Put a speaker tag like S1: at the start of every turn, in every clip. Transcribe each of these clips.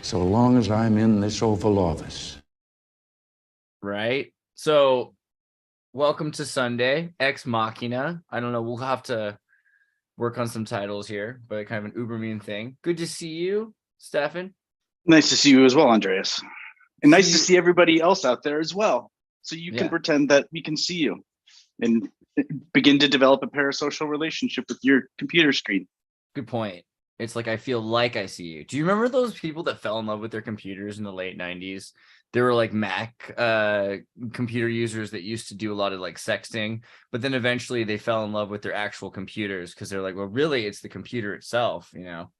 S1: so long as I'm in this Oval Office.
S2: Right. So welcome to Sunday, Ex Machina. I don't know. We'll have to work on some titles here, but kind of an UBERMEME thing. Good to see you, Stefan.
S3: Nice to see you as well, Andreas. And nice to
S2: you.
S3: see everybody else out there as well. So you can pretend that we can see you and begin to develop a parasocial relationship with your computer screen.
S2: Good point. It's like I feel like I see you. Do you remember those people that fell in love with their computers in the late 90s? There were like Mac computer users that used to do a lot of like sexting, but then eventually they fell in love with their actual computers because they're like, well, really, it's the computer itself, you know?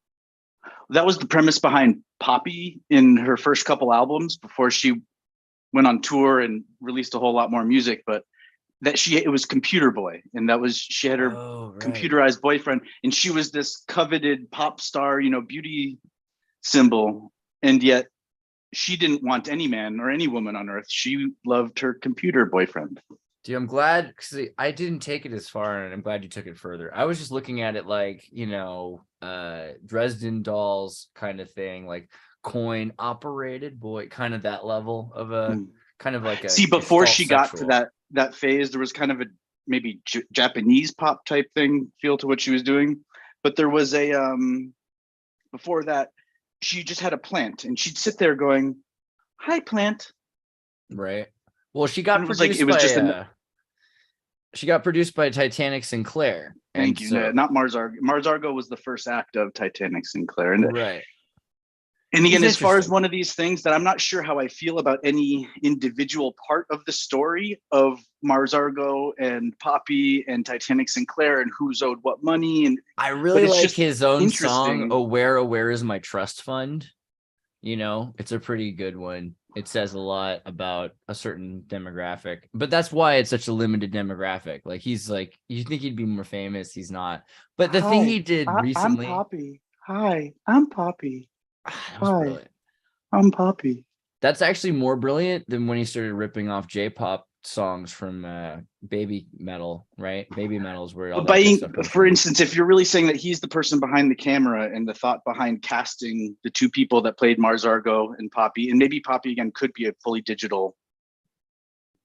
S3: That was the premise behind Poppy in her first couple albums before she went on tour and released a whole lot more music, but that it was Computer Boy, and that was she had her computerized boyfriend, and she was this coveted pop star, you know, beauty symbol, and yet she didn't want any man or any woman on earth. She loved her computer boyfriend.
S2: Dude, I'm glad because I didn't take it as far, and I'm glad you took it further. I was just looking at it like, you know, Dresden Dolls kind of thing, like coin operated boy, kind of that level of a kind of like a.
S3: See, before she got to that phase, there was kind of a maybe Japanese pop type thing feel to what she was doing, but there was a before that, she just had a plant, and she'd sit there going, "Hi, plant."
S2: Right. Well, she got produced
S3: like it was just
S2: she got produced by Titanic Sinclair.
S3: Thank you. So, not Mars Argo. Mars Argo was the first act of Titanic Sinclair, and
S2: right.
S3: And again, as far as one of these things that I'm not sure how I feel about any individual part of the story of Mars Argo and Poppy and Titanic Sinclair and who's owed what money. And
S2: I really like his own song, Aware is My Trust Fund. You know, it's a pretty good one. It says a lot about a certain demographic, but that's why it's such a limited demographic. Like he's like, you think he'd be more famous. He's not. But the thing he did recently.
S3: I'm Poppy. Hi, I'm Poppy.
S2: That was brilliant.
S3: I'm Poppy.
S2: That's actually more brilliant than when he started ripping off J-pop songs from baby metal, right? Baby metal is where all that stuff comes
S3: for instance, if you're really saying that he's the person behind the camera and the thought behind casting the two people that played Mars Argo and Poppy, and maybe Poppy again could be a fully digital.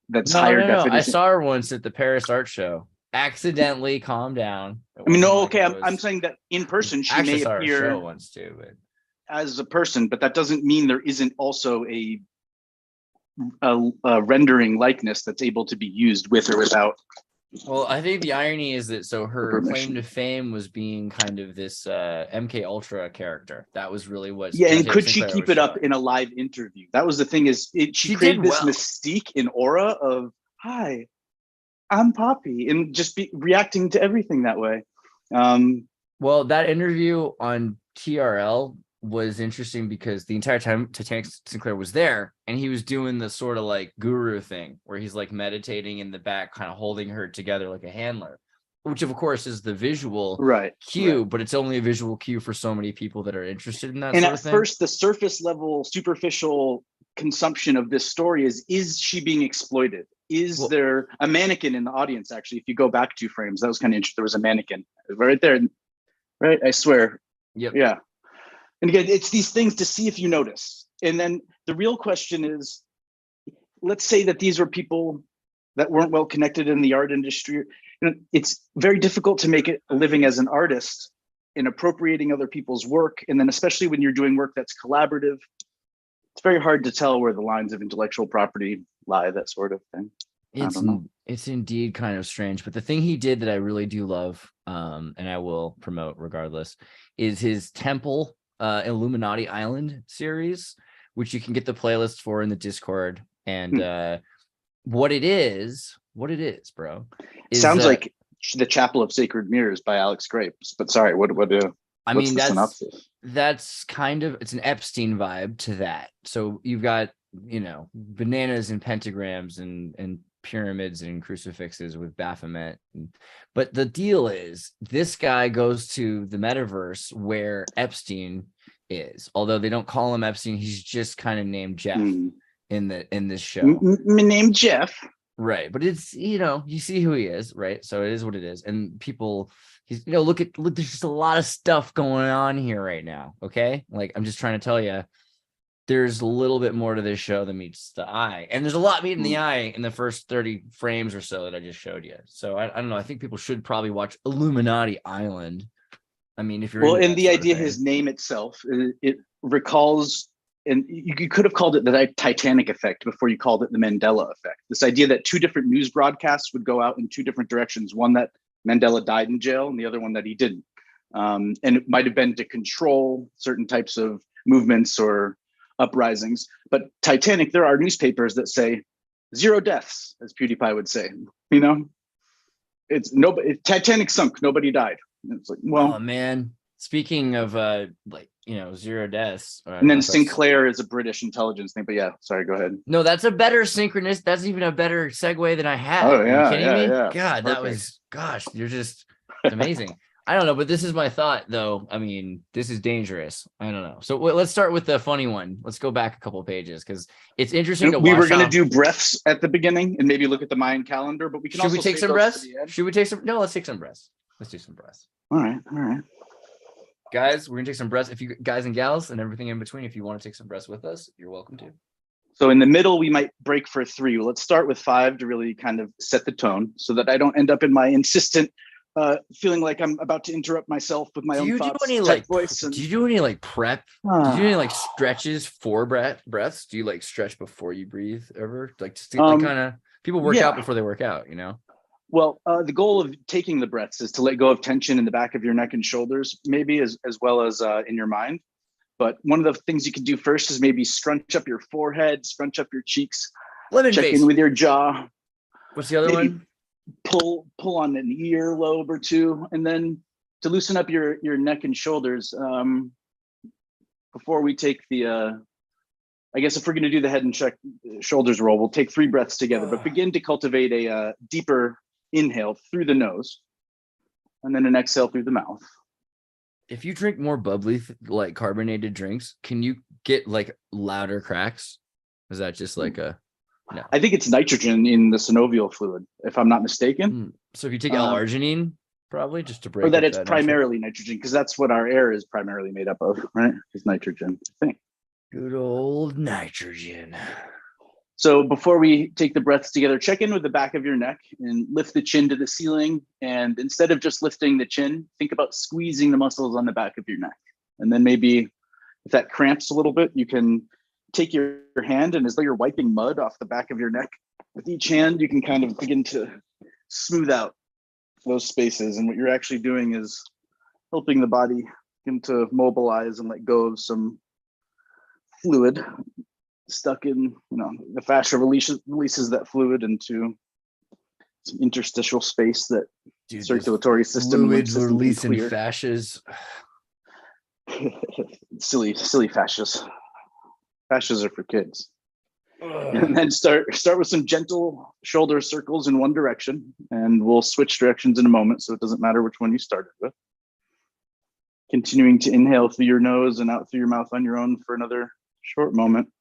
S3: That's higher definition.
S2: I saw her once at the Paris Art Show. Accidentally, calm down.
S3: I mean, no, okay. I'm saying that in person she may appear
S2: show once too, but
S3: as a person, but that doesn't mean there isn't also a rendering likeness that's able to be used with or without.
S2: Well, I think the irony is that her claim to fame was being kind of this MK Ultra character. That was really what.
S3: Yeah, and could she keep it up in a live interview? That was the thing. She created this mystique and aura of "Hi, I'm Poppy," and just reacting to everything that way.
S2: Well, that interview on TRL was interesting because the entire time Titanic Sinclair was there, and he was doing the sort of like guru thing where he's like meditating in the back, kind of holding her together like a handler, which of course is the visual cue, but it's only a visual cue for so many people that are interested in that.
S3: And
S2: sort of thing.
S3: First, the surface level, superficial consumption of this story is she being exploited? Is there a mannequin in the audience? Actually, if you go back 2 frames, that was kind of interesting. There was a mannequin right there, right? I swear.
S2: Yep.
S3: Yeah. And again, it's these things to see if you notice. And then the real question is, let's say that these were people that weren't well connected in the art industry. It's very difficult to make a living as an artist in appropriating other people's work. And then especially when you're doing work that's collaborative, it's very hard to tell where the lines of intellectual property lie, that sort of thing.
S2: It's indeed kind of strange, but the thing he did that I really do love, and I will promote regardless, is his Temple Illuminati Island series, which you can get the playlist for in the Discord. And what it is, bro.
S3: Sounds like The Chapel of Sacred Mirrors by Alex Grapes. But sorry, what's the synopsis?
S2: That's kind of, it's an Epstein vibe to that. So you've got, you know, bananas and pentagrams and pyramids and crucifixes with Baphomet. But the deal is, this guy goes to the metaverse where Epstein is, although they don't call him Epstein. He's just kind of named Jeff in this show.
S3: Named Jeff,
S2: right? But it's, you know, you see who he is, right? So it is what it is, and people, he's, you know, look, there's just a lot of stuff going on here right now. Okay, like I'm just trying to tell you, there's a little bit more to this show than meets the eye. And there's a lot meeting the eye in the first 30 frames or so that I just showed you. So I don't know. I think people should probably watch Illuminati Island. I mean, if you're
S3: Well,
S2: into
S3: and
S2: that
S3: the
S2: sort of
S3: idea,
S2: thing.
S3: his name itself, it recalls, and you could have called it the Titanic effect before you called it the Mandela effect. This idea that two different news broadcasts would go out in two different directions, one that Mandela died in jail and the other one that he didn't. And it might have been to control certain types of movements or uprisings. But Titanic, there are newspapers that say 0 deaths, as PewDiePie would say. You know, it's nobody. Titanic sunk, nobody died. And it's like, well,
S2: oh man. Speaking of 0 deaths.
S3: and then Sinclair is a British intelligence thing. But yeah, sorry, go ahead.
S2: No, that's a better synchronous. That's even a better segue than I had.
S3: Oh, yeah,
S2: Are you kidding me?
S3: yeah.
S2: God, that
S3: Perfect.
S2: was, gosh, you're just, it's amazing. I don't know, but this is my thought, though. I mean, this is dangerous. I don't know. So let's start with the funny one. Let's go back a couple of pages because it's interesting to watch.
S3: We were going to do breaths at the beginning and maybe look at the Mayan calendar, but we can also
S2: take some breaths? Should we take some? No, let's take some breaths. Let's do some breaths.
S3: All right.
S2: Guys, we're gonna take some breaths. If you guys and gals and everything in between, if you want to take some breaths with us, you're welcome to.
S3: So in the middle, we might break for 3. Let's start with 5 to really kind of set the tone so that I don't end up in my insistent feeling like I'm about to interrupt myself with my own thoughts.
S2: Do you do any like prep? Do you do any like stretches for breaths? Do you like stretch before you breathe ever? Like just kind of people work out before they work out, you know?
S3: Well, the goal of taking the breaths is to let go of tension in the back of your neck and shoulders, maybe as well as in your mind. But one of the things you can do first is maybe scrunch up your forehead, scrunch up your cheeks, check in with your jaw.
S2: What's the other one?
S3: Pull on an earlobe or two, and then to loosen up your neck and shoulders. Before we take the, I guess if we're going to do the head and shoulders roll, we'll take 3 breaths together. But begin to cultivate a deeper inhale through the nose, and then an exhale through the mouth.
S2: If you drink more bubbly, like carbonated drinks, can you get like louder cracks? Is that just like a? No.
S3: I think it's nitrogen in the synovial fluid, if I'm not mistaken.
S2: So if you take L-arginine, probably just to break.
S3: Or that it's primarily nitrogen, because that's what our air is primarily made up of, right? It's nitrogen, I think.
S2: Good old nitrogen.
S3: So before we take the breaths together, check in with the back of your neck and lift the chin to the ceiling. And instead of just lifting the chin, think about squeezing the muscles on the back of your neck. And then maybe if that cramps a little bit, you can take your hand, and as though you're wiping mud off the back of your neck, with each hand, you can kind of begin to smooth out those spaces. And what you're actually doing is helping the body begin to mobilize and let go of some fluid stuck in, the fascia releases that fluid into some interstitial space that circulatory system.
S2: Fluids releasing fascias.
S3: silly fascias. Fascias are for kids. And then start with some gentle shoulder circles in one direction, and we'll switch directions in a moment, so it doesn't matter which one you started with. Continuing to inhale through your nose and out through your mouth on your own for another short moment.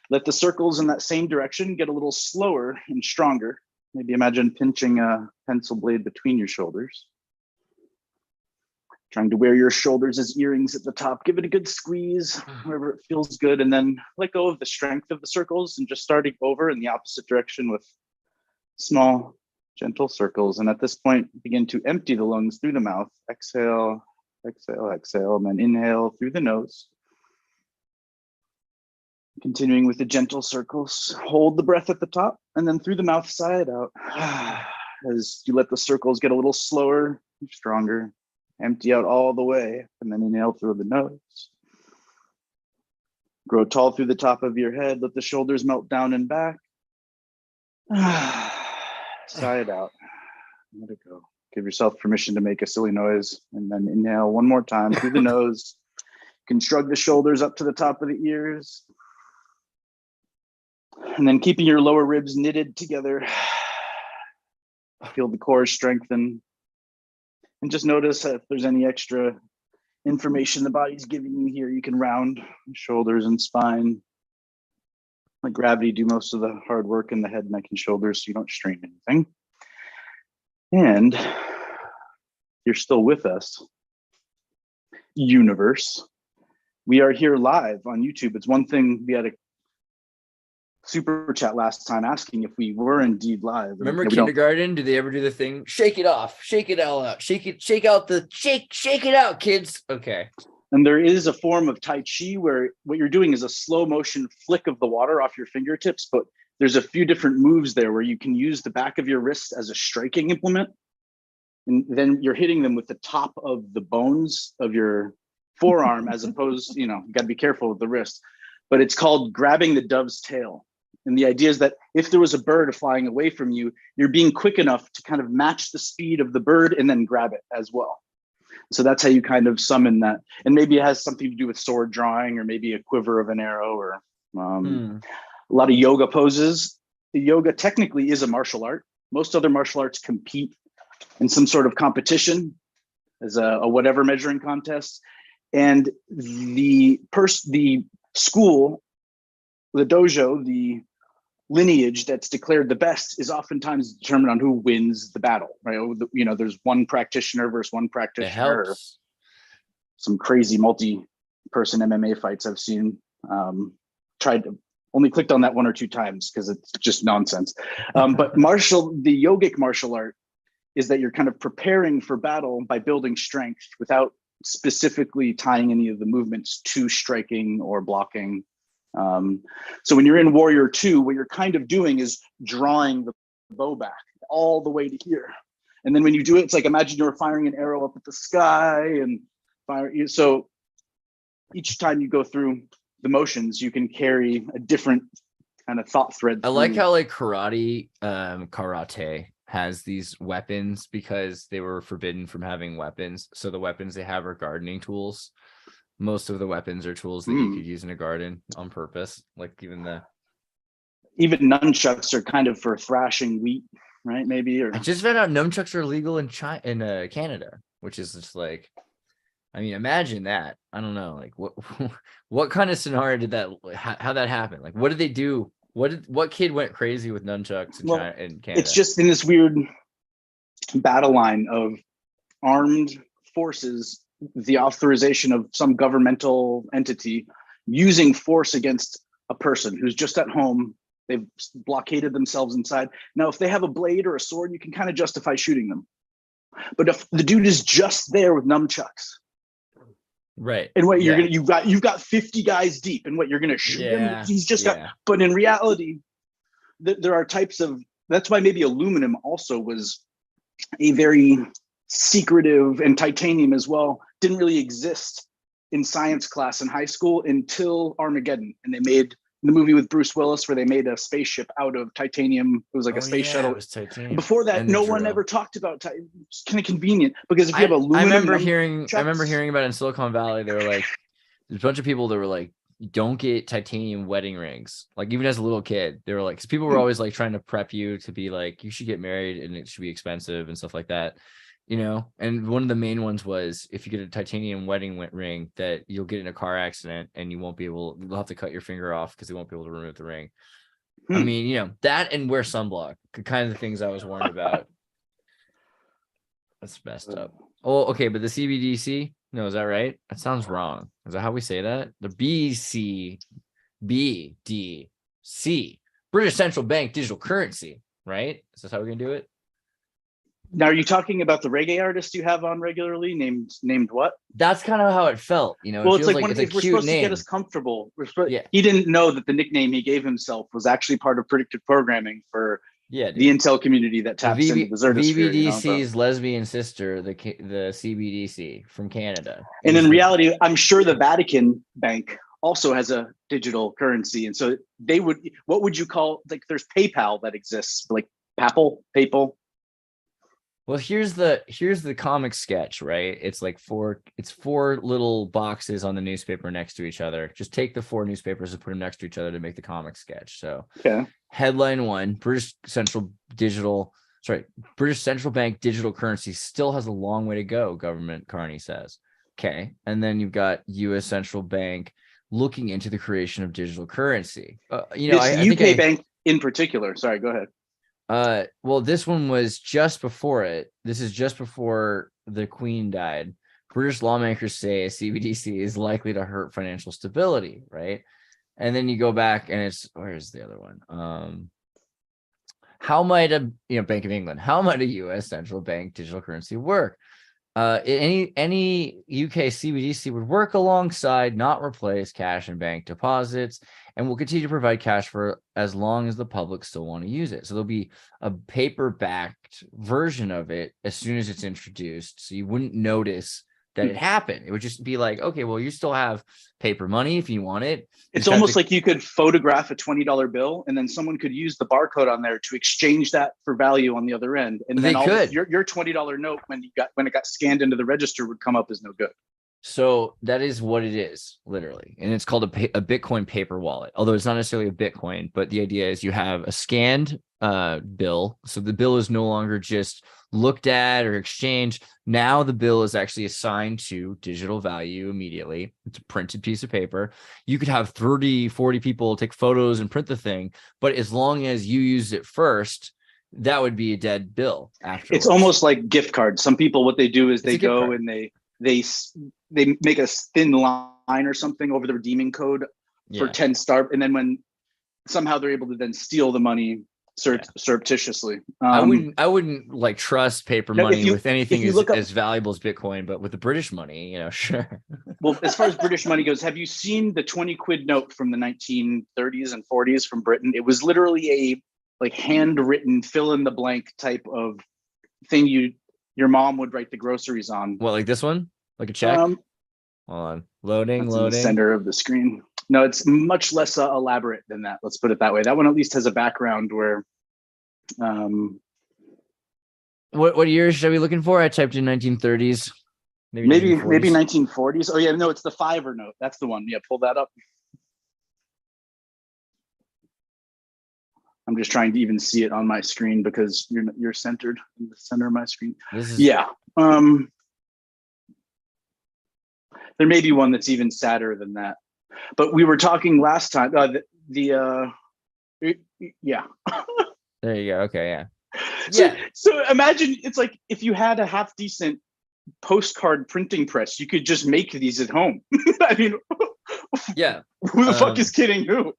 S3: Let the circles in that same direction get a little slower and stronger. Maybe imagine pinching a pencil blade between your shoulders. Trying to wear your shoulders as earrings at the top. Give it a good squeeze wherever it feels good, and then let go of the strength of the circles and just starting over in the opposite direction with small, gentle circles. And at this point, begin to empty the lungs through the mouth. Exhale, exhale, exhale, and then inhale through the nose. Continuing with the gentle circles, hold the breath at the top, and then through the mouth, sigh it out. As you let the circles get a little slower and stronger. Empty out all the way, and then inhale through the nose. Grow tall through the top of your head. Let the shoulders melt down and back. Sigh it out. Let it go. Give yourself permission to make a silly noise, and then inhale one more time through the nose. You can shrug the shoulders up to the top of the ears. And then keeping your lower ribs knitted together. Feel the core strengthen. And just notice if there's any extra information the body's giving you here. You can round shoulders and spine. Let gravity do most of the hard work in the head, neck, and shoulders so you don't strain anything. And you're still with us, universe. We are here live on YouTube. It's one thing we had a super chat last time asking if we were indeed live.
S2: Remember kindergarten? Did they ever do the thing? Shake it off, shake it all out, shake it out, kids. Okay.
S3: And there is a form of Tai Chi where what you're doing is a slow motion flick of the water off your fingertips, but there's a few different moves there where you can use the back of your wrist as a striking implement. And then you're hitting them with the top of the bones of your forearm, as opposed, you got to be careful with the wrist, but it's called grabbing the dove's tail. And the idea is that if there was a bird flying away from you, you're being quick enough to kind of match the speed of the bird and then grab it as well. So that's how you kind of summon that. And maybe it has something to do with sword drawing, or maybe a quiver of an arrow, or a lot of yoga poses. The yoga technically is a martial art. Most other martial arts compete in some sort of competition as a whatever measuring contest. And the school, the dojo, the lineage that's declared the best is oftentimes determined on who wins the battle, right? There's one practitioner versus one practitioner. Or some crazy multi-person MMA fights I've seen. Only clicked on that 1 or 2 times because it's just nonsense. But the yogic martial art is that you're kind of preparing for battle by building strength without specifically tying any of the movements to striking or blocking. So when you're in Warrior 2, what you're kind of doing is drawing the bow back all the way to here. And then when you do it, it's like, imagine you're firing an arrow up at the sky and fire. So each time you go through the motions, you can carry a different kind of thought thread.
S2: I like how like karate has these weapons because they were forbidden from having weapons. So the weapons they have are gardening tools. Most of the weapons are tools that you could use in a garden on purpose. Like even
S3: nunchucks are kind of for thrashing wheat, right? Maybe. Or
S2: I just found out nunchucks are legal in Canada, which is just like, I mean, imagine that. I don't know, like what kind of scenario did that? How that happened? Like, what did they do? What kid went crazy with nunchucks in Canada?
S3: It's just in this weird battle line of armed forces, the authorization of some governmental entity using force against a person who's just at home. They've blockaded themselves inside. Now, if they have a blade or a sword, you can kind of justify shooting them. But if the dude is just there with nunchucks,
S2: right?
S3: And what you've got 50 guys deep, and what you're gonna shoot him? He's just got. But in reality, there are types of. That's why maybe aluminum also was a very secretive, and titanium as well didn't really exist in science class in high school until Armageddon, and they made the movie with Bruce Willis where they made a spaceship out of titanium. It was like a space shuttle.
S2: It was titanium.
S3: Before that, no one ever talked about it's kind of convenient because if you have aluminum,
S2: I remember hearing about it in Silicon Valley. They were like, there's a bunch of people that were like, don't get titanium wedding rings. Like even as a little kid, they were like, because people were always like trying to prep you to be like, you should get married and it should be expensive and stuff like that. And one of the main ones was if you get a titanium wedding ring that you'll get in a car accident and you'll have to cut your finger off because they won't be able to remove the ring. I mean, that and wear sunblock, kind of the things I was warned about. That's messed up. Oh, okay. But the CBDC, no, is that right? That sounds wrong. Is that how we say that? The BCBDC, British Central Bank Digital Currency, right? Is that how we're going to do it?
S3: Now, are you talking about the reggae artist you have on regularly named what?
S2: That's kind of how it felt.
S3: Well, it's like we're supposed to get us comfortable. He didn't know that the nickname he gave himself was actually part of predictive programming for the Intel community that taps into the Xirtus
S2: VBDC's lesbian sister, the CBDC from Canada.
S3: And in reality, I'm sure the Vatican Bank also has a digital currency. And so what would you call, like there's PayPal that exists, like papal.
S2: Well, here's the comic sketch, right? It's like four little boxes on the newspaper next to each other. Just take the 4 newspapers and put them next to each other to make the comic sketch. So headline 1, British Central Bank digital currency still has a long way to go, government Carney says. Okay. And then you've got US Central Bank looking into the creation of digital currency.
S3: UK bank in particular. Sorry, go ahead.
S2: Well, this one was just before it. This is just before the Queen died. British lawmakers say a CBDC is likely to hurt financial stability, right? And then you go back and it's, where's the other one? How might a Bank of England, how might a US central bank digital currency work? Any UK CBDC would work alongside, not replace cash and bank deposits, and will continue to provide cash for as long as the public still want to use it. So there'll be a paper-backed version of it as soon as it's introduced, so you wouldn't notice that it happened. It would just be like, okay, well, you still have paper money if you want it.
S3: It's almost like you could photograph a $20 bill and then someone could use the barcode on there to exchange that for value on the other end. And then your $20 note, when it got scanned into the register, would come up as no good.
S2: So that is what it is, literally. And it's called a Bitcoin paper wallet, although it's not necessarily a Bitcoin, but the idea is you have a scanned bill. So the bill is no longer just looked at or exchanged. Now the bill is actually assigned to digital value immediately. It's a printed piece of paper. You could have 30, 40 people take photos and print the thing, but as long as you use it first, that would be a dead bill afterwards.
S3: It's almost like gift cards. Some people, what they do is they go and they make a thin line or something over the redeeming code for 10 star, and then when somehow they're able to then steal the money surreptitiously.
S2: I wouldn't like trust paper money with anything as valuable as Bitcoin, but with the British money, sure.
S3: Well, as far as British money goes, have you seen the 20 quid note from the 1930s and 40s from Britain? It was literally a handwritten fill in the blank type of thing your mom would write the groceries on.
S2: What, like this one? Like a check? Hold on. Loading.
S3: In the center of the screen. No, it's much less elaborate than that. Let's put it that way. That one at least has a background where.
S2: What years are we looking for? I typed in 1930s.
S3: Maybe 1940s. Oh yeah, no, it's the $5 note. That's the one. Yeah, pull that up. I'm just trying to even see it on my screen because you're centered in the center of my screen. There may be one that's even sadder than that. But we were talking last time. Yeah.
S2: There you go. Okay, yeah.
S3: So imagine it's like if you had a half decent postcard printing press, you could just make these at home. I mean, who the fuck is kidding who?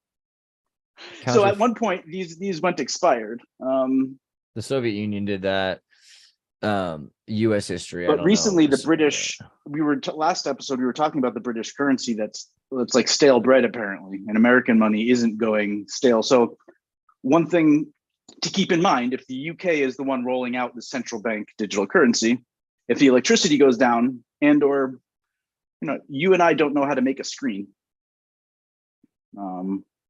S3: So at one point, these went expired.
S2: The Soviet Union did that. U.S. history.
S3: But recently, the British. Last episode we were talking about the British currency. That's like stale bread apparently, and American money isn't going stale. So one thing to keep in mind: if the UK is the one rolling out the central bank digital currency, if the electricity goes down, and/or you and I don't know how to make a screen.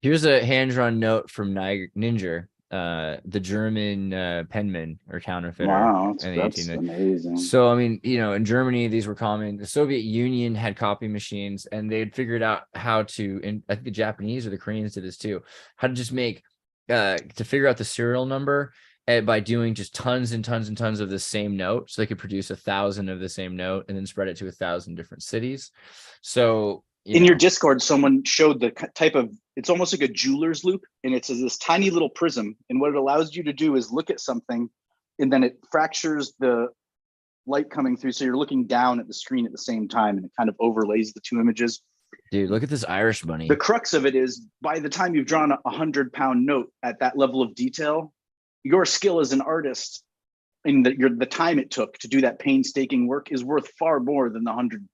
S2: Here's a hand-drawn note from Ninja, the German penman or counterfeiter.
S3: Wow, that's amazing.
S2: So, I mean, in Germany, these were common. The Soviet Union had copy machines, and they had figured out how to, and I think the Japanese or the Koreans did this too, how to just make, to figure out the serial number by doing just tons and tons and tons of the same note. So they could produce 1,000 of the same note and then spread it to 1,000 different cities. So, in
S3: your Discord, someone showed the type of, it's almost like a jeweler's loop, and it's this tiny little prism. And what it allows you to do is look at something, and then it fractures the light coming through. So you're looking down at the screen at the same time, and it kind of overlays the two images.
S2: Dude, look at this Irish money.
S3: The crux of it is by the time you've drawn a 100-pound note at that level of detail, your skill as an artist and the time it took to do that painstaking work is worth far more than the 100.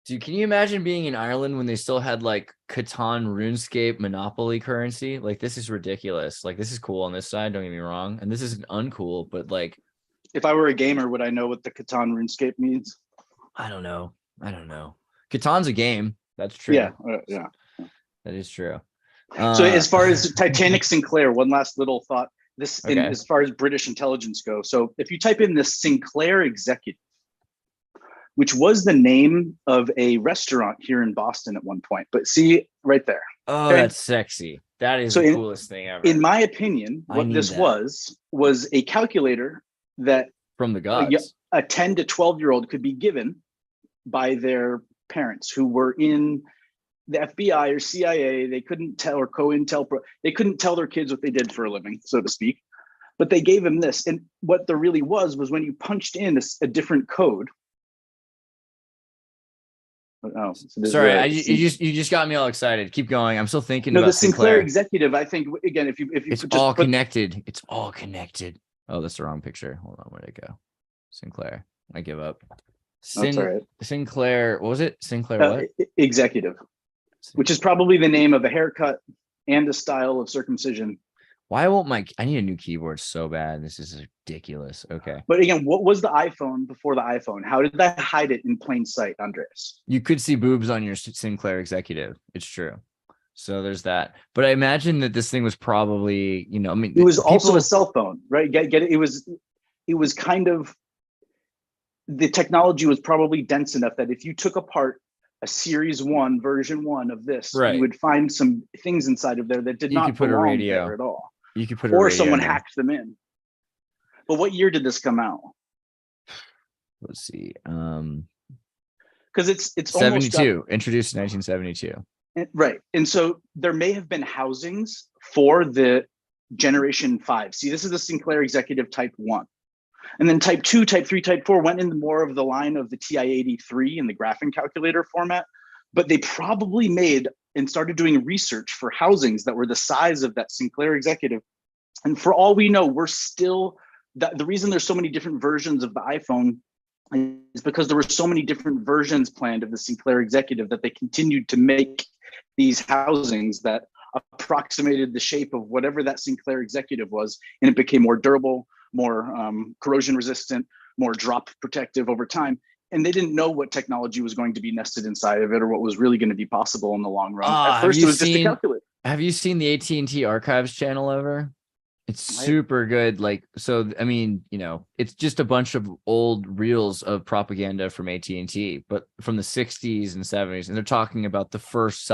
S2: Dude, can you imagine being in Ireland when they still had like Catan, RuneScape, Monopoly currency? Like, this is ridiculous. Like, this is cool on this side, don't get me wrong. And this isn't uncool, but like,
S3: if I were a gamer, would I know what the Catan RuneScape means?
S2: I don't know. Catan's a game. That's true.
S3: Yeah.
S2: That is true.
S3: So as far as Titanic Sinclair, one last little thought. As far as British intelligence go. So if you type in the Sinclair executive, which was the name of a restaurant here in Boston at one point. But see right there.
S2: Oh, okay? That's sexy. That is the coolest thing ever.
S3: In my opinion, what this was a calculator that
S2: from the gods,
S3: a 10 to 12-year-old could be given by their parents who were in the FBI or CIA. They couldn't tell, or COINTELPRO. They couldn't tell their kids what they did for a living, so to speak. But they gave them this. And what there really was when you punched in a different code, Oh, so this is
S2: Sorry,
S3: the-
S2: you just got me all excited. Keep going. I'm still thinking
S3: no,
S2: about
S3: the Sinclair
S2: Sinclair.
S3: executive. I think again, if you
S2: It's
S3: just
S2: all
S3: put,
S2: connected. It's all connected. Oh, that's the wrong picture. Hold on, where'd it go? Sinclair. I give up.
S3: that's all right.
S2: Sinclair. What was it? Sinclair what?
S3: Executive, which is probably the name of a haircut and a style of circumcision.
S2: Why won't I need a new keyboard so bad. This is ridiculous. Okay.
S3: But again, what was the iPhone before the iPhone? How did that hide it in plain sight, Andreas?
S2: You could see boobs on your Sinclair executive. It's true. So there's that. But I imagine that this thing was probably, I mean,
S3: It was also a cell phone, right? Get it? It was kind of, the technology was probably dense enough that if you took apart a series 1, version 1 of this,
S2: right,
S3: you would find some things inside of there that did
S2: you
S3: not
S2: could put a
S3: belong
S2: radio
S3: there at all.
S2: You could put a
S3: or
S2: radio
S3: someone
S2: in there.
S3: hacked them in. But what year did this come out?
S2: Let's see.
S3: Because it's
S2: 72, introduced in 1972.
S3: Right. And so there may have been housings for the generation 5. See, this is the Sinclair Executive Type 1. And then Type 2, Type 3, Type 4 went into more of the line of the TI-83 in the graphing calculator format. But they probably made and started doing research for housings that were the size of that Sinclair Executive. And for all we know, we're still, the reason there's so many different versions of the iPhone is because there were so many different versions planned of the Sinclair Executive that they continued to make these housings that approximated the shape of whatever that Sinclair Executive was, and it became more durable, more corrosion resistant, more drop protective over time. And they didn't know what technology was going to be nested inside of it or what was really going to be possible in the long run. At first, it was just a calculator.
S2: Have you seen the AT&T Archives channel ever? It's super good. Like, so, I mean, it's just a bunch of old reels of propaganda from AT&T, but from the 60s and 70s. And they're talking about the first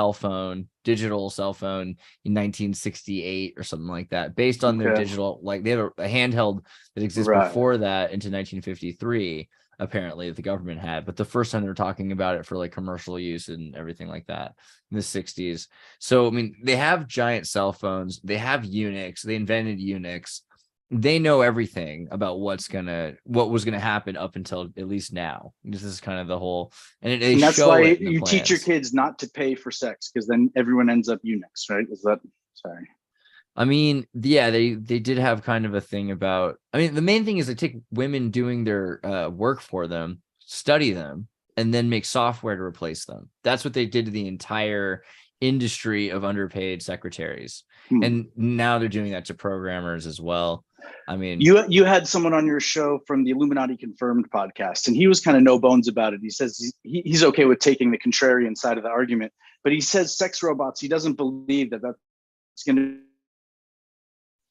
S2: digital cell phone in 1968 or something like that, based on their digital, like they have a handheld that exists before that into 1953, apparently, that the government had. But the first time they were talking about it for like commercial use and everything like that in the 60s. So, I mean, they have giant cell phones. They have Unix. They invented Unix. They know everything about what was gonna happen up until at least now. This is kind of the whole, and that's why
S3: you teach your kids not to pay for sex, because then everyone ends up Unix, right? Sorry.
S2: I mean, yeah, they did have kind of a thing about, I mean, the main thing is they take women doing their work for them, study them, and then make software to replace them. That's what they did to the entire industry of underpaid secretaries. And now they're doing that to programmers as well. I mean,
S3: you had someone on your show from the Illuminati Confirmed podcast, and he was kind of no bones about it. He says he's okay with taking the contrarian side of the argument, but he says sex robots, he doesn't believe that that's going to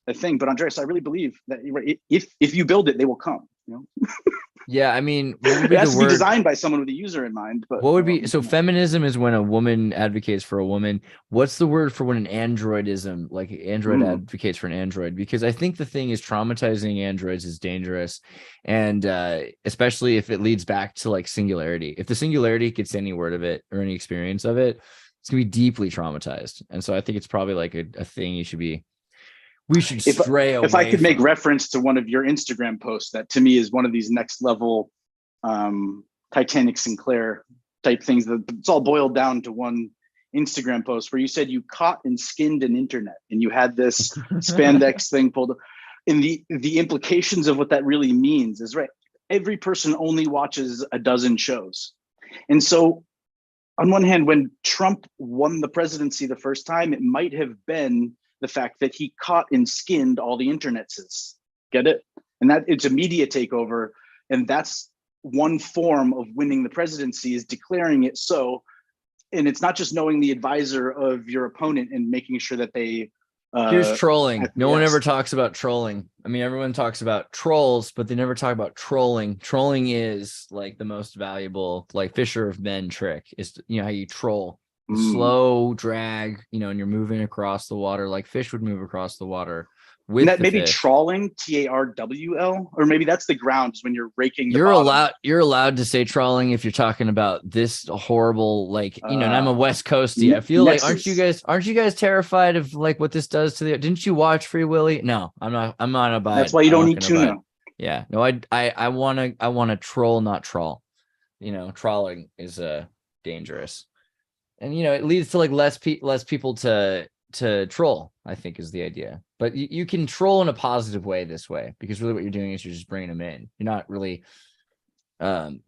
S3: a thing. But Andreas, I really believe that if you build it, they will come.
S2: Yeah, I mean,
S3: it has to be designed by someone with a user in mind. But
S2: what would be feminism is when a woman advocates for a woman. What's the word for when an androidism, like android advocates for an android? Because I think the thing is, traumatizing androids is dangerous, and especially if it leads back to like singularity. If the singularity gets any word of it or any experience of it, it's gonna be deeply traumatized. And so I think it's probably like a thing we should stray away.
S3: If I could make reference to one of your Instagram posts, that to me is one of these next level Titanic Sinclair type things. That it's all boiled down to one Instagram post where you said you caught and skinned an internet, and you had this spandex thing pulled up. And the implications of what that really means is, right, every person only watches a dozen shows. And so on one hand, when Trump won the presidency the first time, it might have been the fact that he caught and skinned all the internetses. Get it? And that it's a media takeover. And that's one form of winning the presidency, is declaring it so. And it's not just knowing the advisor of your opponent and making sure that they
S2: here's trolling. No one ever talks about trolling. I mean, everyone talks about trolls, but they never talk about trolling. Trolling is like the most valuable, like Fisher of Men trick is, how you troll. Slow drag, and you're moving across the water like fish would move across the water. With that
S3: maybe
S2: fish.
S3: Trawling, TARWL, or maybe that's the ground when you're raking.
S2: You're allowed to say trawling if you're talking about this horrible, like, and I'm a West Coastie. I feel like aren't you guys terrified of like what this does to the? Didn't you watch Free Willy? No, I'm not about it.
S3: That's why you don't eat tuna.
S2: Yeah, no, I want to troll, not trawl. Trawling is dangerous. And, you know, it leads to like less people to troll, I think is the idea. But you can troll in a positive way this way, because really what you're doing is you're just bringing them in. You're not really, and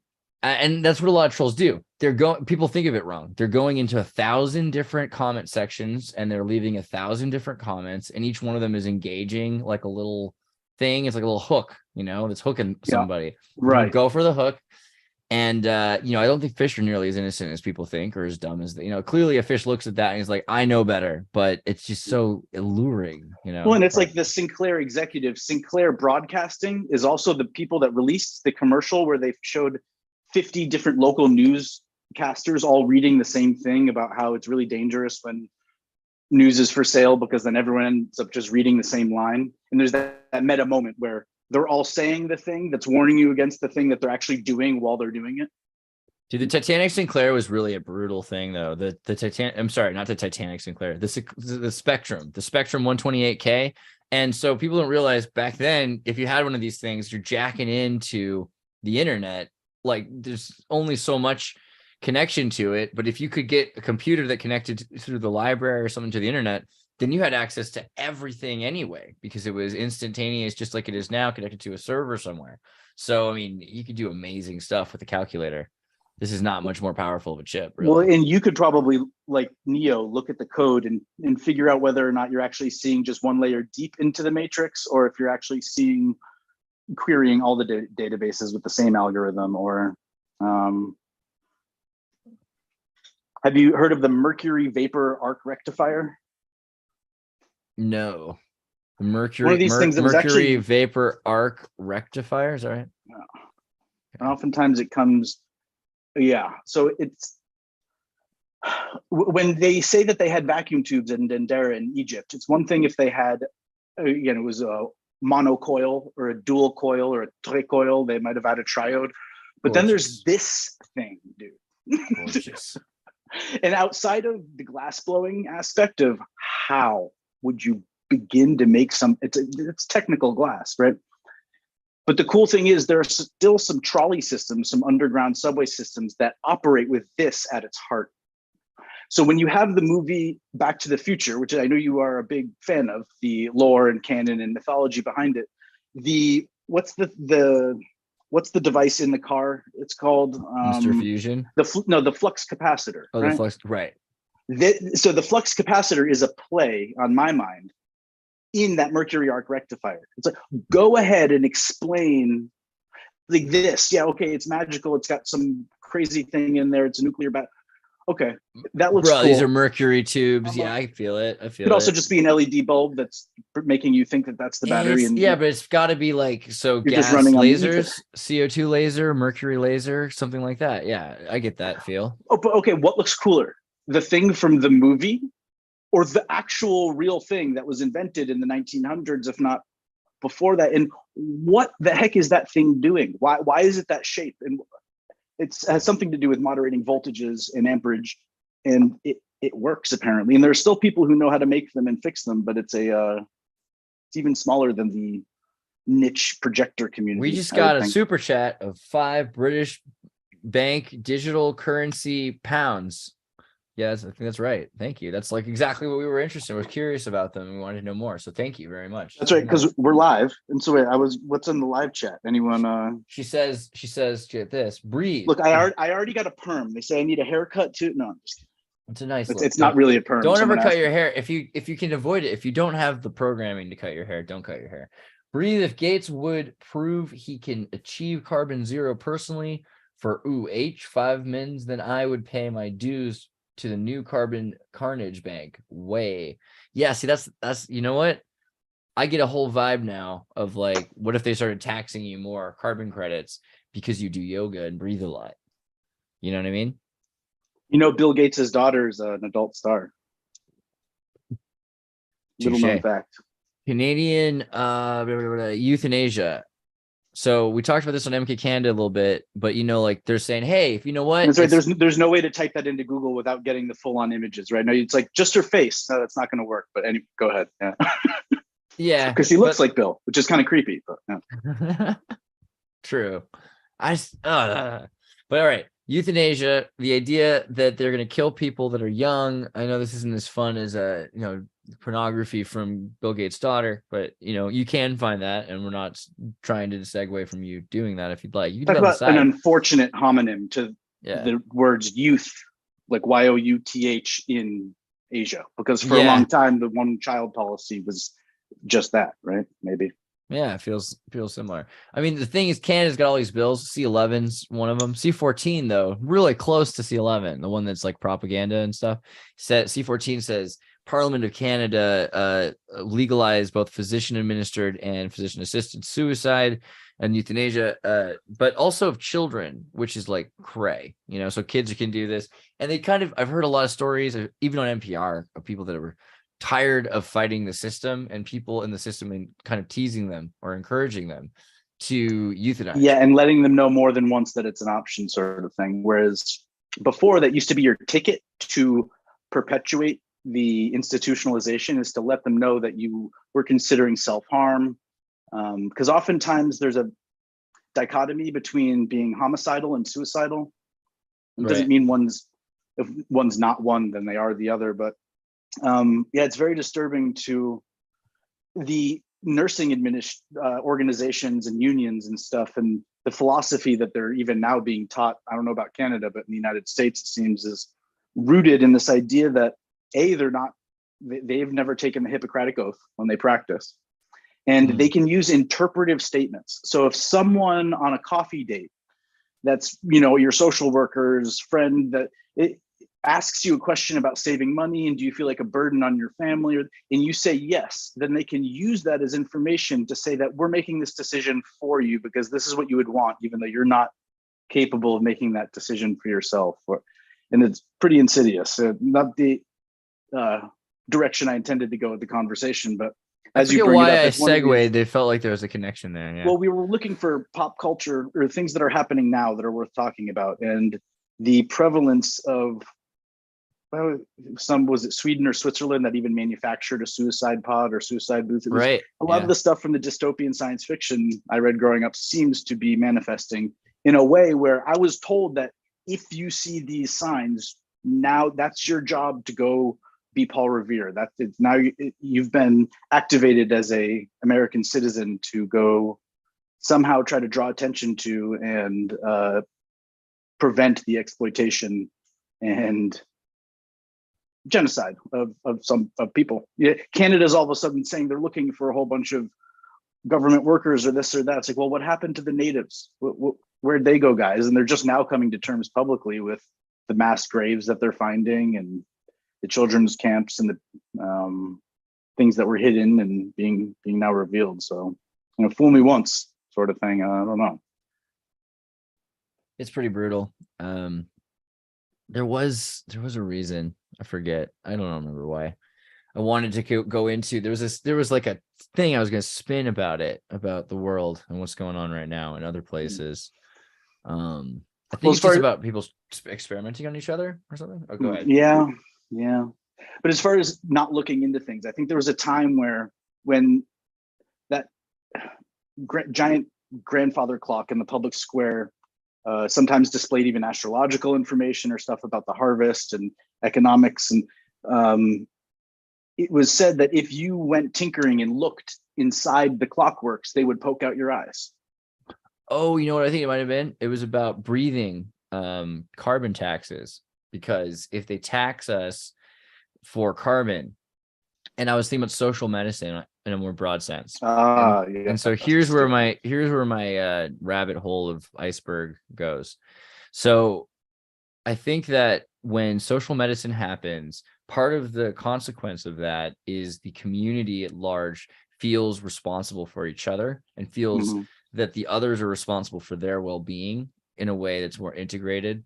S2: that's what a lot of trolls do. People think of it wrong. They're going into 1,000 different comment sections and they're leaving 1,000 different comments, and each one of them is engaging like a little thing. It's like a little hook, you know, that's hooking somebody.
S3: Right.
S2: Go for the hook. And, you know, I don't think fish are nearly as innocent as people think, or as dumb as you know, clearly a fish looks at that and he's like, I know better, but it's just so alluring, you know?
S3: Well, and it's like the Sinclair executive, Sinclair Broadcasting is also the people that released the commercial where they showed 50 different local newscasters all reading the same thing about how it's really dangerous when news is for sale, because then everyone ends up just reading the same line. And there's that meta moment where they're all saying the thing that's warning you against the thing that they're actually doing while they're doing it.
S2: Dude, the Titanic Sinclair was really a brutal thing, though. The Titanic, I'm sorry, not the Titanic Sinclair, the Spectrum 128K. And so people don't realize back then, if you had one of these things, you're jacking into the internet. Like there's only so much connection to it. But if you could get a computer that connected through the library or something to the internet, then you had access to everything anyway, because it was instantaneous, just like it is now, connected to a server somewhere. So, I mean, you could do amazing stuff with a calculator. This is not much more powerful of a chip, really.
S3: Well, and you could probably, like Neo, look at the code and figure out whether or not you're actually seeing just one layer deep into the matrix, or if you're actually querying all the databases with the same algorithm. Or have you heard of the mercury vapor arc rectifier?
S2: No. The
S3: One of these things that was
S2: mercury
S3: actually
S2: vapor arc rectifier, is that right?
S3: Yeah. And oftentimes it comes, so it's when they say that they had vacuum tubes in Dendera in Egypt, it's one thing if they had, again, it was a monocoil or a dual coil or a tricoil, they might have had a triode, but then there's this thing, dude.
S2: Gorgeous.
S3: And outside of the glass blowing aspect of how would you begin to make it's technical glass, right? But the cool thing is there are still some trolley systems, some underground subway systems that operate with this at its heart. So when you have the movie Back to the Future, which I know you are a big fan of, the lore and canon and mythology behind it, what's the device in the car? It's called
S2: Mr. Fusion.
S3: The flux capacitor.
S2: Oh,
S3: right?
S2: the flux, right.
S3: So the flux capacitor is a play on my mind in that mercury arc rectifier. It's like, go ahead and explain like this. Yeah, okay, it's magical. It's got some crazy thing in there. It's a nuclear battery. Okay, that looks cool.
S2: These are mercury tubes. Yeah, I feel it. It
S3: could also just be an LED bulb that's making you think that that's the battery.
S2: But it's got to be like, so gas lasers, CO2 laser, mercury laser, something like that. Yeah, I get that feel.
S3: Oh, but okay, what looks cooler? The thing from the movie or the actual real thing that was invented in the 1900s, if not before that? And what the heck is that thing doing? Why is it that shape? And it has something to do with moderating voltages and amperage, and it works apparently. And there's still people who know how to make them and fix them, but it's even smaller than the niche projector community.
S2: We just got a super chat of 5 British bank digital currency pounds. Yes, I think that's right. Thank you. That's like exactly what we were interested in. We're curious about them. We wanted to know more. So thank you very much.
S3: That's right, because we're live. And so what's in the live chat? Anyone?
S2: She says, get this, breathe.
S3: Look, I already got a perm. They say I need a haircut too. No, I'm just kidding.
S2: It's a nice look.
S3: It's not really a perm.
S2: Don't ever cut your hair. If you can avoid it, if you don't have the programming to cut your hair, don't cut your hair. Breathe. If Gates would prove he can achieve carbon zero personally for H5 mins, then I would pay my dues to the new carbon carnage bank. Way. Yeah, see, that's you know what? I get a whole vibe now of like, what if they started taxing you more carbon credits because you do yoga and breathe a lot? You know what I mean? You know,
S3: Bill Gates' daughter is an adult star. Little known fact.
S2: Canadian euthanasia. So we talked about this on MK Canada a little bit, but you know, like they're saying, hey, if you know what,
S3: that's right. There's no way to type that into Google without getting the full-on images, right? Now it's like just her face. No, that's not going to work. But go ahead. Yeah.
S2: Yeah,
S3: because she looks like Bill, which is kind of creepy. But yeah.
S2: True. But all right. euthanasia, the idea that they're going to kill people that are young. I know this isn't as fun as pornography from Bill Gates' daughter, but you can find that, and we're not trying to segue from you doing that. If you'd like, you can
S3: Talk
S2: do that on the
S3: about an
S2: side.
S3: unfortunate homonym to
S2: Yeah.
S3: the words youth, like youth in Asia, because for a
S2: Yeah.
S3: long time the one child policy was just that, right? Maybe.
S2: Yeah, it feels similar. I mean, the thing is, Canada's got all these bills. C11's one of them. C14, though, really close to C11, the one that's like propaganda and stuff. C14 says Parliament of Canada legalize both physician-administered and physician-assisted suicide and euthanasia, but also of children, which is like cray, so kids can do this. And I've heard a lot of stories, even on NPR, of people that were tired of fighting the system and people in the system and kind of teasing them or encouraging them to euthanize.
S3: Yeah, and letting them know more than once that it's an option, sort of thing. Whereas before, that used to be your ticket to perpetuate the institutionalization, is to let them know that you were considering self-harm. Because oftentimes there's a dichotomy between being homicidal and suicidal. It doesn't mean if one's not one, then they are the other. But it's very disturbing to the nursing organizations and unions and stuff, and the philosophy that they're even now being taught. I don't know about Canada, but in the United States, it seems is rooted in this idea that they've never taken the Hippocratic Oath when they practice, and they can use interpretive statements. So if someone on a coffee date, that's your social worker's friend, that it asks you a question about saving money and do you feel like a burden on your family, and you say yes, then they can use that as information to say that we're making this decision for you because this is what you would want, even though you're not capable of making that decision for yourself. And it's pretty insidious. Not the direction I intended to go with the conversation, but as you bring it up,
S2: I segued, they felt like there was a connection there. Yeah.
S3: Well, we were looking for pop culture or things that are happening now that are worth talking about, and the prevalence of was it Sweden or Switzerland that even manufactured a suicide pod or suicide booth?
S2: Right.
S3: A lot of the stuff from the dystopian science fiction I read growing up seems to be manifesting in a way where I was told that if you see these signs, now that's your job to go be Paul Revere. Now you've been activated as a American citizen to go somehow try to draw attention to and prevent the exploitation and genocide of people. Yeah, Canada's all of a sudden saying they're looking for a whole bunch of government workers or this or that. It's like, well, what happened to the natives? Where'd they go, guys? And they're just now coming to terms publicly with the mass graves that they're finding and the children's camps and the things that were hidden and being now revealed. So, fool me once sort of thing. I don't know.
S2: It's pretty brutal. There was a reason. I forget. I don't remember why. I wanted to go into, there was like a thing I was going to spin about the world and what's going on right now in other places. I think it's just about people experimenting on each other or something. Oh, go ahead.
S3: Yeah. But as far as not looking into things, I think there was a time when that giant grandfather clock in the public square sometimes displayed even astrological information or stuff about the harvest and economics. And it was said that if you went tinkering and looked inside the clockworks, they would poke out your eyes.
S2: Oh, you know what I think it might have been? It was about breathing carbon taxes, because if they tax us for carbon, and I was thinking about social medicine in a more broad sense. And so here's where my rabbit hole of iceberg goes. So I think that when social medicine happens, part of the consequence of that is the community at large feels responsible for each other and feels that the others are responsible for their well-being in a way that's more integrated,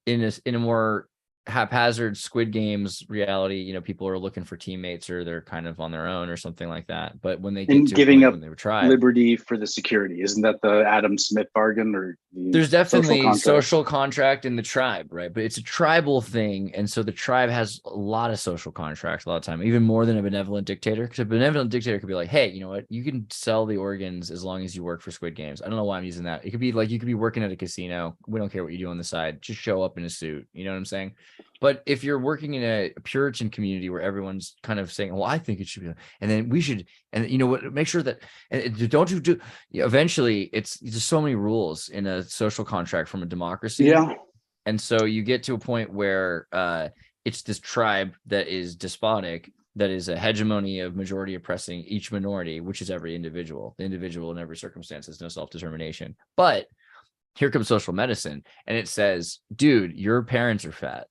S2: in a more haphazard Squid Games reality, you know, people are looking for teammates or they're kind of on their own or something like that. But when they get
S3: And
S2: to a
S3: giving
S2: point
S3: up
S2: when they were tribe,
S3: liberty for the security, isn't that the Adam Smith bargain or the
S2: there's definitely
S3: social
S2: social contract in the tribe, right? But it's a tribal thing. And so the tribe has a lot of social contracts a lot of time, even more than a benevolent dictator. Because a benevolent dictator could be like, hey, you know what? You can sell the organs as long as you work for Squid Games. I don't know why I'm using that. It could be like you could be working at a casino. We don't care what you do on the side. Just show up in a suit. You know what I'm saying? But if you're working in a Puritan community where everyone's kind of saying, well, I think it should be, and then we should, and you know what, make sure that, and don't you do, eventually it's just so many rules in a social contract from a democracy.
S3: Yeah.
S2: And so you get to a point where it's this tribe that is despotic, that is a hegemony of majority oppressing each minority, which is every individual. The individual in every circumstance has no self-determination. But here comes social medicine, and it says, dude, your parents are fat,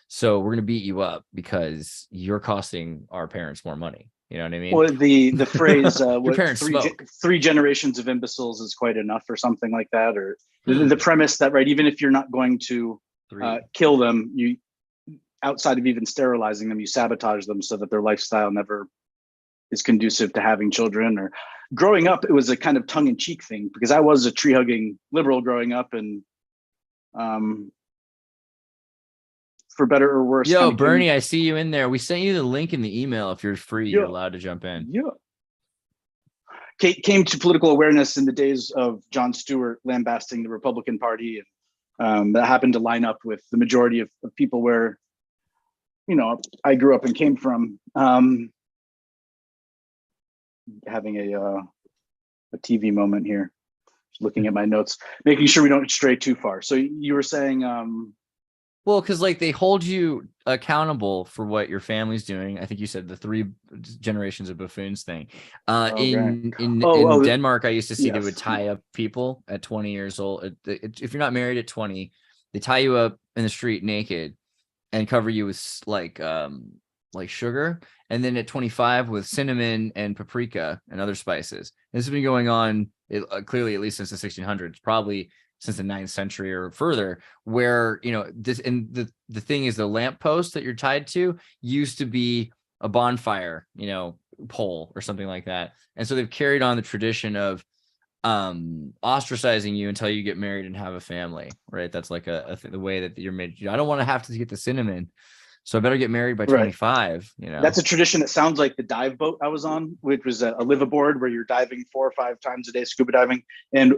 S2: so we're going to beat you up because you're costing our parents more money. You know what I mean?
S3: Well, the phrase
S2: Your parents smoke.
S3: three generations of imbeciles is quite enough or something like that, or the premise that, right, even if you're not going to kill them, you, outside of even sterilizing them, you sabotage them so that their lifestyle never is conducive to having children. Or growing up, it was a kind of tongue-in-cheek thing because I was a tree-hugging liberal growing up, and for better or worse.
S2: Yo, Bernie, I see you in there. We sent you the link in the email. If you're free, you're allowed to jump in.
S3: Yeah. Came to political awareness in the days of Jon Stewart lambasting the Republican Party. And that happened to line up with the majority of people where, you know, I grew up and came from. Having a TV moment here, looking at my notes, making sure we don't stray too far. So you were saying,
S2: well, because like they hold you accountable for what your family's doing. I think you said the 3 generations of buffoons thing. In Denmark, I used to see they would tie up people at 20 years old. If you're not married at 20, they tie you up in the street naked and cover you with like sugar, and then at 25 with cinnamon and paprika and other spices. This has been going on clearly at least since the 1600s, probably since the 9th century or further, where, you know, this, and the thing is, the lamppost that you're tied to used to be a bonfire, you know, pole or something like that. And so they've carried on the tradition of ostracizing you until you get married and have a family, right? That's like the way that you're made. I don't want to have to get the cinnamon, so I better get married by 25. You know,
S3: that's a tradition that sounds like the dive boat I was on, which was a liveaboard where you're diving 4 or 5 times a day, scuba diving. And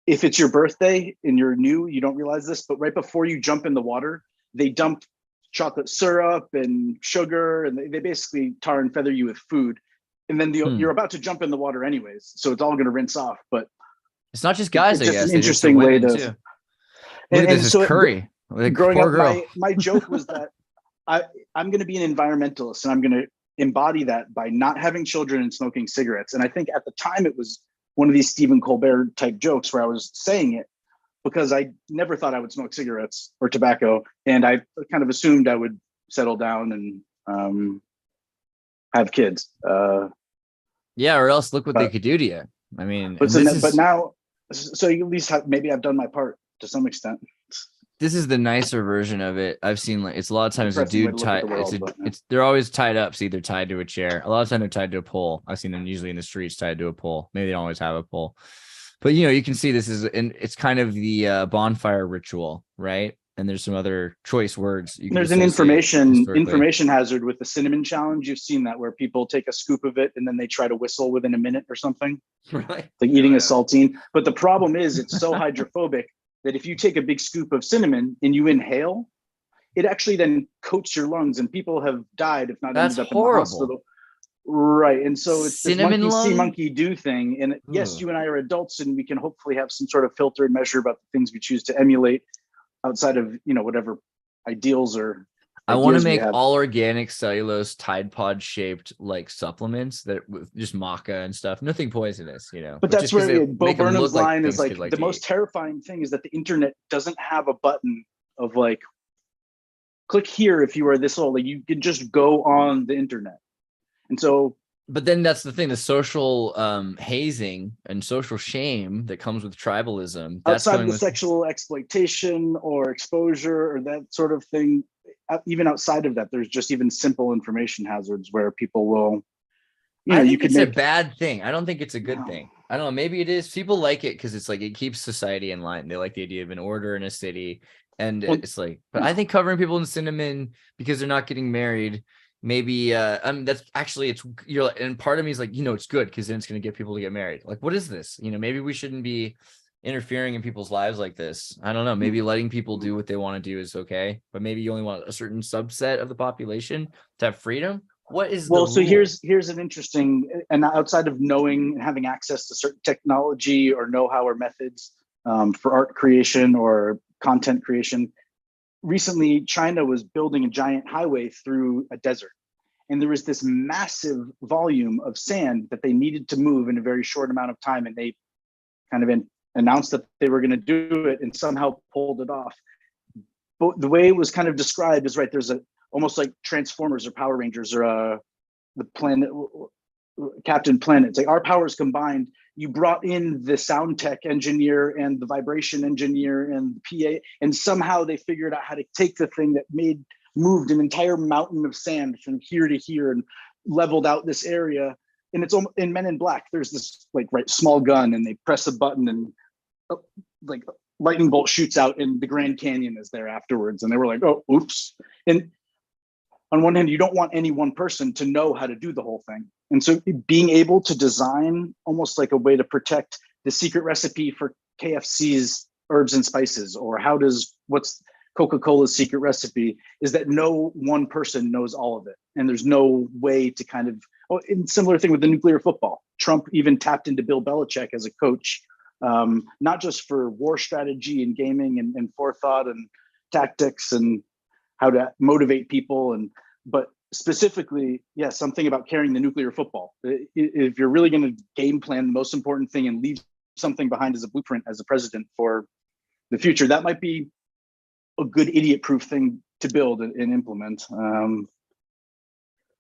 S3: if it's your birthday and you're new, you don't realize this, but right before you jump in the water, they dump chocolate syrup and sugar, and they basically tar and feather you with food. And then you're about to jump in the water anyways, so it's all going to rinse off. But
S2: it's not just guys,
S3: it's
S2: I guess.
S3: An interesting way to.
S2: Look at this, so curry.
S3: Growing up, my joke was that I'm going to be an environmentalist, and I'm going to embody that by not having children and smoking cigarettes. And I think at the time it was one of these Stephen Colbert type jokes where I was saying it because I never thought I would smoke cigarettes or tobacco. And I kind of assumed I would settle down and have kids.
S2: Yeah, or else look what they could do to you. I mean,
S3: but now, so at least maybe I've done my part to some extent.
S2: This is the nicer version of it. I've seen, like, it's a lot of times a dude tied. They're always tied up. So either tied to a chair. A lot of times they're tied to a pole. I've seen them usually in the streets tied to a pole. Maybe they don't always have a pole, but you know, you can see this is, and it's kind of the bonfire ritual, right? And there's some other choice words.
S3: There's an information hazard with the cinnamon challenge. You've seen that where people take a scoop of it and then they try to whistle within a minute or something,
S2: right?
S3: Like eating a saltine. But the problem is it's so hydrophobic that if you take a big scoop of cinnamon and you inhale, it actually then coats your lungs, and people have died, if not ended up in the hospital. Right. And so it's cinnamon this monkey see, monkey do thing. And yes, you and I are adults, and we can hopefully have some sort of filter and measure about the things we choose to emulate outside of, you know, whatever ideals or
S2: I want to make all organic cellulose Tide Pod shaped like supplements that with just maca and stuff, nothing poisonous, you know.
S3: But that's where Bo Burnham's line is like the most terrifying thing is that the internet doesn't have a button of like, click here if you are this old. Like, you can just go on the internet. And so,
S2: but then that's the thing, the social hazing and social shame that comes with tribalism. That's
S3: outside of the sexual exploitation or exposure or that sort of thing, even outside of that, there's just even simple information hazards where people will,
S2: I think
S3: you could
S2: it's
S3: make
S2: a bad thing. I don't think it's a good thing. I don't know. Maybe it is. People like it because it's like it keeps society in line. They like the idea of an order in a city, and
S3: Well,
S2: it's like. But I think covering people in cinnamon because they're not getting married, maybe. That's actually you're like, and part of me is like, it's good because then it's going to get people to get married. Like, what is this? Maybe we shouldn't be interfering in people's lives like this. I don't know. Maybe letting people do what they want to do is okay, but maybe you only want a certain subset of the population to have freedom. What is
S3: well,
S2: the
S3: so
S2: rule?
S3: here's an interesting, and outside of knowing and having access to certain technology or know-how or methods for art creation or content creation, recently China was building a giant highway through a desert. And there was this massive volume of sand that they needed to move in a very short amount of time. And they kind of announced that they were going to do it and somehow pulled it off. But the way it was kind of described is right. There's almost like Transformers or Power Rangers or the planet, Captain Planet. It's like our powers combined. You brought in the sound tech engineer and the vibration engineer and the PA, and somehow they figured out how to take the thing that moved an entire mountain of sand from here to here and leveled out this area. And it's in Men in Black. There's this small gun, and they press a button, and like lightning bolt shoots out, and the Grand Canyon is there afterwards. And they were like, "Oh, oops!" And on one hand, you don't want any one person to know how to do the whole thing. And so being able to design almost like a way to protect the secret recipe for KFC's herbs and spices, or what's Coca-Cola's secret recipe, is that no one person knows all of it. And there's no way to kind of, similar thing with the nuclear football. Trump even tapped into Bill Belichick as a coach, not just for war strategy and gaming and forethought and tactics and how to motivate people, but specifically, something about carrying the nuclear football. If you're really going to game plan the most important thing and leave something behind as a blueprint as a president for the future, that might be a good idiot-proof thing to build and implement.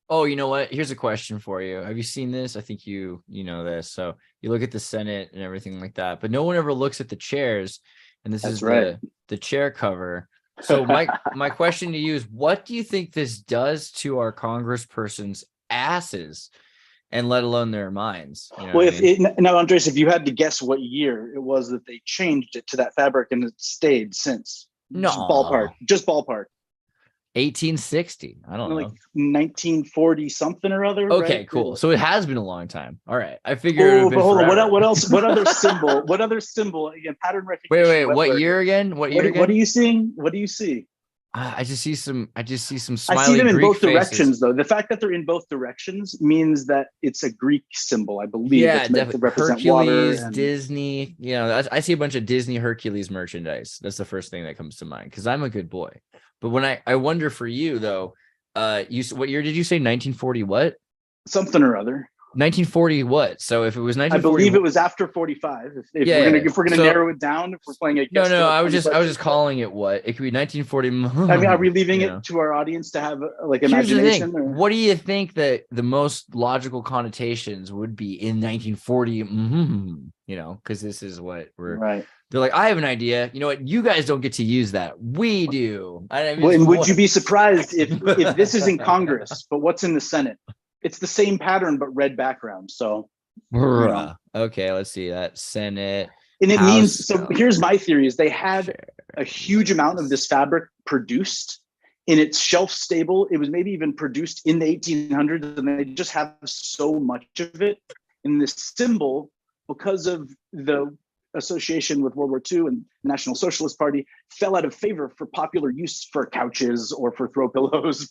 S2: Oh, you know what? Here's a question for you. Have you seen this? I think you know this. So you look at the Senate and everything like that, but no one ever looks at the chairs. And this is right. the chair cover. So my question to you is, what do you think this does to our congresspersons' asses, and let alone their minds?
S3: Now, Andreas, if you had to guess what year it was that they changed it to that fabric and it stayed since,
S2: no,
S3: just ballpark.
S2: 1860. I don't know.
S3: Like 1940 something or other.
S2: Okay,
S3: right?
S2: Cool. So it has been a long time. All right. I figured.
S3: But hold on. What else? What other symbol? What other symbol? Again, pattern recognition.
S2: Wait. What year again? What are
S3: you seeing? What do you see?
S2: I just see some.
S3: I
S2: smiley.
S3: I see them in
S2: Greek
S3: both
S2: faces.
S3: directions, though. The fact that they're in both directions means that it's a Greek symbol, I believe.
S2: Yeah,
S3: it's meant to represent
S2: Hercules,
S3: water and
S2: Disney. I see a bunch of Disney Hercules merchandise. That's the first thing that comes to mind because I'm a good boy. But when I wonder for you though, what year did you say? 1940 what?
S3: Something or other.
S2: 1940 what? So if it was 1940,
S3: I believe it was after 45. If we're gonna narrow it down, if we're playing a
S2: no, I was just calling it what? It could be 1940.
S3: I mean, are we leaving it to our audience to have imagination?
S2: Or? What do you think that the most logical connotations would be in 1940? Because this is what we're
S3: right.
S2: They're like, I have an idea. You know what? You guys don't get to use that. We do.
S3: And would you be surprised if this is in Congress, but what's in the Senate? It's the same pattern, but red background. So,
S2: okay, let's see that Senate.
S3: And it means, so here's my theory is they had a huge amount of this fabric produced and it's shelf stable. It was maybe even produced in the 1800s and they just have so much of it. And this symbol, because of the association with World War II and the National Socialist Party, fell out of favor for popular use for couches or for throw pillows.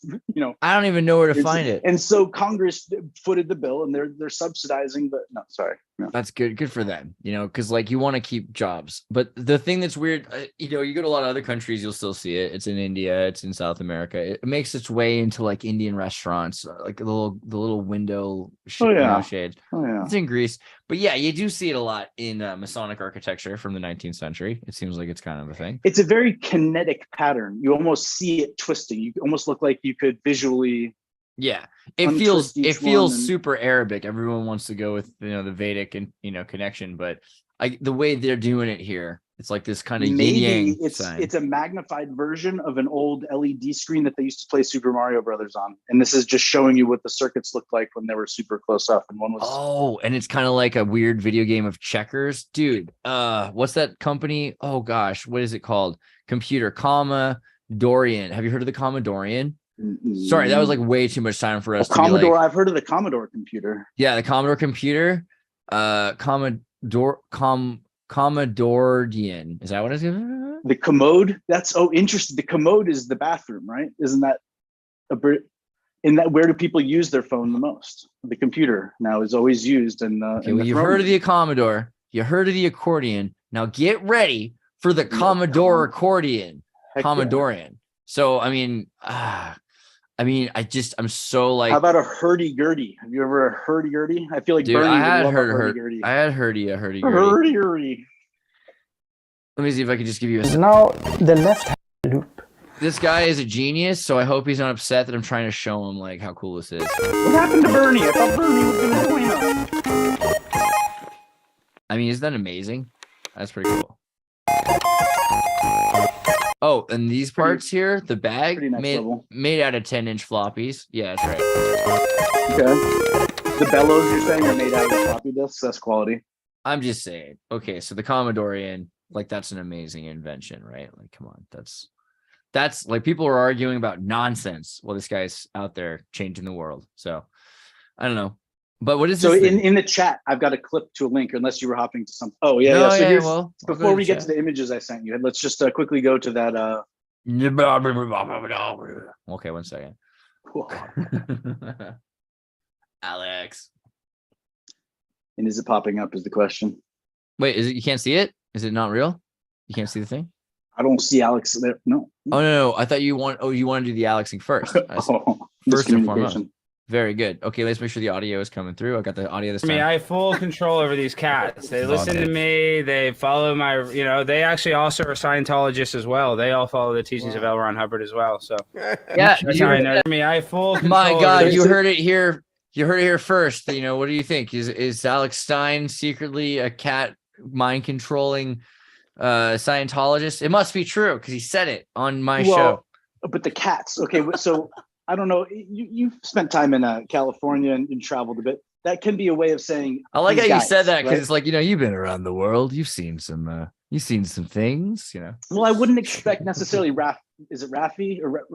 S2: I don't even know where to find it.
S3: And so Congress footed the bill, and they're subsidizing. But no, sorry, no.
S2: That's good for them. Because you want to keep jobs. But the thing that's weird, you go to a lot of other countries, you'll still see it. It's in India, it's in South America. It makes its way into Indian restaurants, like the little window shades. It's in Greece. But yeah, you do see it a lot in Masonic architecture from the 19th century. It seems like it's kind of a thing.
S3: It's a very kinetic pattern. You almost see it twisting. You almost look like you could visually.
S2: Yeah, it feels super Arabic. Everyone wants to go with the Vedic and connection, but the way they're doing it here, It's like this kind of yin
S3: Maybe
S2: yang
S3: it's
S2: sign.
S3: it's a magnified version of an old LED screen that they used to play Super Mario Brothers on, and this is just showing you what the circuits looked like when they were super close up. And one was
S2: And it's kind of like a weird video game of checkers, dude. What's that company? Oh gosh, what is it called? Computer, Dorian. Have you heard of the Commodorian? Sorry, that was like way too much time for us to
S3: Commodore.
S2: be like,
S3: I've heard of the Commodore computer.
S2: yeah, the Commodore computer. Commodorian. Is that what it's gonna?
S3: The commode. That's interesting. The commode is the bathroom, right? Isn't that in that? Where do people use their phone the most? The computer now is always used in
S2: Okay, well, you've heard of the Commodore. You heard of the accordion. Now get ready for the Commodore accordion. Commodorian. Yeah. So I'm so like.
S3: How about a hurdy-gurdy? Have you ever heard hurdy-gurdy? I feel like
S2: dude,
S3: Bernie
S2: I had
S3: hurdy-gurdy.
S2: I had hurdy-gurdy.
S3: Hurdy-gurdy.
S2: Let me see if I can just give you a.
S4: Now the left loop.
S2: This guy is a genius, so I hope he's not upset that I'm trying to show him like how cool this is.
S3: What happened to Bernie? I thought Bernie was going to join us.
S2: I mean, isn't that amazing? That's pretty cool. Oh, and these parts here, the bag
S3: nice
S2: made out of 10-inch floppies. Yeah, that's right.
S3: Okay. The bellows you're saying are made out of floppy disks. That's quality.
S2: I'm just saying. Okay, so the Commodorian, like that's an amazing invention, right? Like, come on, that's like people are arguing about nonsense while this guy's out there changing the world. So I don't know. But what is
S3: so
S2: this
S3: in the chat? I've got a clip to a link, unless you were hopping to something. Oh yeah, yeah. So
S2: yeah,
S3: here's
S2: before
S3: we get to the images I sent you, let's just quickly go to that.
S2: Okay, 1 second. Alex.
S3: And is it popping up? Is the question.
S2: Wait, is it? You can't see it? Is it not real? You can't see the thing?
S3: I don't see Alex there. No.
S2: Oh no! I thought you want. Oh, you want to do the Alexing first. First and foremost. Very good. Okay, let's make sure the audio is coming through. I got the audio this time.
S5: I have full control over these cats. They listen to me. They follow my, they actually also are Scientologists as well. They all follow the teachings of L. Ron Hubbard as well. So
S2: yeah,
S5: I have full control.
S2: My God, you heard it here. You heard it here first. What do you think? Is Alex Stein secretly a cat mind controlling Scientologist? It must be true because he said it on my show.
S3: But the cats. Okay, so. I don't know. You've spent time in California and traveled a bit. That can be a way of saying.
S2: I like how you said that because it's like you've been around the world. You've seen some things.
S3: Well, I wouldn't expect necessarily Is it Rafi or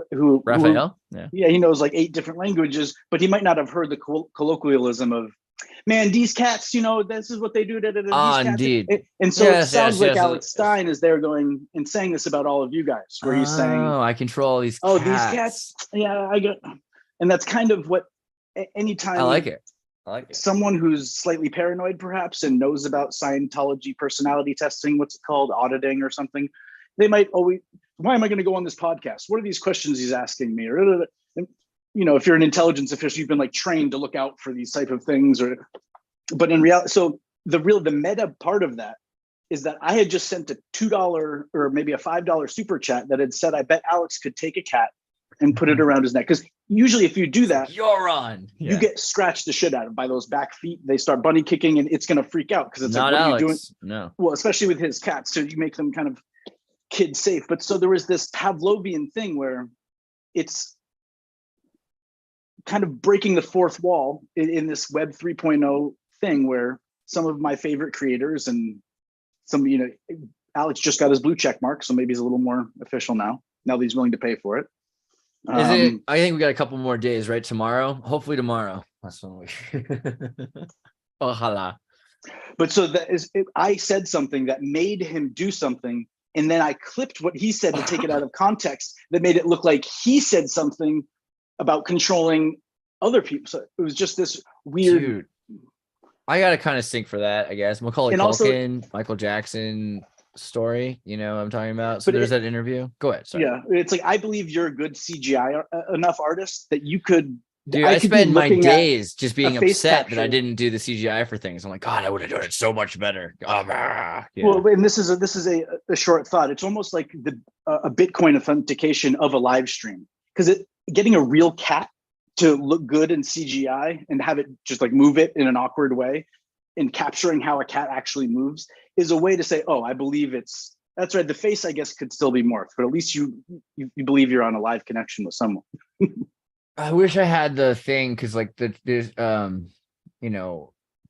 S2: Raphael?
S3: Yeah, he knows like 8 different languages, but he might not have heard the colloquialism of. Man, these cats, this is what they do.
S2: Indeed.
S3: And so it sounds like Alex Stein is there going and saying this about all of you guys, where he's saying,
S2: "Oh, I control all these cats."
S3: Oh, these cats. Yeah, I get. And that's kind of what. Anytime
S2: I like it.
S3: Someone who's slightly paranoid, perhaps, and knows about Scientology personality testing, what's it called, auditing or something, they might always. Why am I going to go on this podcast? What are these questions he's asking me? And, if you're an intelligence official, you've been like trained to look out for these type of things, but in reality, so the meta part of that is that I had just sent a $2 or maybe a $5 super chat that had said, I bet Alex could take a cat and put it around his neck. Because usually if you do that,
S2: you're on.
S3: You get scratched the shit out of by those back feet. They start bunny kicking and it's going to freak out because it's
S2: not
S3: like, what
S2: Alex.
S3: Are you doing?
S2: No.
S3: Well, especially with his cats. So you make them kind of kid safe. But so there was this Pavlovian thing where it's kind of breaking the fourth wall in this Web 3.0 thing where some of my favorite creators and some, Alex just got his blue check mark. So maybe he's a little more official now that he's willing to pay for it.
S2: I think we got a couple more days, right? Tomorrow, hopefully tomorrow. That's one week. Ojalá.
S3: But so I said something that made him do something. And then I clipped what he said to take it out of context that made it look like he said something about controlling other people. So it was just this weird.
S2: Dude, I got to kind of sink for that, I guess. Macaulay Culkin, Michael Jackson story, what I'm talking about. So there's that interview. Go ahead. Sorry.
S3: Yeah, it's like I believe you're a good CGI enough artist that you could.
S2: Dude, I spend my days just being upset that I didn't do the CGI for things. I'm like, God, I would have done it so much better. Yeah.
S3: Well, and this is a short thought. It's almost like a Bitcoin authentication of a live stream because getting a real cat to look good in CGI and have it just like move it in an awkward way and capturing how a cat actually moves is a way to say, oh, I believe that's right. The face, I guess, could still be morphed, but at least you believe you're on a live connection with someone.
S2: I wish I had the thing, because like there's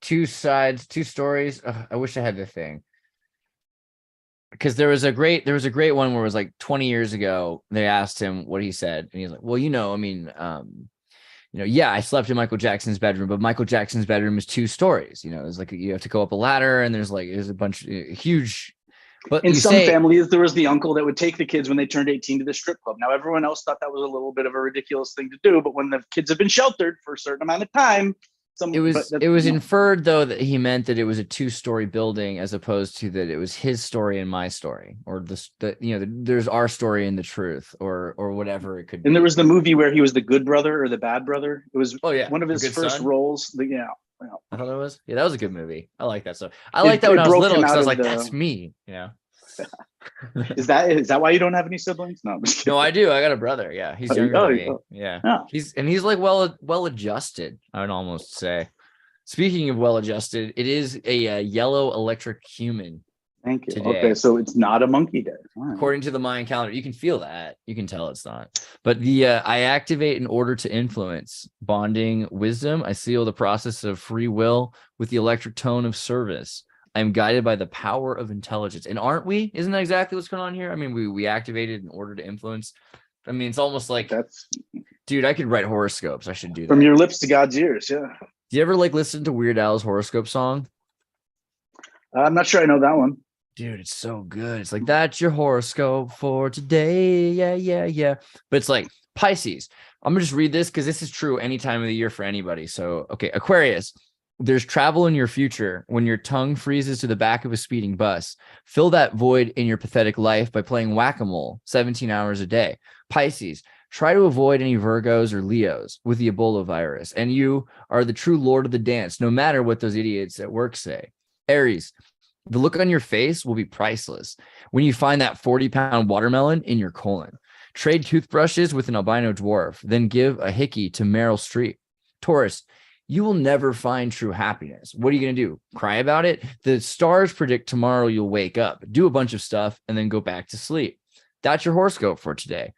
S2: two sides, two stories. I wish I had the thing, because there was a great one where it was like 20 years ago. They asked him what he said, and he's like, well, yeah, I slept in Michael Jackson's bedroom, but Michael Jackson's bedroom is 2 stories. It's like you have to go up a ladder, and there's a bunch of huge. But
S3: in some families, there was the uncle that would take the kids when they turned 18 to the strip club. Now, everyone else thought that was a little bit of a ridiculous thing to do, but when the kids have been sheltered for a certain amount of time,
S2: it was inferred, though, that he meant that it was a 2-story building, as opposed to that it was his story and my story, or there's our story and the truth, or whatever it could be.
S3: And there was the movie where he was the good brother or the bad brother. It was one of his first roles.
S2: I thought it was. Yeah, that was a good movie. I like that stuff. I like that when I was little, because I was like, that's me.
S3: Is that why you don't have any siblings? No, I'm just kidding.
S2: No, I do. I got a brother. Yeah, he's younger than me. Yeah. He's like well adjusted, I would almost say. Speaking of well adjusted, it is a yellow electric human.
S3: Thank you.
S2: Today.
S3: Okay, so it's not a monkey day. Right.
S2: According to the Mayan calendar, you can feel that. You can tell it's not. But the I activate in order to influence, bonding wisdom. I seal the process of free will with the electric tone of service. I'm guided by the power of intelligence. And aren't we? Isn't that exactly what's going on here? I mean, we activated in order to influence. I mean, it's almost like dude, I could write horoscopes. I should do that.
S3: From your lips to God's ears. Yeah.
S2: Do you ever listen to Weird Al's horoscope song?
S3: I'm not sure I know that one.
S2: Dude, it's so good. It's like, that's your horoscope for today. Yeah. But it's like Pisces. I'm gonna just read this because this is true any time of the year for anybody. So, okay, Aquarius. There's travel in your future when your tongue freezes to the back of a speeding bus. Fill that void in your pathetic life by playing whack-a-mole 17 hours a day. Pisces. Try to avoid any Virgos or Leos with the Ebola virus, and you are the true lord of the dance, no matter what those idiots at work say. Aries. The look on your face will be priceless when you find that 40-pound watermelon in your colon. Trade toothbrushes with an albino dwarf, then give a hickey to Meryl Streep. Taurus, you will never find true happiness. What are you going to do? Cry about it? The stars predict tomorrow you'll wake up, do a bunch of stuff, and then go back to sleep. That's your horoscope for today.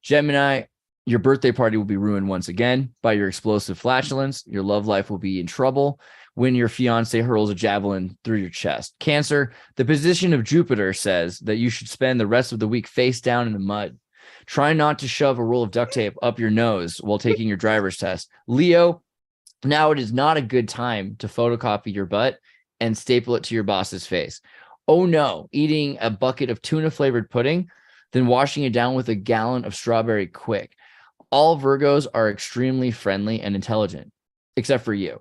S2: Gemini, your birthday party will be ruined once again by your explosive flatulence. Your love life will be in trouble when your fiance hurls a javelin through your chest. Cancer, the position of Jupiter says that you should spend the rest of the week face down in the mud. Try not to shove a roll of duct tape up your nose while taking your driver's test. Leo, now it is not a good time to photocopy your butt and staple it to your boss's face. Oh no, eating a bucket of tuna flavored pudding, then washing it down with a gallon of strawberry quick. All Virgos are extremely friendly and intelligent, except for you.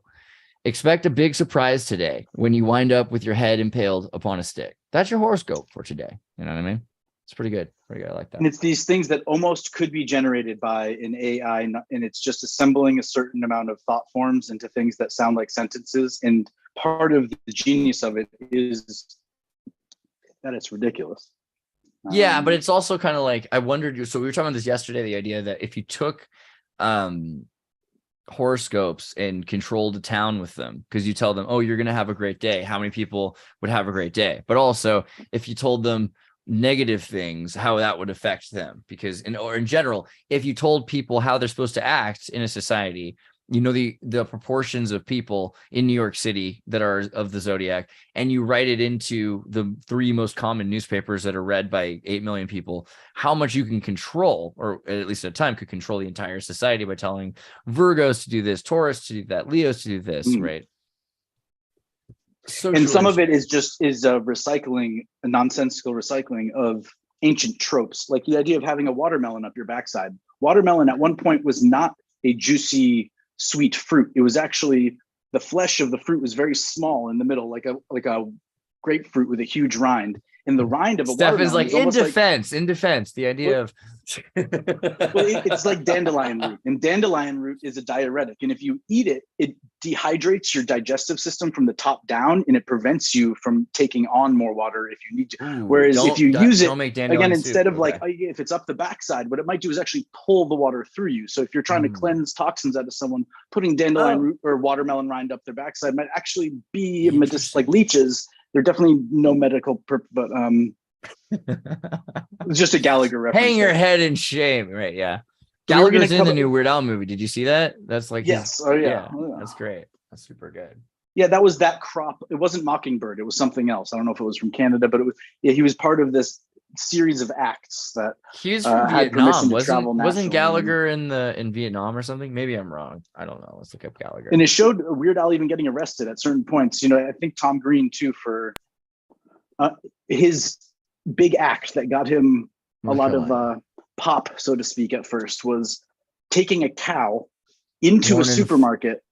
S2: Expect a big surprise today when you wind up with your head impaled upon a stick. That's your horoscope for today. You know what I mean? It's pretty good. Pretty good. I like that.
S3: And it's these things that almost could be generated by an AI, and it's just assembling a certain amount of thought forms into things that sound like sentences. And part of the genius of it is that it's ridiculous.
S2: Yeah, but it's also kind of like, I wondered, so we were talking about this yesterday, the idea that if you took horoscopes and controlled a town with them, because you tell them, oh, you're going to have a great day, how many people would have a great day? But also, if you told them negative things, how that would affect them, because in general, if you told people how they're supposed to act in a society, the proportions of people in New York City that are of the zodiac, and you write it into the 3 most common newspapers that are read by 8 million people, how much you can control, or at least at a time could control the entire society by telling Virgos to do this, Taurus to do that, Leos to do this, right?
S3: And some of it is recycling, a nonsensical recycling of ancient tropes, like the idea of having a watermelon up your backside. Watermelon at one point was not a juicy, sweet fruit. It was actually, the flesh of the fruit was very small in the middle, like a grapefruit with a huge rind. And the rind of a watermelon
S2: is like in defense. The idea of
S3: it's like dandelion root, and dandelion root is a diuretic, and if you eat it, it dehydrates your digestive system from the top down, and it prevents you from taking on more water if you need to. Whereas if you use it again, instead of like if it's up the backside, what it might do is actually pull the water through you. So if you're trying to cleanse toxins out of someone, putting dandelion root or watermelon rind up their backside might actually be like leeches. They're definitely no medical but it's just a Gallagher reference.
S2: Hang your head in shame, right? Yeah. Gallagher's in the new Weird Al movie. Did you see that? That's like
S3: yes.
S2: That's great. That's super good.
S3: Yeah, that was that crop. It wasn't Mockingbird. It was something else. I don't know if it was from Canada, but it was. Yeah, he was part of this series of acts that
S2: he was from Vietnam. Wasn't Gallagher in Vietnam or something? Maybe I'm wrong. I don't know. Let's look up Gallagher.
S3: And it showed Weird Al even getting arrested at certain points. You know, I think Tom Green too for his big act that got him a lot of pop, so to speak, at first was taking a cow into a supermarket.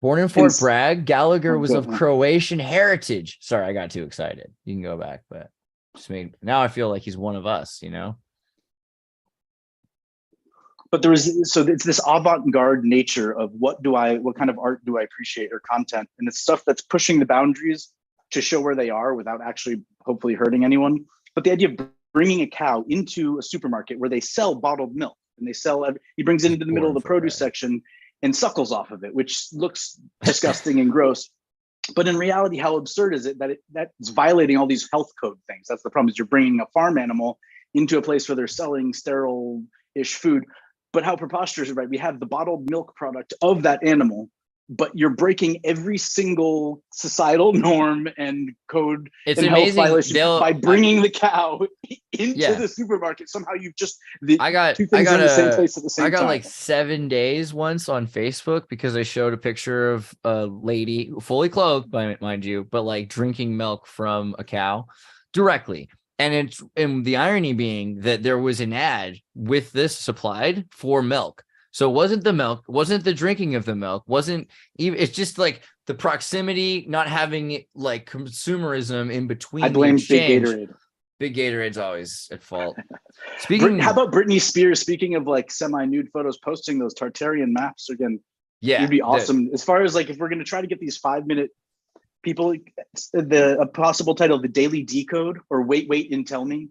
S2: Born in Fort Bragg, Gallagher was of Croatian heritage. Sorry, I got too excited. You can go back, but now I feel like he's one of us, you know?
S3: But so it's this avant-garde nature of what kind of art do I appreciate or content? And it's stuff that's pushing the boundaries to show where they are without actually hopefully hurting anyone. But the idea of bringing a cow into a supermarket where they sell bottled milk, and he brings it into the middle of the produce section and suckles off of it, which looks disgusting and gross. But in reality, how absurd is it that that's violating all these health code things? That's the problem, is you're bringing a farm animal into a place where they're selling sterile-ish food. But how preposterous, right? We have the bottled milk product of that animal, but you're breaking every single societal norm and code and health violation by bringing the cow into the supermarket. Somehow you've just two things in the same place at the same time.
S2: I got like 7 days once on Facebook because I showed a picture of a lady fully clothed, mind you, but like drinking milk from a cow directly. And the irony being that there was an ad with this supplied for milk. So it wasn't the milk, wasn't the drinking of the milk, wasn't even, it's just like the proximity, not having like consumerism in between.
S3: I blame Big Gatorade.
S2: Big Gatorade's always at fault.
S3: How about Britney Spears, speaking of like semi-nude photos, posting those Tartarian maps again? Yeah. It'd be awesome. As far as like, if we're going to try to get these 5-minute people, a possible title, The Daily Decode or Wait and Tell Me.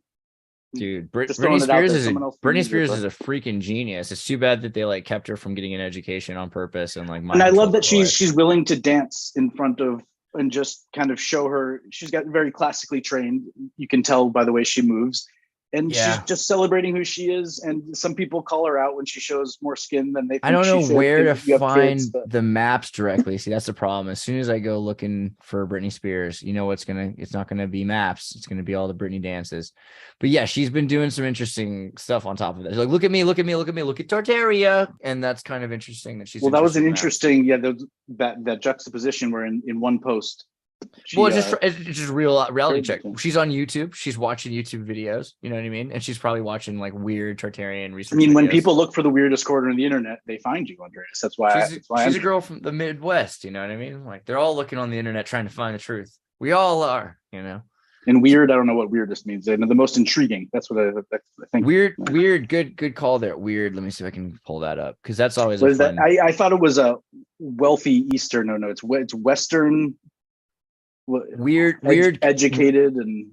S2: Dude, Britney Spears is a freaking genius. It's too bad that they like kept her from getting an education on purpose and like.
S3: And I love that she's willing to dance in front of and just kind of show her. She's got very classically trained. You can tell by the way she moves, and she's just celebrating who she is. And some people call her out when she shows more skin than they think.
S2: I don't know where to find the maps directly. See, that's the problem. As soon as I go looking for Britney Spears, you know it's not gonna be maps. It's gonna be all the Britney dances. But yeah, she's been doing some interesting stuff on top of that. She's like, look at me, look at Tartaria. And that's kind of interesting that she's.
S3: Well, that was an interesting, that juxtaposition where in one post.
S2: It's just real reality check. She's on YouTube. She's watching YouTube videos. You know what I mean? And she's probably watching like weird Tartarian research.
S3: I mean, when
S2: videos.
S3: People look for the weirdest corner in the internet, they find you, Andreas. That's why
S2: she's a girl from the Midwest. You know what I mean? Like they're all looking on the internet trying to find the truth. We all are, you know.
S3: And weird, I don't know what weirdest means. And the most intriguing. That's what I think.
S2: Weird. Good call there. Weird. Let me see if I can pull that up because that's always.
S3: What is that? I thought it was a wealthy Eastern. No, it's Western.
S2: Weird,
S3: educated, and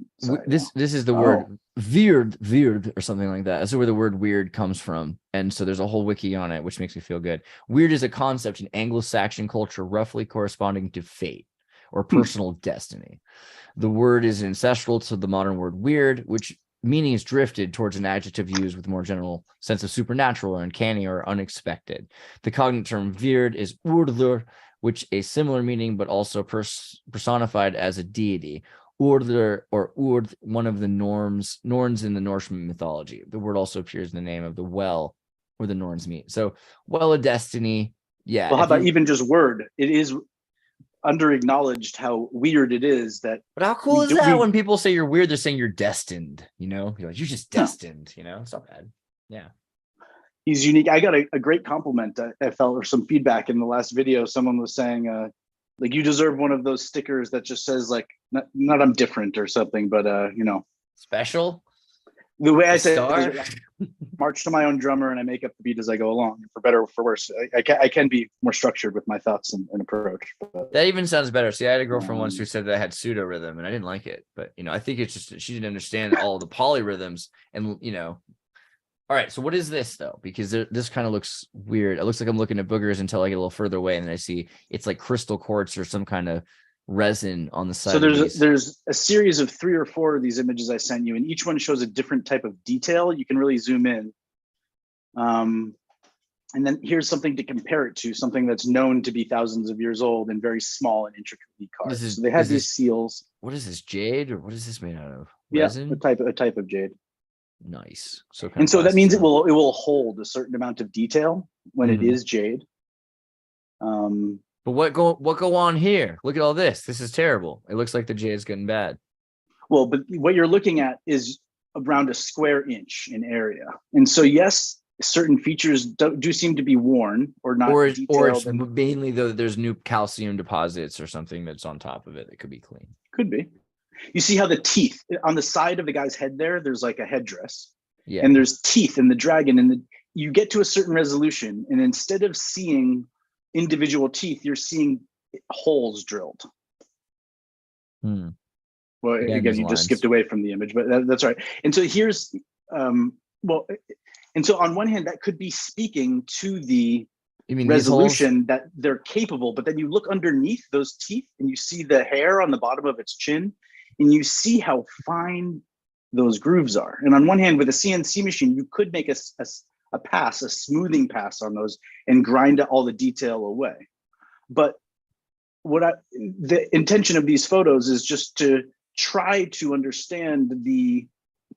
S2: this is the word weird or something like that. That's where the word weird comes from, and so there's a whole wiki on it, which makes me feel good. Weird is a concept in Anglo-Saxon culture roughly corresponding to fate or personal destiny. The word is ancestral to the modern word weird, which meaning is drifted towards an adjective used with more general sense of supernatural or uncanny or unexpected. The cognate term weird is urður, which a similar meaning, but also personified as a deity. Urður or Urd, one of the Norns in the Norse mythology. The word also appears in the name of the well where the Norns meet. So, well of destiny. Yeah.
S3: Well, how about even just word? It is under acknowledged how weird it is that.
S2: But how cool is that when people say you're weird, they're saying you're destined, you know? You're like, you're just destined, you know? It's not bad. Yeah.
S3: He's unique. I got a great compliment I felt, or some feedback in the last video. Someone was saying, like, you deserve one of those stickers that just says like, not I'm different or something, but you know.
S2: Special?
S3: The way I
S2: A
S3: say
S2: star?
S3: it is I march to my own drummer and I make up the beat as I go along, for better or for worse. I can be more structured with my thoughts and approach. But,
S2: That even sounds better. See, I had a girlfriend once who said that I had pseudo rhythm, and I didn't like it. But I think it's just she didn't understand all the polyrhythms, and All right, so what is this though? Because this kind of looks weird. It looks like I'm looking at boogers until I get a little further away, and then I see it's like crystal quartz or some kind of resin on the side.
S3: So there's a series of 3 or 4 of these images I sent you, and each one shows a different type of detail. You can really zoom in. And then here's something to compare it to, something that's known to be thousands of years old and very small and intricately carved. So they have these seals.
S2: What is this, jade, or what is this made out of?
S3: Resin? Yeah, a type of jade.
S2: Nice. So
S3: that means it will hold a certain amount of detail when it is jade.
S2: But what go on here? Look at all this. This is terrible. It looks like the jade's getting bad.
S3: Well, but what you're looking at is around a square inch in area, and so yes, certain features do seem to be worn or not. Or
S2: it's mainly though there's new calcium deposits or something that's on top of it that could be clean.
S3: Could be. You see how the teeth on the side of the guy's head there's like a headdress.
S2: Yeah.
S3: And there's teeth in the dragon, and you get to a certain resolution, and instead of seeing individual teeth, you're seeing holes drilled. Well, again, you just skipped away from the image, but that's right. And so here's, and so on one hand, that could be speaking to the resolution that they're capable, but then you look underneath those teeth and you see the hair on the bottom of its chin, and you see how fine those grooves are. And on one hand, with a CNC machine, you could make a smoothing pass on those and grind all the detail away. But the intention of these photos is just to try to understand the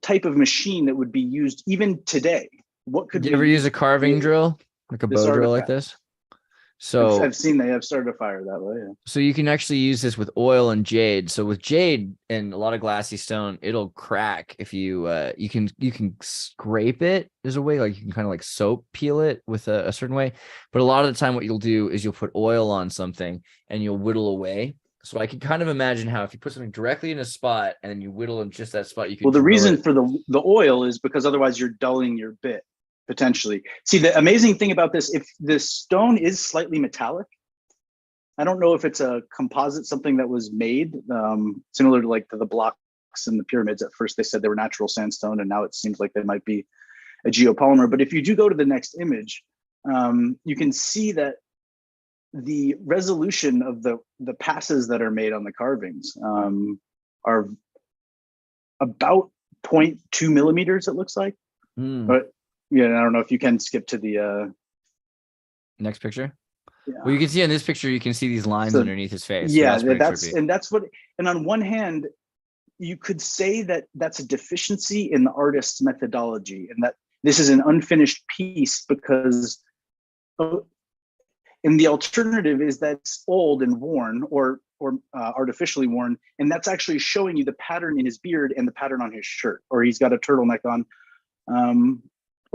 S3: type of machine that would be used even today. What could
S2: you ever use a carving drill, like a bow drill like this? So
S3: I've seen they have started a fire that way. Yeah.
S2: So you can actually use this with oil and jade. So with jade and a lot of glassy stone, it'll crack if you you can scrape it. There's a way, like you can kind of like soap peel it with a certain way. But a lot of the time what you'll do is you'll put oil on something and you'll whittle away. So I can kind of imagine how if you put something directly in a spot and then you whittle in just that spot, you can.
S3: Well, the reason for the oil is because otherwise you're dulling your bit. Potentially. See, the amazing thing about this, if the stone is slightly metallic, I don't know if it's a composite, something that was made similar to like the blocks in the pyramids. At first they said they were natural sandstone, and now it seems like they might be a geopolymer. But if you do go to the next image, you can see that the resolution of the passes that are made on the carvings are about 0.2 millimeters, it looks like. But yeah, I don't know if you can skip to the
S2: next picture.
S3: Yeah.
S2: Well, you can see in this picture, you can see these lines underneath his face.
S3: Yeah, so and on one hand, you could say that that's a deficiency in the artist's methodology, and that this is an unfinished piece because, and the alternative is that it's old and worn or artificially worn, and that's actually showing you the pattern in his beard and the pattern on his shirt, or he's got a turtleneck on.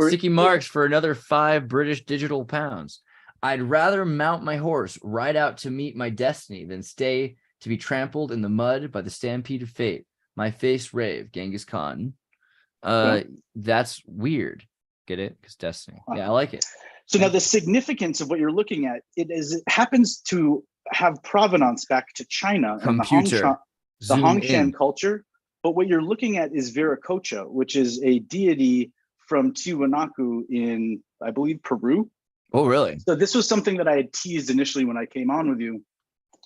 S2: Sticky marks for another 5 British digital pounds. I'd rather mount my horse, ride out to meet my destiny, than stay to be trampled in the mud by the stampede of fate. My face rave, Genghis Khan. That's weird. Get it? Because destiny. Yeah, I like it.
S3: So now the significance of what you're looking at, it happens to have provenance back to China and the Hongshan culture. But what you're looking at is Viracocha, which is a deity from Tiwanaku in, I believe, Peru.
S2: Oh, really?
S3: So this was something that I had teased initially when I came on with you,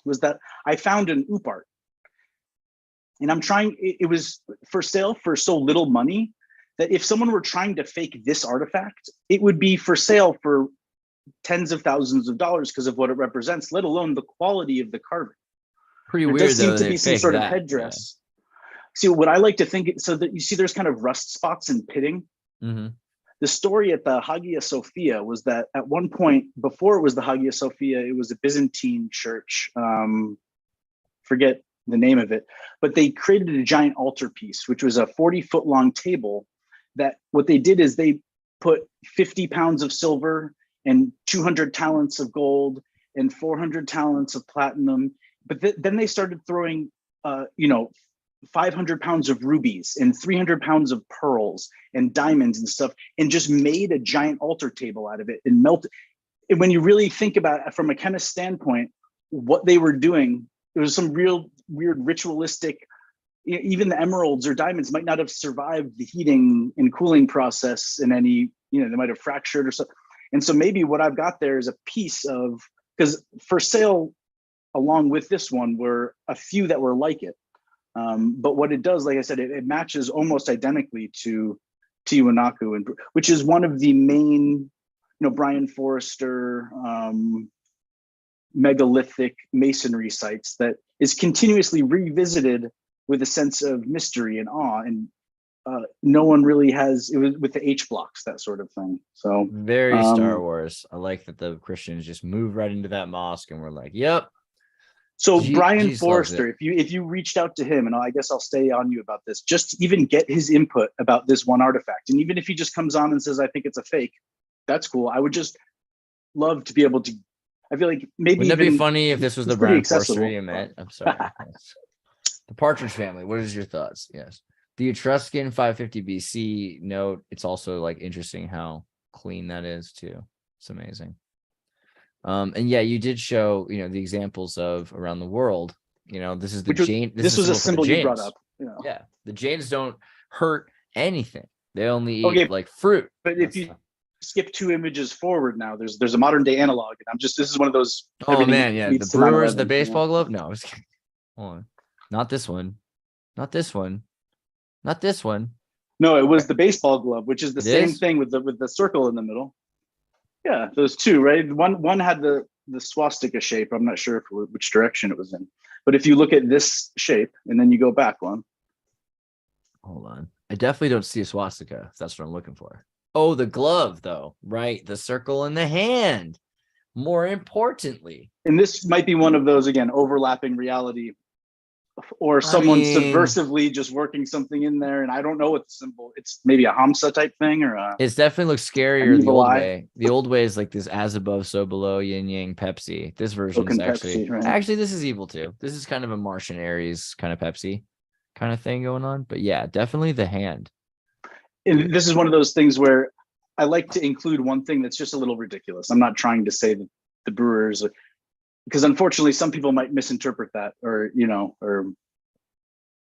S3: was that I found an oop art. And it was for sale for so little money that if someone were trying to fake this artifact, it would be for sale for tens of thousands of dollars because of what it represents, let alone the quality of the carving.
S2: Pretty weird, though. There
S3: seems to be some sort of headdress. Yeah. See, what I like to think, so that you see there's kind of rust spots and pitting.
S2: Mm-hmm.
S3: The story at the Hagia Sophia was that at one point, before it was the Hagia Sophia, it was a Byzantine church. Forget the name of it, but they created a giant altarpiece, which was a 40-foot long table that what they did is they put 50 pounds of silver and 200 talents of gold and 400 talents of platinum. But then they started throwing, 500 pounds of rubies and 300 pounds of pearls and diamonds and stuff, and just made a giant altar table out of it and melted. And when you really think about it from a chemist standpoint, what they were doing, it was some real weird ritualistic, even the emeralds or diamonds might not have survived the heating and cooling process in any, they might have fractured or something. And so maybe what I've got there is a piece of, because for sale along with this one were a few that were like it. But what it does, like I said, it matches almost identically to Tiwanaku, and which is one of the main, Brian Forrester megalithic masonry sites that is continuously revisited with a sense of mystery and awe. And no one really has, it was with the H blocks, that sort of thing. So
S2: very Star Wars. I like that the Christians just moved right into that mosque and we're like, yep.
S3: So Brian
S2: Jesus
S3: Forrester, if you reached out to him, and I guess I'll stay on you about this, just to even get his input about this one artifact. And even if he just comes on and says, I think it's a fake, that's cool. I would just love to be able to, I feel like maybe.
S2: Wouldn't that be funny if this was the Brian Forrester you
S3: accessible.
S2: met? I'm sorry. The Partridge Family. What is your thoughts? Yes. The Etruscan 550 BC note. It's also like interesting how clean that is too. It's amazing. And yeah, you did show, the examples of around the world. This is the Jane.
S3: This was a symbol you brought up.
S2: Yeah, the Jains don't hurt anything. They only eat like fruit.
S3: But if you skip 2 images forward now, there's a modern day analog, and this is one of those.
S2: Oh man, yeah, the Brewers, the baseball glove. No, I was kidding. Hold on, not this one, not this one, not this one.
S3: No, it was the baseball glove, which is the same thing with the circle in the middle. Yeah, those 2, right? One had the swastika shape. I'm not sure which direction it was in, but if you look at this shape and then you go back one.
S2: Hold on, I definitely don't see a swastika. If that's what I'm looking for. Oh, the glove though, right? The circle in the hand. More importantly,
S3: and this might be one of those again overlapping reality, or someone subversively just working something in there, and I don't know what the symbol. It's maybe a Hamsa type thing, or
S2: it definitely looks scarier the old way. The old way is like this as above, so below, yin yang Pepsi. This version is actually
S3: Pepsi, right?
S2: Actually this is evil too. This is kind of a Martian Aries kind of Pepsi kind of thing going on. But yeah, definitely the hand.
S3: And this is one of those things where I like to include one thing that's just a little ridiculous. I'm not trying to say that the Brewers, because unfortunately some people might misinterpret that, or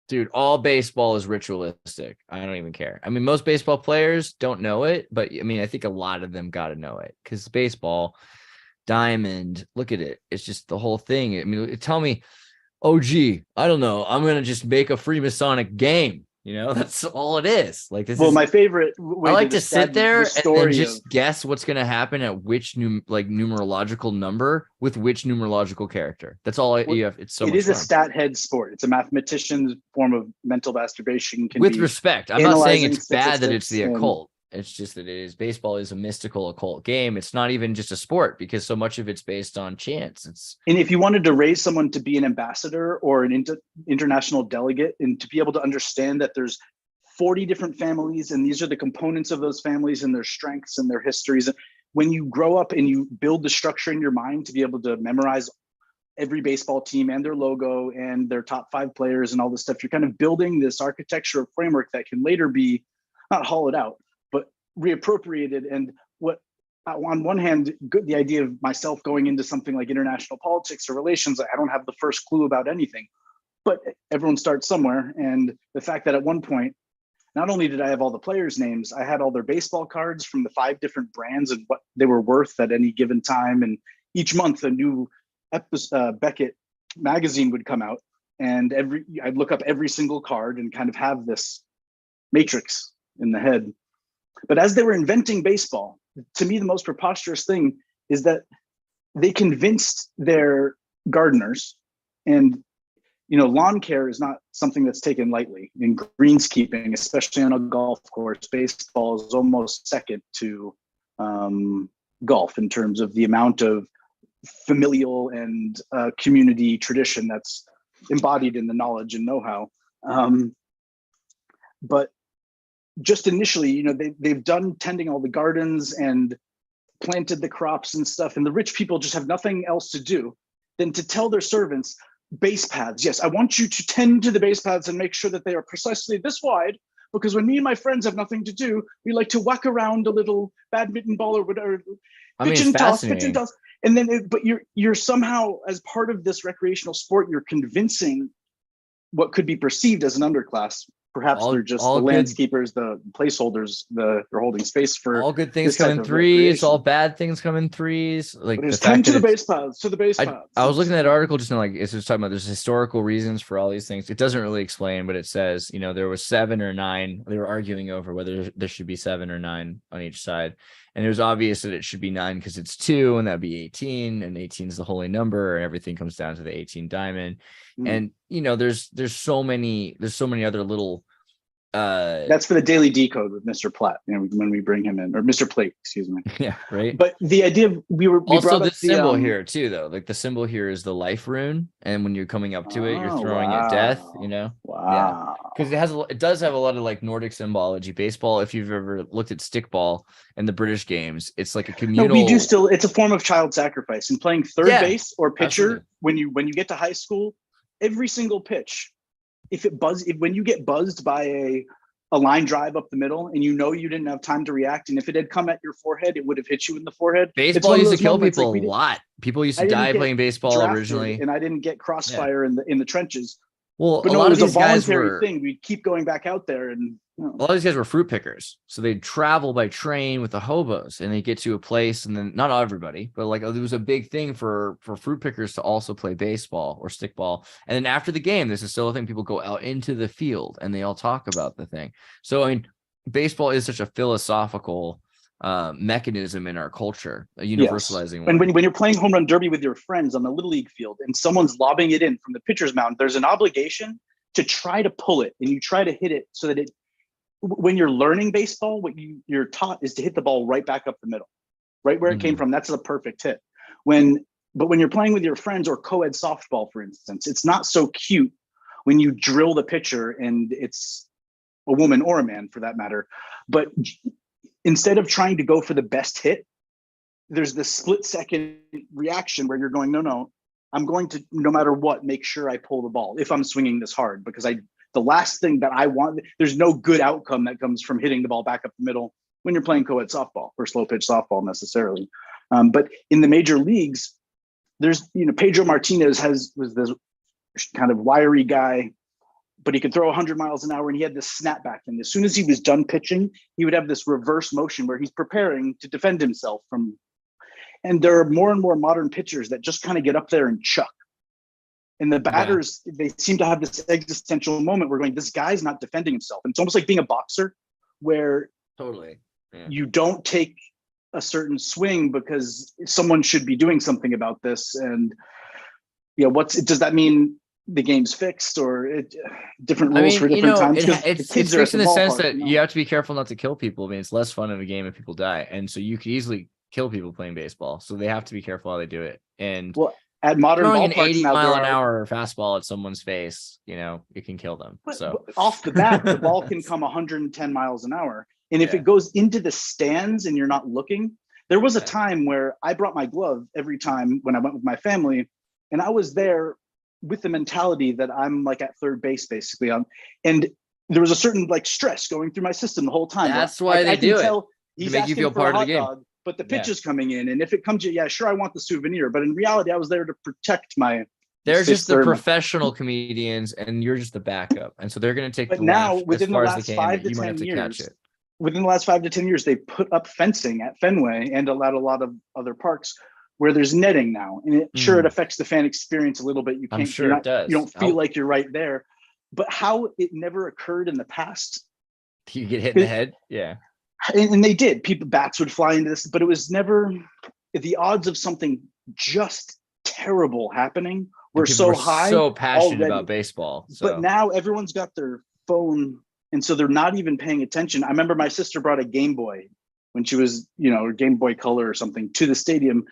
S2: dude, all baseball is ritualistic. I don't even care. I mean, most baseball players don't know it, but I mean, I think a lot of them got to know it because baseball, diamond, look at it. It's just the whole thing. I mean, tell me, oh, gee, I don't know. I'm going to just make a Freemasonic game. That's all it is. Like this. Well,
S3: my favorite way
S2: I like to sit there and just guess what's going to happen at which numerological number with which numerological character. That's all you have. It's so. It is
S3: a stat head sport. It's a mathematician's form of mental masturbation.
S2: With respect, I'm not saying it's bad that it's the occult. It's just that baseball is a mystical occult game. It's not even just a sport because so much of it's based on chance.
S3: And if you wanted to raise someone to be an ambassador or an international delegate, and to be able to understand that there's 40 different families and these are the components of those families and their strengths and their histories. When you grow up and you build the structure in your mind to be able to memorize every baseball team and their logo and their top 5 players and all this stuff, you're kind of building this architecture framework that can later be not hollowed out, reappropriated. And what on one hand, the idea of myself going into something like international politics or relations, I don't have the first clue about anything, but everyone starts somewhere. And the fact that at one point, not only did I have all the players' names, I had all their baseball cards from the 5 different brands and what they were worth at any given time. And each month a new Beckett magazine would come out, and I'd look up every single card and kind of have this matrix in the head. But as they were inventing baseball, to me, the most preposterous thing is that they convinced their gardeners, and lawn care is not something that's taken lightly in greenskeeping, especially on a golf course. Baseball is almost second to golf in terms of the amount of familial and community tradition that's embodied in the knowledge and know-how. But just initially, they've done tending all the gardens and planted the crops and stuff, and the rich people just have nothing else to do than to tell their servants, base paths. Yes, I want you to tend to the base paths and make sure that they are precisely this wide, because when me and my friends have nothing to do, we like to whack around a little badminton ball or whatever,
S2: I mean,
S3: pitch
S2: it's
S3: and toss,
S2: fascinating.
S3: and then but you're somehow, as part of this recreational sport, you're convincing what could be perceived as an underclass. Perhaps they're just the landscapers, the placeholders, they're holding space for
S2: all good things
S3: this
S2: come
S3: type
S2: in
S3: of
S2: threes,
S3: recreation.
S2: all bad things come in threes. Like
S3: But
S2: the
S3: it's
S2: fact
S3: 10 to
S2: that
S3: the
S2: it's,
S3: base paths, to the base paths.
S2: I was looking at that article just now, like it's just talking about there's historical reasons for all these things. It doesn't really explain, but it says, you know, there was 7 or 9. They were arguing over whether there should be 7 or 9 on each side. And it was obvious that it should be 9 because it's 2 and that'd be 18, and 18 is the holy number, and everything comes down to the 18 diamond. And you know, there's so many other little
S3: that's for the daily decode with Mr. Platt, you know, when we bring him in, or Mr. Plate, excuse me.
S2: yeah, right.
S3: But the idea of we
S2: Also
S3: brought
S2: the
S3: up
S2: symbol here too, though, like the symbol here is the life rune, and when you're coming up to it, you're throwing at death, you know.
S3: Wow.
S2: Because it does have a lot of like Nordic symbology. Baseball, if you've ever looked at stickball and the British games, it's like a communal.
S3: No, we do still. It's a form of child sacrifice. And playing third base or pitcher,
S2: absolutely.
S3: when you get to high school, every single pitch, when you get buzzed by a line drive up the middle, and you know you didn't have time to react, and if it had come at your forehead, it would have hit you in the forehead.
S2: Baseball used to kill people a lot. People used to die playing baseball originally,
S3: and I didn't get crossfire in the trenches.
S2: Well,
S3: but
S2: a
S3: no,
S2: lot
S3: it
S2: of
S3: was
S2: these
S3: a
S2: guys
S3: voluntary
S2: were
S3: thing. We'd keep going back out there, and
S2: a lot of these guys were fruit pickers. So they'd travel by train with the hobos, and they get to a place, and then not everybody, but like it was a big thing for fruit pickers to also play baseball or stickball. And then after the game, this is still a thing. People go out into the field and they all talk about the thing. So I mean, baseball is such a philosophical mechanism in our culture, a universalizing one.
S3: And when you're playing home run derby with your friends on the little league field and someone's lobbing it in from the pitcher's mound, there's an obligation to try to pull it, and you try to hit it so that when you're learning baseball, what you're taught is to hit the ball right back up the middle, right where it came from. That's the perfect hit. But when you're playing with your friends or co-ed softball, for instance, it's not so cute when you drill the pitcher and it's a woman or a man for that matter. But instead of trying to go for the best hit, there's this split second reaction where you're going, no, I'm going to, no matter what, make sure I pull the ball if I'm swinging this hard, because the last thing that I want, there's no good outcome that comes from hitting the ball back up the middle when you're playing co-ed softball or slow pitch softball necessarily. But in the major leagues, there's, you know, Pedro Martinez was this kind of wiry guy, but he could throw 100 miles an hour, and he had this snapback. And as soon as he was done pitching, he would have this reverse motion where he's preparing to defend himself from. And there are more and more modern pitchers that just kind of get up there and chuck. And the batters, they seem to have this existential moment where going, this guy's not defending himself. And it's almost like being a boxer where you don't take a certain swing because someone should be doing something about this. And does that mean the game's fixed, or different rules for different times?
S2: It's fixed in the sense that you have to be careful not to kill people. I mean, it's less fun of a game if people die, and so you could easily kill people playing baseball. So they have to be careful how they do it. And
S3: at modern
S2: throwing an
S3: ballparks
S2: 80-mile-an-hour fastball at someone's face, you know, it can kill them.
S3: But
S2: so
S3: off the bat, the ball can come 110 miles an hour, and if it goes into the stands and you're not looking, there was a time where I brought my glove every time when I went with my family, and I was there with the mentality that I'm like at third base basically, and there was a certain like stress going through my system the whole time.
S2: That's why they do it.
S3: He's
S2: to make you feel part of the game.
S3: But the pitch is coming in, and if it comes to, sure, I want the souvenir, but in reality, I was there to protect my.
S2: They're just the professional comedians, and you're just the backup, and so they're going to take.
S3: But now, within the last 5 to 10 years, within the last 5 to 10 years, they put up fencing at Fenway and allowed a lot of other parks where there's netting now, and it affects the fan experience a little bit. You can't. I'm sure it does. You don't feel like you're right there, but how it never occurred in the past.
S2: You get hit in the head, yeah.
S3: And they did. Bats would fly into this, but it was never, the odds of something just terrible happening were so high.
S2: So passionate about baseball. So.
S3: But now everyone's got their phone, and so they're not even paying attention. I remember my sister brought a Game Boy when she was, or Game Boy Color or something to the stadium.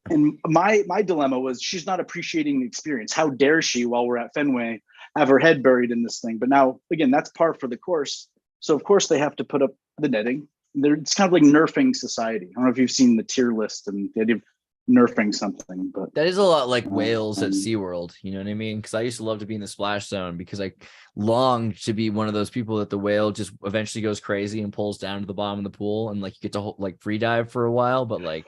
S3: And my dilemma was, she's not appreciating the experience. How dare she, while we're at Fenway, have her head buried in this thing? But now, again, that's par for the course. So of course they have to put up the netting. It's kind of like nerfing society. I don't know if you've seen the tier list and the idea of nerfing something. But
S2: That is a lot like whales at
S3: um,
S2: SeaWorld, you know what I mean? Because I used to love to be in the splash zone because I longed to be one of those people that the whale just eventually goes crazy and pulls down to the bottom of the pool, and like you get to like free dive for a while, but like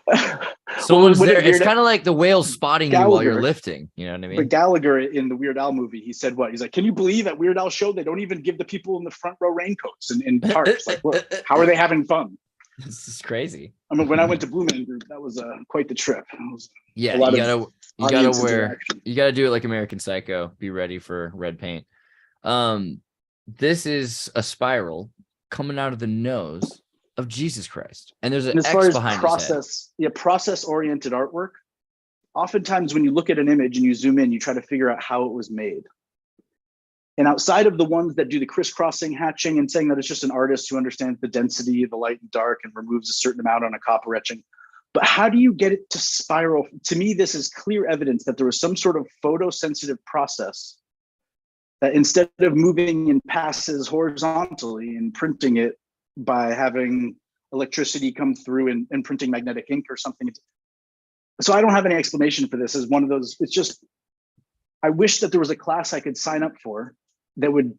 S2: someone's there. It's kind of like the whale spotting you while you're lifting, you know what I mean?
S3: But Gallagher in the Weird Al movie, he said what? He's like, can you believe at Weird Al show they don't even give the people in the front row raincoats and tarps? Like, look, how are they having fun?
S2: This is crazy.
S3: I mean, when I went to Blue Man Group, that was quite the trip.
S2: Yeah,
S3: a lot
S2: you
S3: of
S2: gotta do it like American Psycho. Be ready for red paint. This is a spiral coming out of the nose of Jesus Christ, and there's an
S3: as
S2: X
S3: far as
S2: behind
S3: process-oriented artwork. Oftentimes, when you look at an image and you zoom in, you try to figure out how it was made. And outside of the ones that do the crisscrossing, hatching, and saying that it's just an artist who understands the density of the light and dark and removes a certain amount on a copper etching, but how do you get it to spiral? To me, this is clear evidence that there was some sort of photosensitive process that instead of moving in passes horizontally and printing it by having electricity come through and printing magnetic ink or something. So I don't have any explanation for this as one of those. It's just, I wish that there was a class I could sign up for that would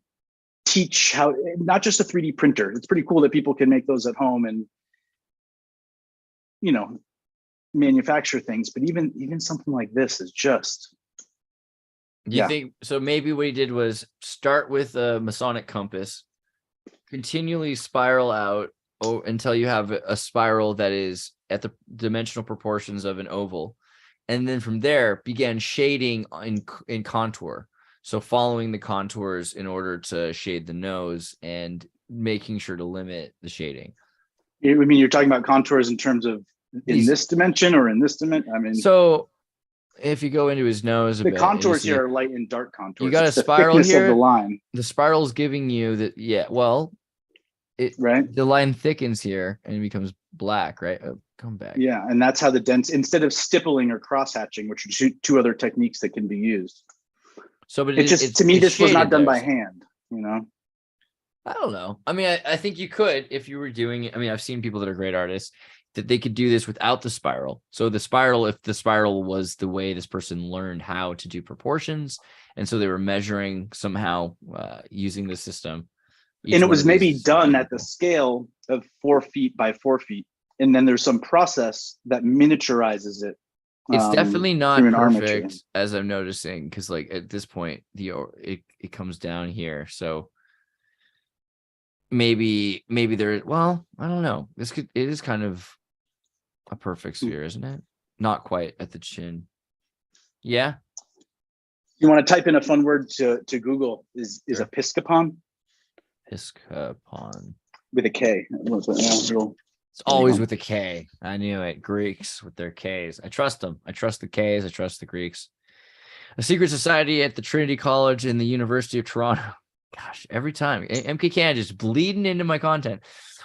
S3: teach how, not just a 3D printer. It's pretty cool that people can make those at home and, you know, manufacture things, but even something like this is just.
S2: You think so? Maybe what he did was start with a Masonic compass, continually spiral out until you have a spiral that is at the dimensional proportions of an oval, and then from there began shading in contour. So following the contours in order to shade the nose and making sure to limit the shading.
S3: I mean, you're talking about contours in terms of in this dimension or in this dimension? I mean,
S2: so if you go into his nose,
S3: the contours here are light and dark contours.
S2: You got a spiral here. Of the line. The spiral's giving you that. Yeah. Well, the line thickens here and it becomes black, right? Oh, come back.
S3: Yeah, and that's how the dense, instead of stippling or cross hatching, which are two other techniques that can be used.
S2: So, but
S3: to me, this was not done by hand. You know.
S2: I don't know. I mean, I think you could if you were doing it. I mean, I've seen people that are great artists that they could do this without the spiral. So the spiral, if the spiral was the way this person learned how to do proportions, and so they were measuring somehow using the system.
S3: And it was maybe done at the scale of 4 feet by 4 feet. And then there's some process that miniaturizes it.
S2: It's definitely not perfect, as I'm noticing, because like at this point, it comes down here. So maybe there, well, I don't know. It is kind of a perfect sphere, isn't it? Not quite at the chin. Yeah.
S3: You want to type in a fun word to Google is Episcopon?
S2: Episcopon.
S3: With a K.
S2: It's always with a K. I knew it. Greeks with their Ks. I trust them. I trust the Ks. I trust the Greeks. A secret society at the Trinity College in the University of Toronto. Gosh, every time. MKCan just bleeding into my content,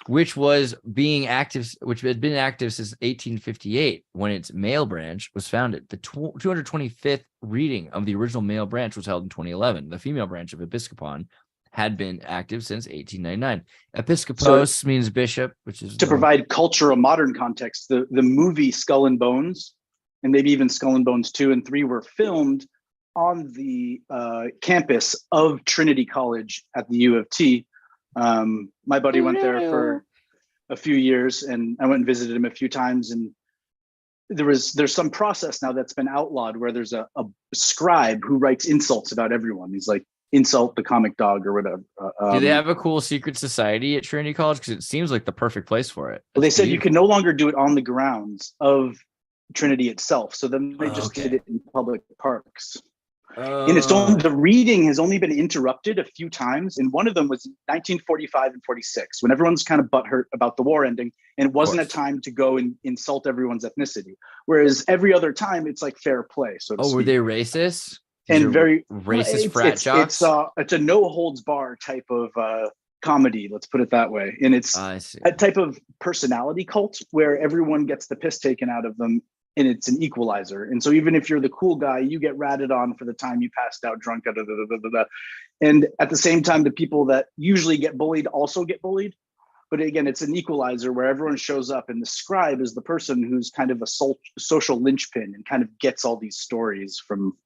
S2: which was being active, which had been active since 1858 when its male branch was founded. The 225th reading of the original male branch was held in 2011. The female branch of Episcopon had been active since 1899. Episcopos means bishop, which is
S3: to provide culture a modern context. The movie Skull and Bones, and maybe even Skull and Bones 2 and 3 were filmed on the campus of Trinity College at the U of T. My buddy went there for a few years, and I went and visited him a few times. And there's some process now that's been outlawed where there's a scribe who writes insults about everyone. He's like, insult the comic dog or whatever.
S2: Do they have a cool secret society at Trinity College? Because it seems like the perfect place for it.
S3: Well, they said you can no longer do it on the grounds of Trinity itself. So then they just did it in public parks. And the reading has only been interrupted a few times. And one of them was 1945 and 46, when everyone's kind of butthurt about the war ending. And it wasn't a time to go and insult everyone's ethnicity. Whereas every other time, it's like fair play. So
S2: were they racist?
S3: And very
S2: racist frat jocks.
S3: It's a no holds bar type of comedy, let's put it that way. And it's a type of personality cult where everyone gets the piss taken out of them, and it's an equalizer. And so even if you're the cool guy, you get ratted on for the time you passed out drunk. And at the same time, the people that usually get bullied also get bullied. But again, it's an equalizer where everyone shows up, and the scribe is the person who's kind of a social linchpin and kind of gets all these stories from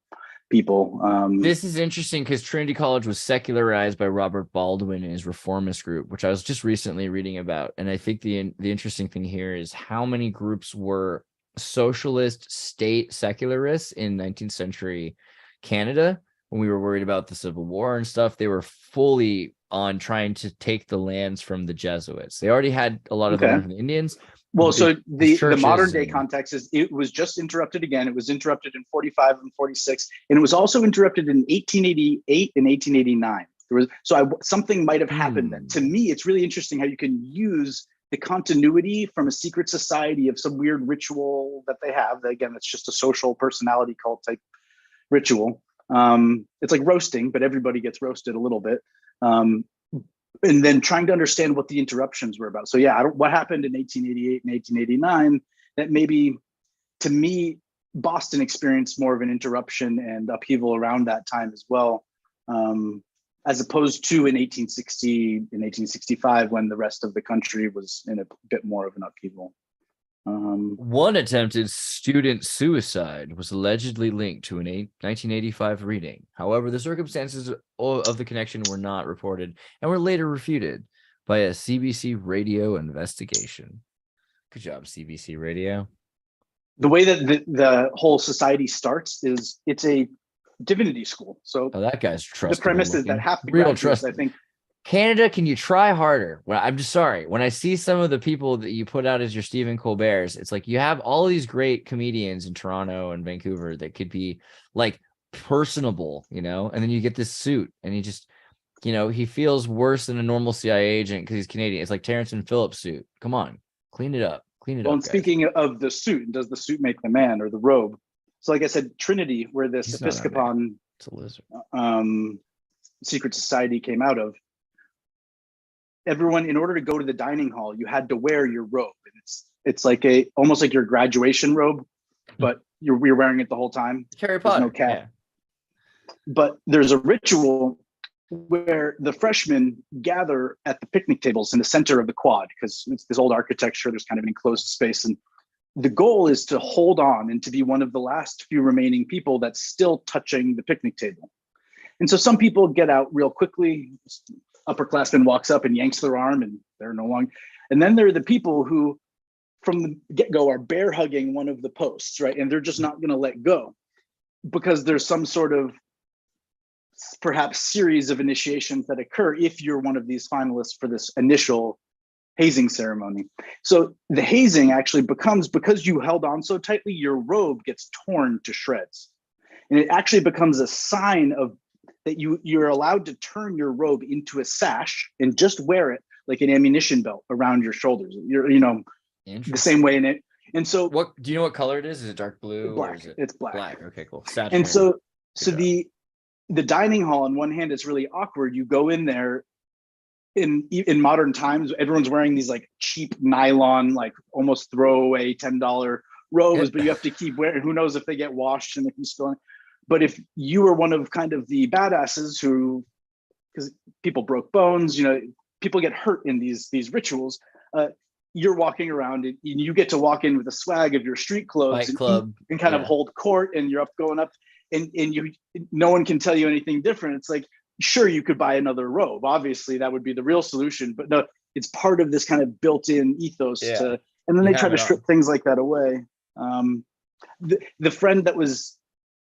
S3: people.
S2: This is interesting because Trinity College was secularized by Robert Baldwin and his reformist group, which I was just recently reading about. And I think the interesting thing here is how many groups were socialist state secularists in 19th century Canada when we were worried about the Civil War and stuff. They were fully on trying to take the lands from the Jesuits. They already had a lot of the land from the Indians.
S3: Well, so the modern day
S2: and,
S3: context is it was just interrupted again. It was interrupted in 45 and 46, and it was also interrupted in 1888 and 1889. Something might have happened then. To me, it's really interesting how you can use the continuity from a secret society of some weird ritual that they have. Again, it's just a social personality cult type ritual. It's like roasting, but everybody gets roasted a little bit. And then trying to understand what the interruptions were about. So yeah, what happened in 1888 and 1889 that maybe, to me, Boston experienced more of an interruption and upheaval around that time as well, as opposed to in 1860 and 1865 when the rest of the country was in a bit more of an upheaval.
S2: One attempted student suicide was allegedly linked to an 1985 reading. However, the circumstances of the connection were not reported and were later refuted by a CBC radio investigation. Good job, CBC radio.
S3: The way that the whole society starts is it's a divinity school. So
S2: that guy's trustable.
S3: The premise is that half the
S2: real
S3: graduates,
S2: trust.
S3: I think.
S2: Canada, can you try harder? Well, I'm just sorry. When I see some of the people that you put out as your Stephen Colbert's, it's like you have all these great comedians in Toronto and Vancouver that could be like personable, and then you get this suit and he just, he feels worse than a normal CIA agent because he's Canadian. It's like Terrence and Phillips' suit. Come on, clean it up. Clean it up.
S3: And speaking of the suit, does the suit make the man or the robe? So like I said, Trinity, where this Episcopon
S2: it's a lizard.
S3: Secret society came out of, everyone, in order to go to the dining hall, you had to wear your robe. And it's like almost like your graduation robe, but you're wearing it the whole time.
S2: Harry Potter.
S3: No cap. Yeah. But there's a ritual where the freshmen gather at the picnic tables in the center of the quad, because it's this old architecture, there's kind of an enclosed space. And the goal is to hold on and to be one of the last few remaining people that's still touching the picnic table. And so some people get out real quickly. Upperclassman walks up and yanks their arm and they're no longer. And then there are the people who from the get-go are bear hugging one of the posts, right? And they're just not going to let go because there's some sort of perhaps series of initiations that occur if you're one of these finalists for this initial hazing ceremony. So the hazing actually becomes, because you held on so tightly, your robe gets torn to shreds. And it actually becomes a sign of that you're allowed to turn your robe into a sash and just wear it like an ammunition belt around your shoulders. You're, the same way in it. And so
S2: what do you know what color it is? Is it dark blue?
S3: Black.
S2: Or is it
S3: it's black.
S2: Black. Okay, cool.
S3: And so the dining hall on one hand is really awkward. You go in there in modern times, everyone's wearing these like cheap nylon, like almost throwaway $10 robes, but you have to keep wearing, who knows if they get washed and if you still. But if you were one of kind of the badasses who, because people broke bones, people get hurt in these rituals, you're walking around and you get to walk in with the swag of your street clothes and kind of hold court, and you're going up and no one can tell you anything different. It's like, sure, you could buy another robe. Obviously that would be the real solution, but no, it's part of this kind of built-in ethos and then they try to strip things like that away. The friend that was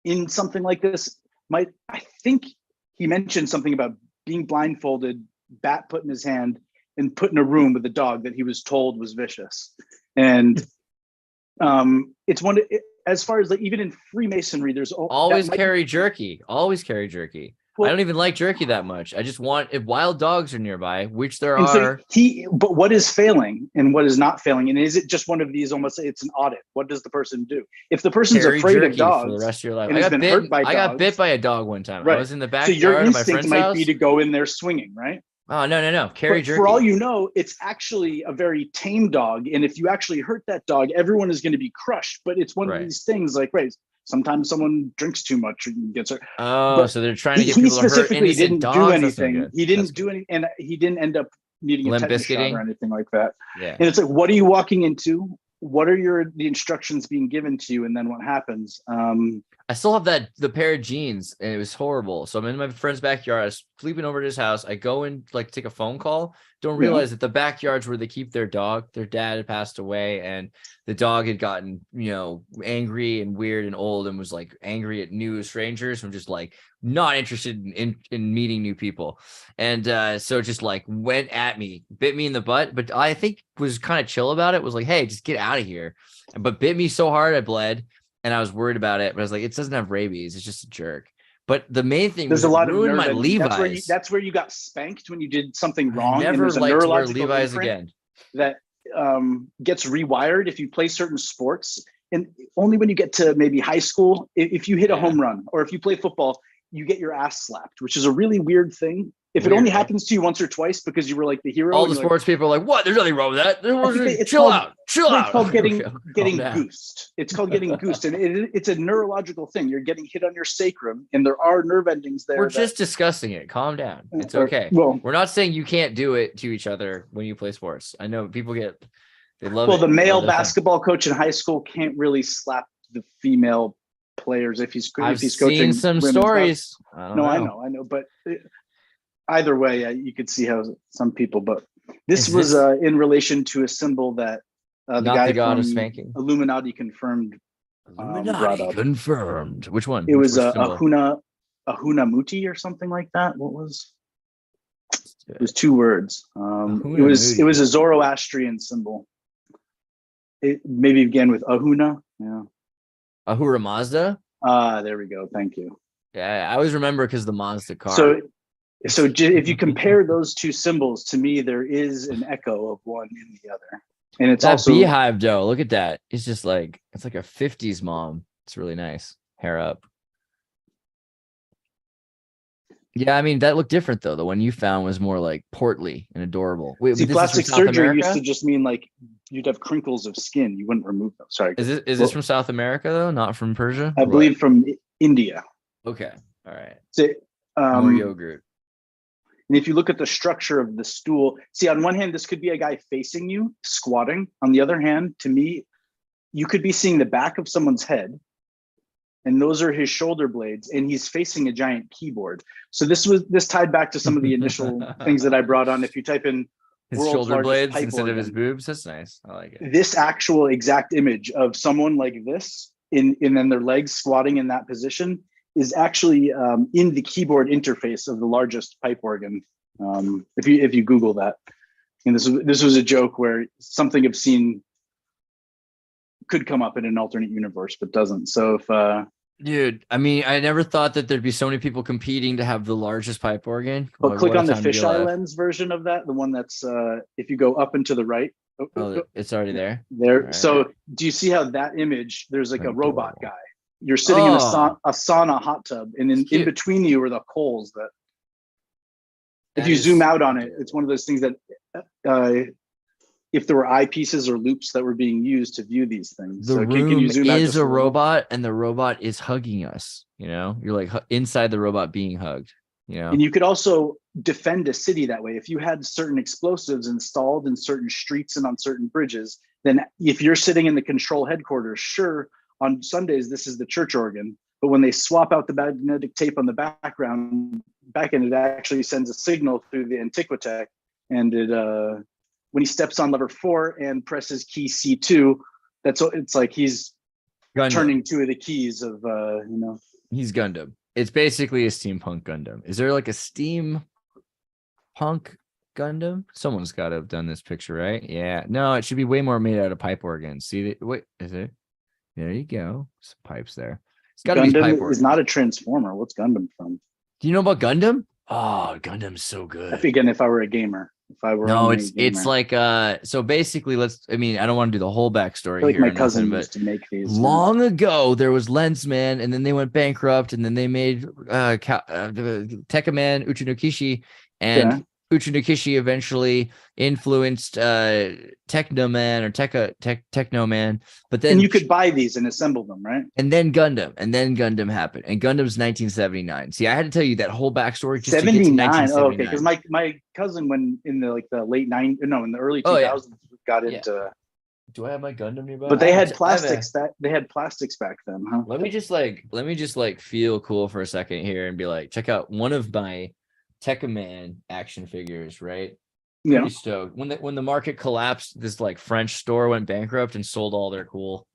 S3: in something like this I think he mentioned something about being blindfolded, bat put in his hand, and put in a room with a dog that he was told was vicious. And it's as far as like, even in Freemasonry, there's
S2: always carry jerky. Well, I don't even like jerky that much. I just want, if wild dogs are nearby, which there are.
S3: But what is failing and what is not failing? And is it just one of these, almost, it's an audit? What does the person do? If the person's afraid of dogs
S2: for the rest of your life,
S3: I
S2: got bit by a dog one time.
S3: Right.
S2: I was in the backyard.
S3: So your
S2: of my
S3: instinct
S2: friend's
S3: might
S2: house.
S3: be to go in there swinging, right?
S2: Oh, no. Carry jerky.
S3: For all you know, it's actually a very tame dog. And if you actually hurt that dog, everyone is going to be crushed. But it's one of these things like, sometimes someone drinks too much and gets hurt.
S2: Oh, so they're trying to get people to hurt innocent dogs.
S3: He didn't do anything. He didn't do anything, and he didn't end up needing a
S2: Limp
S3: tetanus shot
S2: Bizkitting?
S3: or anything like that.
S2: Yeah.
S3: And it's like, what are you walking into? What are the instructions being given to you? And then what happens?
S2: I still have the pair of jeans, and it was horrible. So I'm in my friend's backyard. I was sleeping over at his house. I go in, like, take a phone call. Don't realize that the backyard's where they keep their dog. Their dad had passed away, and the dog had gotten, angry and weird and old, and was like angry at new strangers. I'm just like not interested in meeting new people, and so just like went at me, bit me in the butt. But I think was kind of chill about it. Was like, hey, just get out of here. But bit me so hard I bled. And I was worried about it, but I was like, it doesn't have rabies. It's just a jerk. But the main thing
S3: there's
S2: was
S3: a lot of
S2: ruined
S3: nerve
S2: my
S3: endings.
S2: Levi's.
S3: That's where you got spanked when you did something wrong.
S2: I
S3: and
S2: never
S3: there's a
S2: liked to wear
S3: neurological
S2: Levi's
S3: imprint
S2: again.
S3: that gets rewired if you play certain sports. And only when you get to maybe high school, if you hit a home run or if you play football, you get your ass slapped, which is a really weird thing. If it only happens to you once or twice because you were like the hero.
S2: All the sports people are like, what? There's nothing wrong with that. Chill out.
S3: It's called getting goosed. It's called getting goosed. And it's a neurological thing. You're getting hit on your sacrum, and there are nerve endings there.
S2: We're just discussing it. Calm down. It's okay.
S3: Well,
S2: we're not saying you can't do it to each other when you play sports. I know people they love it.
S3: Well, the male basketball coach in high school can't really slap the female players if he's
S2: I've
S3: coaching
S2: seen some stories.
S3: I know. But either way, you could see how some people. But this was in relation to a symbol that the guy
S2: god
S3: from
S2: of spanking.
S3: Illuminati confirmed.
S2: Illuminati confirmed. Which one?
S3: It was Ahuna Muti or something like that. What was? It was 2 words. It was a Zoroastrian symbol. It maybe began with Ahuna. Yeah.
S2: Ahura Mazda.
S3: There we go. Thank you.
S2: Yeah, I always remember because the Mazda car.
S3: So if you compare those 2 symbols, to me, there is an echo of one in the other. And it's
S2: that
S3: also
S2: beehive though. Look at that. It's just like, it's like a 50s mom. It's really nice. Hair up. Yeah, I mean, that looked different though. The one you found was more like portly and adorable. Wait,
S3: see, plastic surgery used to just mean like you'd have crinkles of skin. You wouldn't remove them. Sorry.
S2: Is this from South America though? Not from Persia?
S3: I believe from India.
S2: Okay. All right.
S3: So,
S2: more yogurt.
S3: And if you look at the structure of the stool, see, on one hand, this could be a guy facing you, squatting. On the other hand, to me, you could be seeing the back of someone's head, and those are his shoulder blades, and he's facing a giant keyboard. So this tied back to some of the initial things that I brought on. If you type in
S2: his shoulder blades instead of his boobs, that's nice. I like it.
S3: This actual exact image of someone like this, and then their legs squatting in that position, is actually in the keyboard interface of the largest pipe organ. If you Google that, and this was a joke where something obscene could come up in an alternate universe, but doesn't. So if
S2: dude, I mean, I never thought that there'd be so many people competing to have the largest pipe organ.
S3: But click on the fisheye lens version of that, the one that's if you go up and to the right.
S2: Oh, it's already there.
S3: Right. So do you see how that image? There's like a robot guy. You're sitting in a sauna hot tub, and in between you are the coals that if you zoom out on it, it's one of those things that if there were eyepieces or loops that were being used to view these things.
S2: The room is a robot, and the robot is hugging us. You're like inside the robot being hugged. And
S3: you could also defend a city that way. If you had certain explosives installed in certain streets and on certain bridges, then if you're sitting in the control headquarters, sure, on Sundays, this is the church organ, but when they swap out the magnetic tape on the back end, it actually sends a signal through the Antiquitech, and it when he steps on lever 4 and presses key C2, it's like he's
S2: Gundam.
S3: Turning 2 of the keys of
S2: He's Gundam. It's basically a steampunk Gundam. Is there like a steampunk Gundam? Someone's got to have done this picture, right? Yeah. No, it should be way more made out of pipe organs. See, wait, is it? There you go. Some pipes there. It's got to be pipe organs.
S3: Is not a transformer. What's Gundam from?
S2: Do you know about Gundam? Oh, Gundam's so good.
S3: Again, if I were a gamer. If I were
S2: it's like so basically I don't want to do the whole backstory
S3: I feel like
S2: here.
S3: My cousin used to make these.
S2: Long ago, there was Lensman, and then they went bankrupt, and then they made Tekkaman, Uchinokishi, and Uchinokishi eventually influenced Technoman or Technoman, but then
S3: And you could buy these and assemble them, right?
S2: and then Gundam happened, and Gundam's 1979. See, I had to tell you that whole backstory just to get to
S3: 79. Oh, okay.
S2: 1979.
S3: Because my cousin, when in the late '90s, no, in the early 2000s,
S2: Oh, yeah.
S3: got
S2: Yeah.
S3: into.
S2: Do I have my Gundam nearby?
S3: But they
S2: I
S3: had
S2: have
S3: plastics they had plastics back then, huh?
S2: Let me just like feel cool for a second here and be like, check out one of my Tekkaman action figures, right?
S3: Yeah.
S2: Pretty stoked. When the market collapsed, this like French store went bankrupt and sold all their cool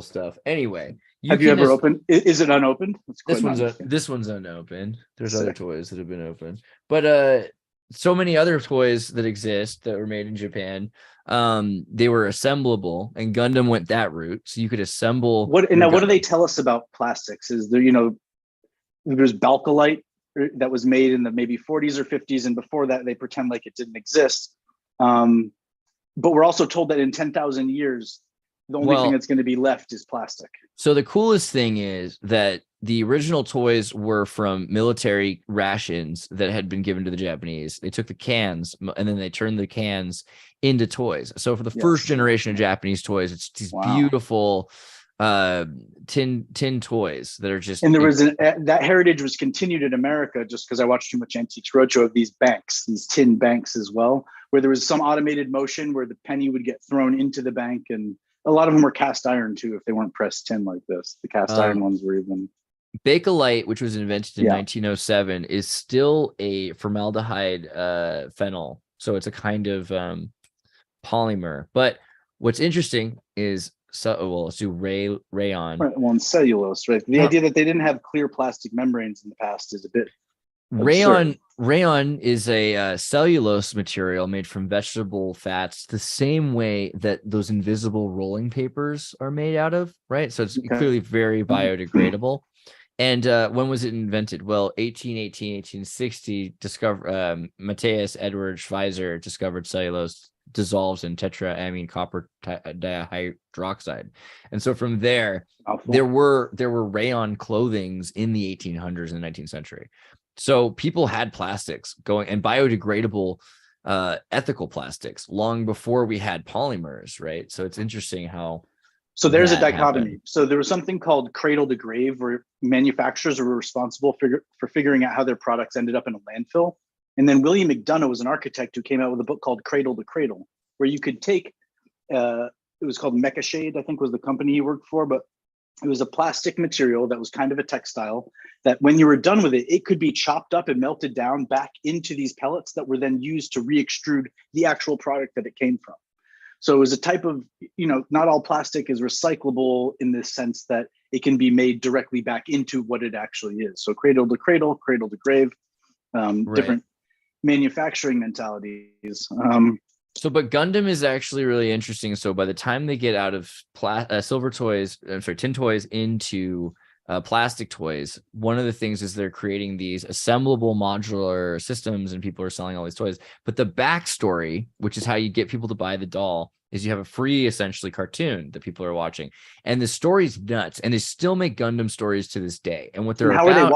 S2: stuff. Anyway,
S3: Have you ever opened? Is it unopened?
S2: This one's unopened. There's other
S3: Sick.
S2: toys that have been opened, but so many other toys that exist that were made in Japan. They were assemblable, and Gundam went that route, so you could assemble.
S3: What
S2: your
S3: do they
S2: Gundam.
S3: tell us about plastics? Is there, there's Balkalite that was made in the maybe 40s or 50s, and before that they pretend like it didn't exist. But we're also told that in 10,000 years, the only thing that's going to be left is plastic.
S2: So the coolest thing is that the original toys were from military rations that had been given to the Japanese. They took the cans and then they turned the cans into toys. So for the first generation of Japanese toys, it's these beautiful tin toys that are just.
S3: And there was that heritage was continued in America, just because I watched too much Antiques Roadshow, of these banks, these tin banks as well, where there was some automated motion where the penny would get thrown into the bank, and a lot of them were cast iron too, if they weren't pressed tin like this. The cast iron ones were even.
S2: Bakelite, which was invented in 1907, is still a formaldehyde phenyl. So it's a kind of polymer. But what's interesting is, let's do rayon.
S3: Right, well, and cellulose, right? The idea that they didn't have clear plastic membranes in the past is a bit absurd.
S2: Rayon is a cellulose material made from vegetable fats, the same way that those invisible rolling papers are made out of, right? So it's clearly very biodegradable. And when was it invented? Well, 1860, Matthias Edward Schweitzer discovered cellulose dissolves in tetraamine copper dihydroxide. And so from there, there were rayon clothings in the 1800s and the 19th century. So people had plastics going, and biodegradable ethical plastics, long before we had polymers, right? So it's interesting how.
S3: So there's a dichotomy. Happened. So there was something called cradle to grave, where manufacturers were responsible for figuring out how their products ended up in a landfill. And then William McDonough was an architect who came out with a book called Cradle to Cradle, where you could take, it was called Mecha Shade, I think was the company he worked for, but it was a plastic material that was kind of a textile that when you were done with it, it could be chopped up and melted down back into these pellets that were then used to re-extrude the actual product that it came from. So it was a type of, not all plastic is recyclable in this sense that it can be made directly back into what it actually is. So cradle to cradle, cradle to grave, different manufacturing mentalities.
S2: But Gundam is actually really interesting. So by the time they get out of tin toys into plastic toys, one of the things is they're creating these assemblable modular systems, and people are selling all these toys. But the backstory, which is how you get people to buy the doll, is you have a free, essentially, cartoon that people are watching, and the story's nuts. And they still make Gundam stories to this day. And what they're
S3: how are they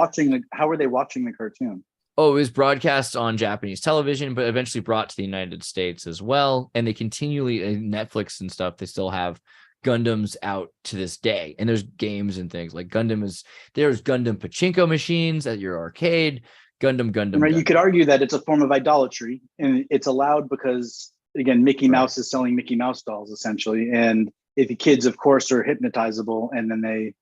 S3: watching the cartoon?
S2: Oh, it was broadcast on Japanese television, but eventually brought to the United States as well. And they continually, Netflix and stuff, they still have Gundams out to this day. And there's games and things like there's Gundam pachinko machines at your arcade, Gundam.
S3: Right, you could argue that it's a form of idolatry, and it's allowed because, again, Mickey Mouse is selling Mickey Mouse dolls essentially. And if the kids, of course, are hypnotizable, and then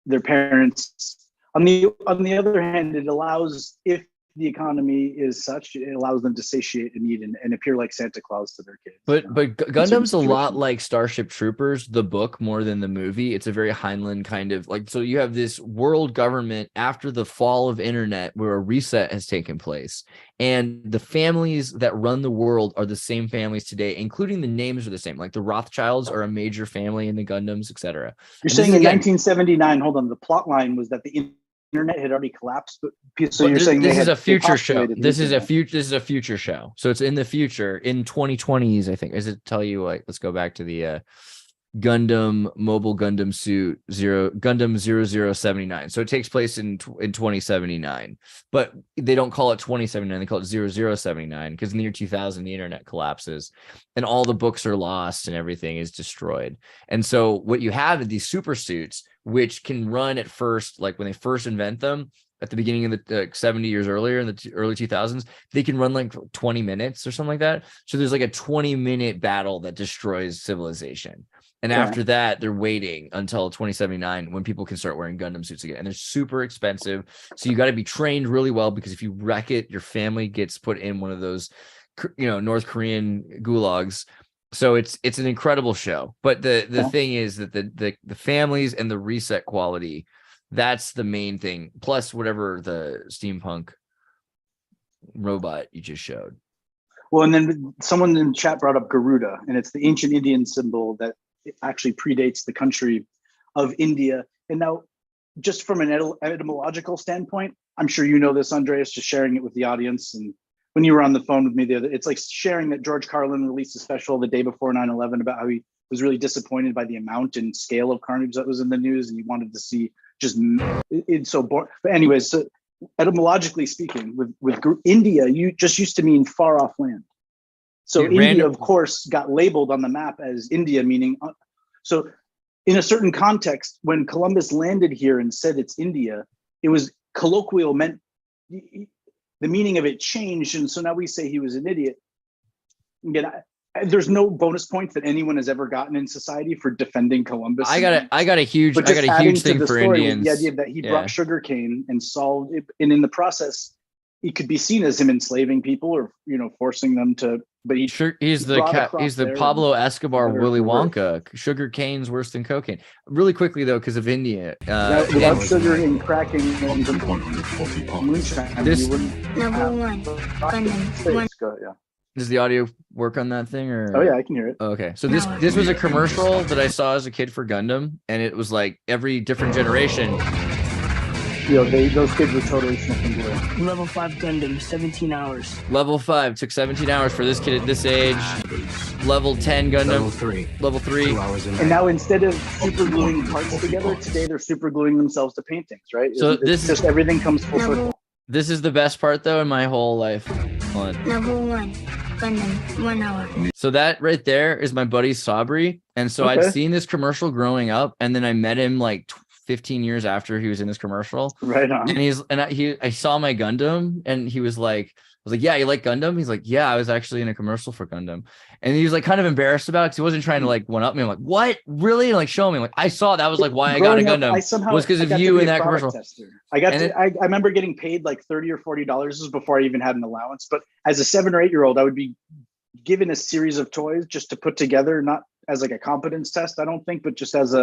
S3: their parents, on the other hand, it allows, if the economy is such, it allows them to satiate a need and appear like Santa Claus to their kids.
S2: But Gundam's a lot like Starship Troopers, the book, more than the movie. It's a very Heinlein kind of so you have this world government after the fall of internet where a reset has taken place. And the families that run the world are the same families today, including the names are the same. Like the Rothschilds are a major family in the Gundams, etc.
S3: You're saying in 1979, hold on, the plot line was that the internet had already collapsed, so you're saying
S2: this is a future show. This is a future show. So it's in the future, in 2020s, I think. Does it tell you, like, let's go back to the Gundam Mobile Gundam Suit Gundam 0079. So it takes place in 2079, but they don't call it 2079. They call it 0079 because in the year 2000 the internet collapses and all the books are lost and everything is destroyed. And so what you have are these super suits which can run at first, like when they first invent them at the beginning of the 70 years earlier in the early 2000s, they can run like 20 minutes or something like that. So there's like a 20-minute battle that destroys civilization. And after that, they're waiting until 2079 when people can start wearing Gundam suits again. And they're super expensive. So you got to be trained really well, because if you wreck it, your family gets put in one of those, North Korean gulags. So it's an incredible show. But the thing is that the families and the reset quality, that's the main thing. Plus whatever the steampunk robot you just showed.
S3: Well, and then someone in the chat brought up Garuda, and it's the ancient Indian symbol that it actually predates the country of India. And now, just from an etymological standpoint, I'm sure you know this, Andreas, just sharing it with the audience. And when you were on the phone with me it's like sharing that George Carlin released a special the day before 9/11 about how he was really disappointed by the amount and scale of carnage that was in the news, and he wanted to see it's so boring. But anyways, so etymologically speaking, with India, you just used to mean far off land. So India, of course, got labeled on the map as India, meaning, so in a certain context, when Columbus landed here and said it's India, it was colloquial, meant the meaning of it changed. And so now we say he was an idiot. Again, there's no bonus points that anyone has ever gotten in society for defending Columbus. I
S2: got a huge thing for Indians.
S3: The idea that he brought sugarcane and solved it, and in the process, it could be seen as him enslaving people or forcing them to. But he's the Pablo Escobar, Willy Wonka.
S2: Sugar cane's worse than cocaine. Really quickly though, because of India.
S3: Without sugar and cracking.
S6: Number 1.
S2: Does the audio work on that thing or?
S3: Oh yeah, I can hear it.
S2: Okay, so this was a commercial that I saw as a kid for Gundam, and it was like every different generation.
S3: Those kids were totally sniffing glue.
S6: Level 5 Gundam, 17 hours.
S2: Level 5 took 17 hours for this kid at this age. Level 10 Gundam. Level 3. 2 hours
S3: and now instead of super gluing parts together, today they're super gluing themselves to paintings, right?
S2: So
S3: it's just everything comes full circle.
S2: This is the best part though in my whole life.
S6: Level 1 Gundam, 1 hour.
S2: So that right there is my buddy Sabri, and so I'd seen this commercial growing up, and then I met him like 15 years after he was in this commercial.
S3: Right on.
S2: And I saw my Gundam, and he was like, I was like, yeah, you like Gundam? He's like, yeah, I was actually in a commercial for Gundam. And he was like kind of embarrassed about it because he wasn't trying to like one up me. I'm like, what? Really? And like show me. Like, I saw that was like why I got a Gundam was because of you in that commercial.
S3: I remember getting paid like $30 or $40. This was before I even had an allowance. But as a 7 or 8 year old, I would be given a series of toys just to put together, not as like a competence test, I don't think, but just as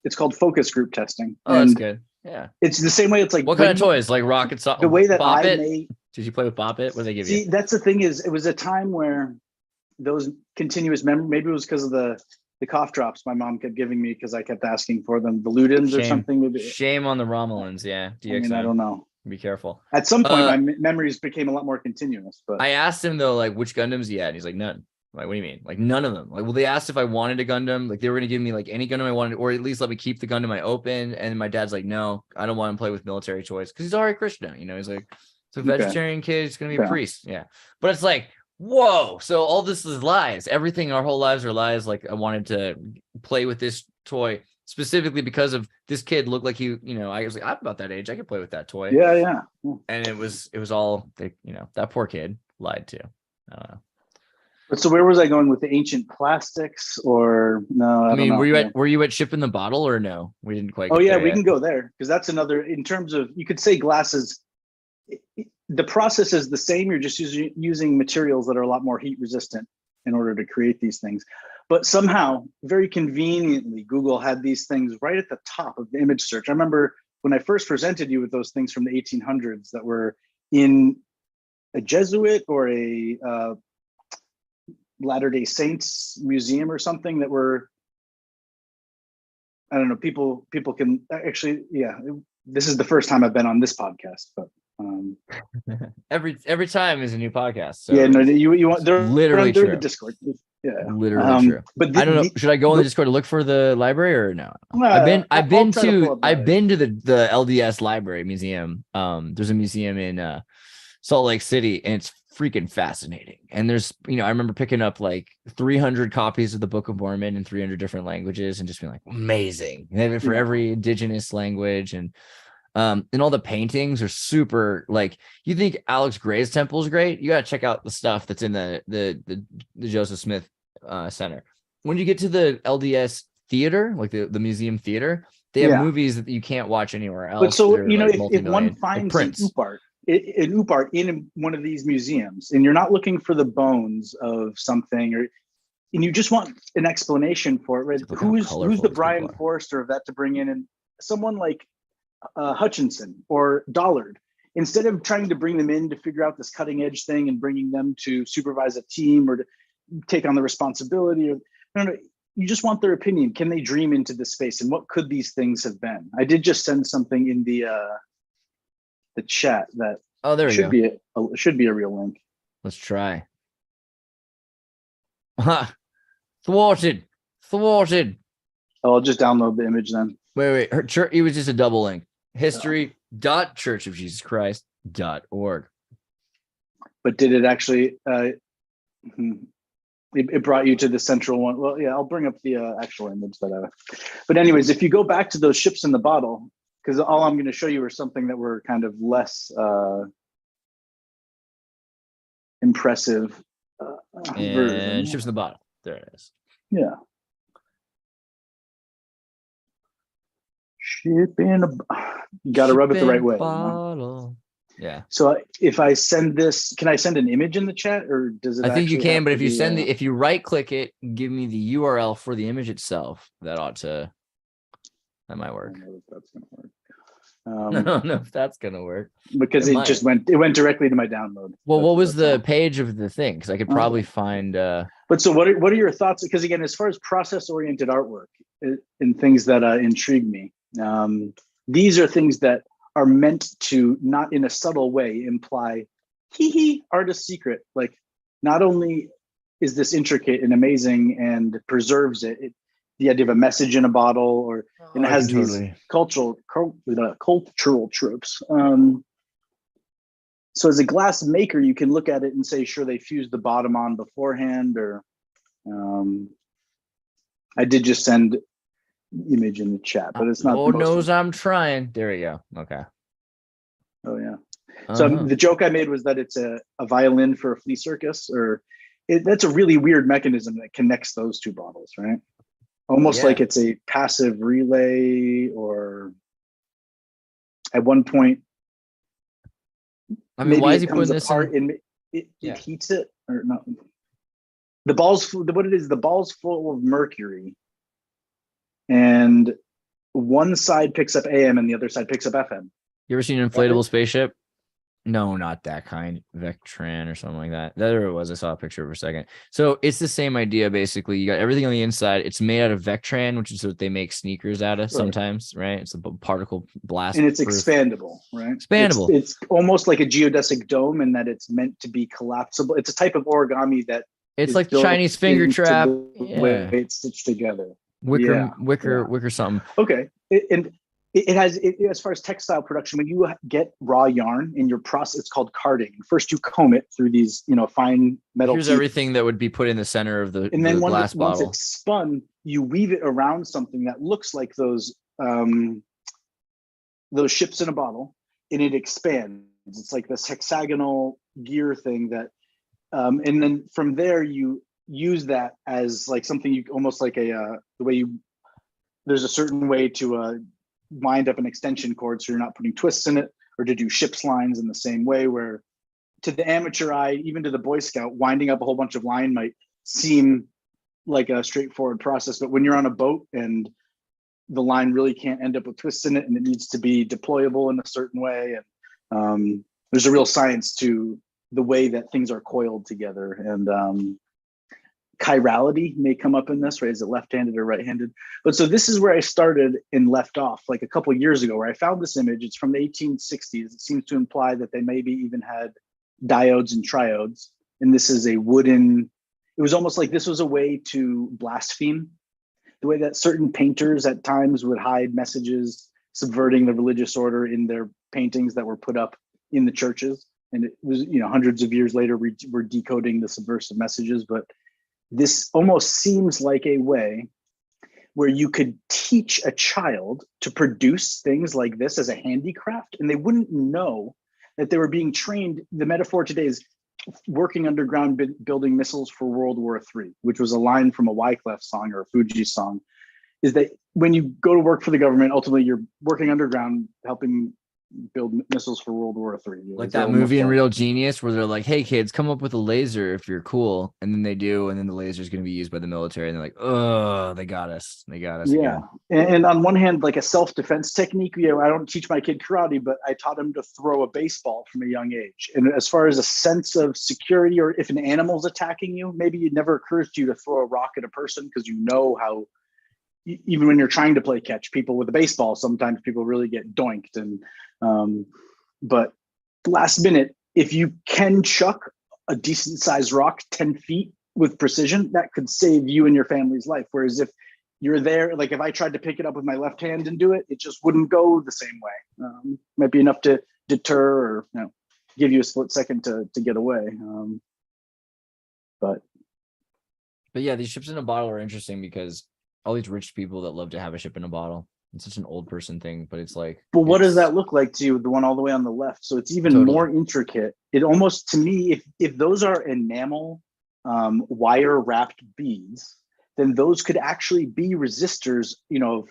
S3: it's called focus group testing.
S2: Oh, that's good. Yeah.
S3: It's the same way. It's like,
S2: what kind of toys? Like rocket salt?
S3: The way that
S2: Bop
S3: I
S2: It?
S3: made.
S2: Did you play with Bop It? What did they give
S3: you?
S2: See,
S3: that's the thing is, it was a time where those continuous memory, maybe it was because of the cough drops my mom kept giving me because I kept asking for them, the Ludens or something. Maybe.
S2: Shame on the Romulans. Yeah. DXM.
S3: I don't know.
S2: Be careful.
S3: At some point, my memories became a lot more continuous. But
S2: I asked him though, like, which Gundams he had, and he's like, none. I'm like, what do you mean? Like, none of them. Like, well, they asked if I wanted a Gundam. Like, they were gonna give me like any Gundam I wanted, or at least let me keep the Gundam I opened. And my dad's like, no, I don't want to play with military toys because he's already Krishna. He's like, it's a vegetarian kid. He's gonna be a priest. Yeah, but it's like, whoa. So all this is lies. Everything, our whole lives are lies. Like, I wanted to play with this toy specifically because of this kid looked like he, I was like, I'm about that age. I could play with that toy.
S3: Yeah.
S2: And it was all, that poor kid lied to. I don't know.
S3: But so where was I going with the ancient plastics or no? I mean,
S2: were you at Ship in the Bottle or no? We didn't quite.
S3: Oh yeah, we can go there because that's another, in terms of, you could say glasses, the process is the same. You're just using materials that are a lot more heat resistant in order to create these things. But somehow, very conveniently, Google had these things right at the top of the image search. I remember when I first presented you with those things from the 1800s that were in a Jesuit or a Latter-day Saints museum or something that were, I don't know, people can actually, this is the first time I've been on this podcast, but
S2: every time is a new podcast. So
S3: yeah, no, you want, they're
S2: literally
S3: they're
S2: true.
S3: The Discord. Yeah.
S2: literally true.
S3: But
S2: I don't know. Should I go on the Discord to look for the library or no? I've been to the LDS library museum. There's a museum in Salt Lake City, and it's freaking fascinating. And there's, I remember picking up like 300 copies of the Book of Mormon in 300 different languages and just being like, amazing. And they have it for every indigenous language, and all the paintings are super. Like, you think Alex Gray's temple is great, you got to check out the stuff that's in the Joseph Smith Center. When you get to the LDS theater, like the museum theater, they have movies that you can't watch anywhere else.
S3: But so,
S2: like
S3: if one finds an Upart in one of these museums, and you're not looking for the bones of something, and you just want an explanation for it, right? Who's the Brian Forrester of that to bring in? And someone like Hutchinson or Dollard, instead of trying to bring them in to figure out this cutting edge thing and bringing them to supervise a team or to take on the responsibility, you just want their opinion. Can they dream into this space, and what could these things have been? I did just send something in the chat that should be a real link.
S2: Let's try. Thwarted. Oh,
S3: I'll just download the image then.
S2: Wait. Her church. It was just a double link. History.churchofjesuschrist.org.
S3: But did it actually? It brought you to the central one. Well, yeah, I'll bring up the actual image that. But anyways, if you go back to those ships in the bottle, because all I'm going to show you are something that were kind of less impressive.
S2: And ships in the bottle. There it is.
S3: Yeah. Ship in a. You got to rub it the right way.
S2: Bottle. Yeah.
S3: So if I send this, can I send an image in the chat, or does it?
S2: I think you can, but if you if you right click it, give me the URL for the image itself. That might work.
S3: I don't know if that's gonna work.
S2: I don't know if that's gonna work
S3: because it went directly to my download.
S2: Well, what was the page of the thing? Because I could probably find.
S3: But so what are your thoughts? Because again, as far as process oriented artwork and things that intrigue me, these are things that are meant to, not in a subtle way, imply artist secret. Like, not only is this intricate and amazing and preserves it, the idea of a message in a bottle, and it has these cultural tropes. So as a glass maker, you can look at it and say, sure, they fused the bottom on beforehand, or I did just send image in the chat, but it's not.
S2: Lord knows I'm trying. There we go. Okay.
S3: Oh yeah. So the joke I made was that it's a violin for a flea circus, that's a really weird mechanism that connects those two bottles, right? Almost like it's a passive relay, or at one point.
S2: I mean, why is he putting this
S3: in? It heats it, or not? The ball's full of mercury, and one side picks up AM and the other side picks up FM.
S2: You ever seen an inflatable spaceship? No, not that kind. Vectran or something like that. There it was. I saw a picture for a second. So it's the same idea, basically. You got everything on the inside. It's made out of Vectran, which is what they make sneakers out of sometimes, right? It's a particle blast.
S3: And it's expandable, right?
S2: Expandable.
S3: It's almost like a geodesic dome in that it's meant to be collapsible. It's a type of origami that
S2: it's like the Chinese finger trap.
S3: Way it's stitched together.
S2: Wicker something.
S3: Okay. It has, as far as textile production, when you get raw yarn in your process, it's called carding. First, you comb it through these, fine metal.
S2: Here's everything that would be put in the center of the glass bottle.
S3: Once it's spun, you weave it around something that looks like those ships in a bottle, and it expands. It's like this hexagonal gear thing that, and then from there you use that as like something you almost like there's a certain way to wind up an extension cord so you're not putting twists in it, or to do ship's lines in the same way, where to the amateur eye, even to the Boy Scout, winding up a whole bunch of line might seem like a straightforward process, but when you're on a boat and the line really can't end up with twists in it and it needs to be deployable in a certain way, and there's a real science to the way that things are coiled together. And chirality may come up in this, right? Is it left-handed or right-handed? But so this is where I started and left off like a couple of years ago, where I found this image. It's from the 1860s. It seems to imply that they maybe even had diodes and triodes. And this is a wooden, it was almost like this was a way to blaspheme, the way that certain painters at times would hide messages subverting the religious order in their paintings that were put up in the churches. And it was, hundreds of years later, we're decoding the subversive messages. But this almost seems like a way where you could teach a child to produce things like this as a handicraft, and they wouldn't know that they were being trained. The metaphor today is working underground, building missiles for World War III, which was a line from a Wyclef song or a Fuji song, is that when you go to work for the government, ultimately you're working underground, helping build missiles for World War III.
S2: Like that movie in Real Genius where they're like, hey kids, come up with a laser if you're cool. And then they do, and then the laser is going to be used by the military. And they're like, oh, they got us. They got us.
S3: Yeah. Again. And on one hand, like a self-defense technique, I don't teach my kid karate, but I taught him to throw a baseball from a young age. And as far as a sense of security, or if an animal's attacking you, maybe it never occurs to you to throw a rock at a person, because you know how, even when you're trying to play catch people with a baseball, sometimes people really get doinked. And but last minute, if you can chuck a decent sized rock 10 feet with precision, that could save you and your family's life. Whereas if you're there, like if I tried to pick it up with my left hand and do it, it just wouldn't go the same way. Might be enough to deter or give you a split second to get away. But
S2: yeah, these ships in a bottle are interesting because all these rich people that love to have a ship in a bottle. It's such an old person thing, but it's like.
S3: But what does that look like to you? The one all the way on the left. So it's even more intricate. It almost, to me, if those are enamel wire wrapped beads, then those could actually be resistors,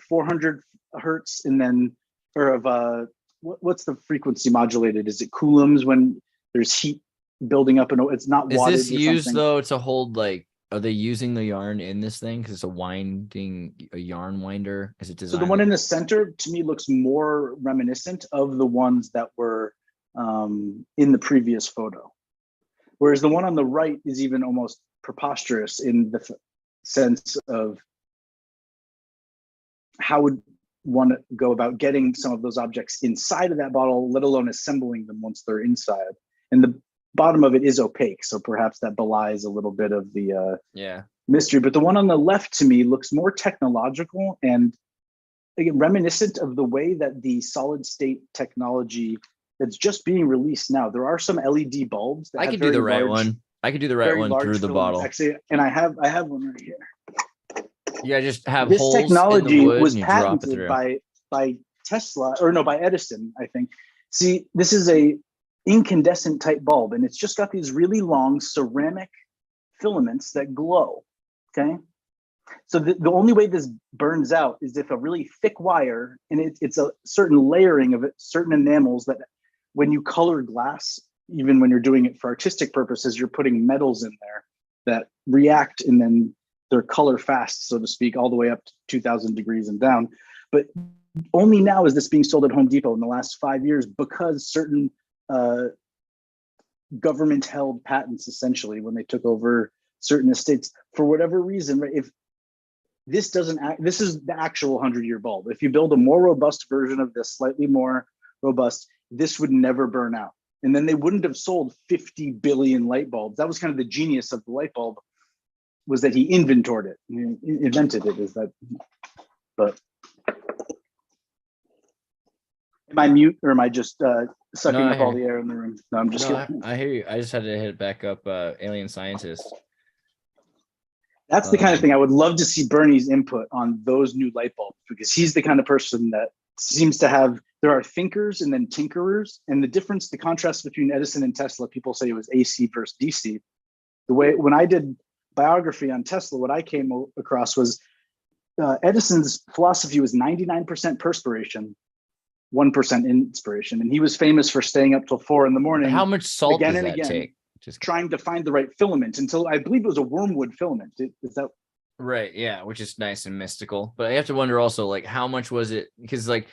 S3: 400 hertz, and then, or of what's the frequency modulated? Is it coulombs when there's heat building up? And it's not wattage.
S2: Is this used though to hold like? Are they using the yarn in this thing? Because it's a yarn winder. Is it designed?
S3: So the one in the center to me looks more reminiscent of the ones that were in the previous photo. Whereas the one on the right is even almost preposterous in the sense of how would one go about getting some of those objects inside of that bottle, let alone assembling them once they're inside. And the bottom of it is opaque, so perhaps that belies a little bit of the mystery. But the one on the left to me looks more technological and again reminiscent of the way that the solid state technology that's just being released now. There are some LED bulbs that
S2: I could do the right one. I could do the right one through the bottle.
S3: Actually, and I have one right here.
S2: Yeah, just have
S3: this
S2: holes
S3: technology
S2: in the wood
S3: was
S2: and you drop it
S3: patented
S2: through.
S3: by Tesla, or no, by Edison, I think. See, this is a incandescent type bulb, and it's just got these really long ceramic filaments that glow. Okay, so the only way this burns out is if a really thick wire, and it's a certain layering of it, certain enamels that when you color glass, even when you're doing it for artistic purposes, you're putting metals in there that react, and then they're color fast, so to speak, all the way up to 2000 degrees and down. But only now is this being sold at Home Depot in the last 5 years, because certain government held patents, essentially, when they took over certain estates for whatever reason, right? If this doesn't act, this is the actual 100-year bulb. If you build a more robust version of this, slightly more robust, this would never burn out. And then they wouldn't have sold 50 billion light bulbs. That was kind of the genius of the light bulb, was that he invented it, is that, but. Am I mute, or am I just sucking up all the air in the room? No, I'm just kidding.
S2: I hear you. I just had to hit back up alien scientist.
S3: That's the kind of thing I would love to see Bernie's input on those new light bulbs, because he's the kind of person that seems to have, there are thinkers and then tinkerers, and the difference, the contrast between Edison and Tesla, people say it was AC versus DC. The way, when I did biography on Tesla, what I came across was Edison's philosophy was 99% perspiration, 1% inspiration, and he was famous for staying up till 4 a.m.
S2: How much salt
S3: again
S2: does
S3: and
S2: that
S3: again,
S2: take?
S3: Just trying to find the right filament, until I believe it was a wormwood filament. Is that
S2: right? Yeah, which is nice and mystical. But I have to wonder also, like, how much was it? Because like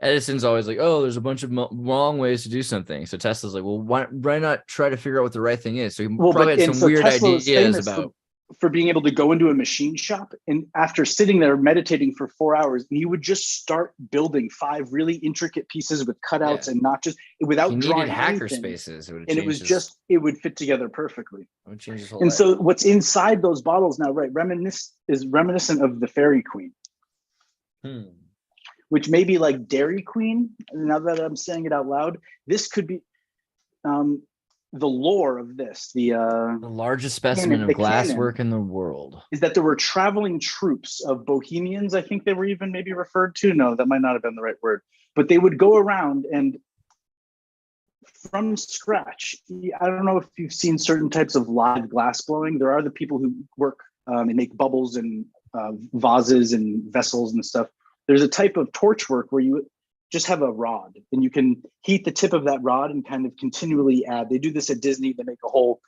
S2: Edison's always like, oh, there's a bunch of wrong ways to do something. So Tesla's like, well, why not try to figure out what the right thing is? So he probably had some weird ideas about
S3: for being able to go into a machine shop, and after sitting there meditating for 4 hours, he would just start building 5 really intricate pieces with cutouts
S2: Yeah.
S3: and notches without
S2: He needed
S3: drawing
S2: hacker
S3: anything.
S2: spaces. It would
S3: And it was it would fit together perfectly.
S2: It would change his whole
S3: And
S2: life.
S3: so what's inside those bottles now, right, is reminiscent of the Fairy Queen, which may be like Dairy Queen. Now that I'm saying it out loud, this could be the lore of this. The
S2: largest specimen of glasswork in the world
S3: is that there were traveling troops of Bohemians. I think they were even maybe referred to. No, that might not have been the right word. But they would go around and from scratch. I don't know if you've seen certain types of live glass blowing. There are the people who work and make bubbles and vases and vessels and stuff. There's a type of torch work where you just have a rod and you can heat the tip of that rod and kind of continually add. They do this at Disney. They make a whole,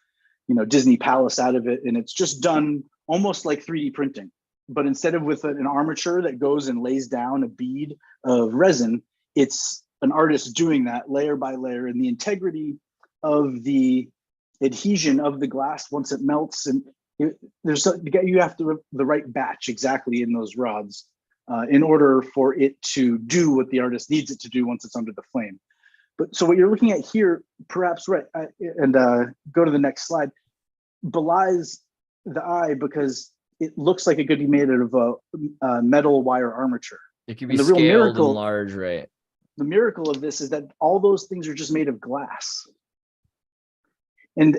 S3: Disney palace out of it. And it's just done almost like 3D printing. But instead of with an armature that goes and lays down a bead of resin, it's an artist doing that layer by layer, and the integrity of the adhesion of the glass once it melts. And you have to the right batch exactly in those rods. In order for it to do what the artist needs it to do once it's under the flame. But so what you're looking at here, perhaps right, and go to the next slide, belies the eye because it looks like it could be made out of a metal wire armature.
S2: It could be
S3: the real
S2: scaled
S3: miracle,
S2: and large, right?
S3: The miracle of this is that all those things are just made of glass. And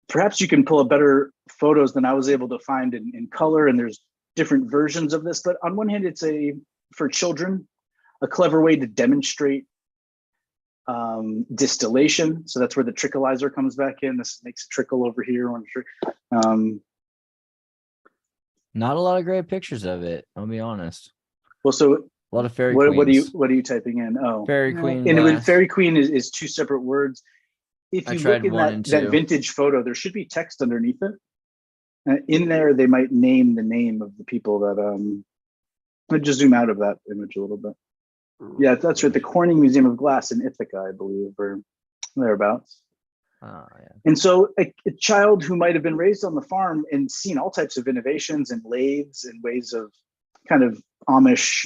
S3: perhaps you can pull up better photos than I was able to find in color, and there's different versions of this, but on one hand, it's for children, a clever way to demonstrate distillation. So that's where the trickleizer comes back in. This makes a trickle over here.
S2: Not a lot of great pictures of it, I'll be honest.
S3: Well, so
S2: a lot of fairy queens.
S3: What are you typing in? Oh,
S2: Fairy queen.
S3: And fairy queen is 2 separate words. If you look in that vintage photo, there should be text underneath it. In there, they might name the name of the people that. Let me just zoom out of that image a little bit. Yeah, that's right. The Corning Museum of Glass in Ithaca, I believe, or thereabouts.
S2: Yeah.
S3: And so a child who might have been raised on the farm and seen all types of innovations and lathes and ways of kind of Amish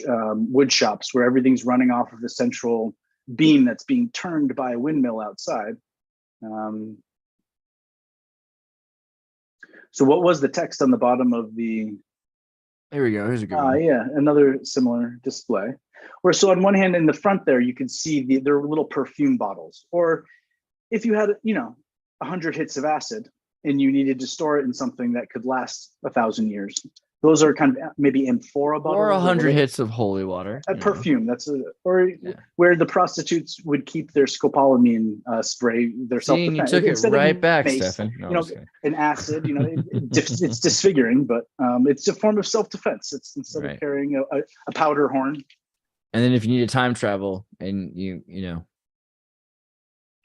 S3: wood shops where everything's running off of the central beam that's being turned by a windmill outside. So what was the text on the bottom of the?
S2: Here we go. Here's a good one.
S3: Yeah, another similar display. Or so on one hand in the front there, you can see there are little perfume bottles. Or if you had, 100 hits of acid and you needed to store it in something that could last 1,000 years. Those are kind of maybe amphora bottles.
S2: Or 100 hits of holy water.
S3: A perfume. Where the prostitutes would keep their scopolamine spray, their self-defense.
S2: You took it right back, Stefan. No,
S3: an acid, it's disfiguring, but it's a form of self-defense. It's instead of carrying a powder horn.
S2: And then if you need to time travel and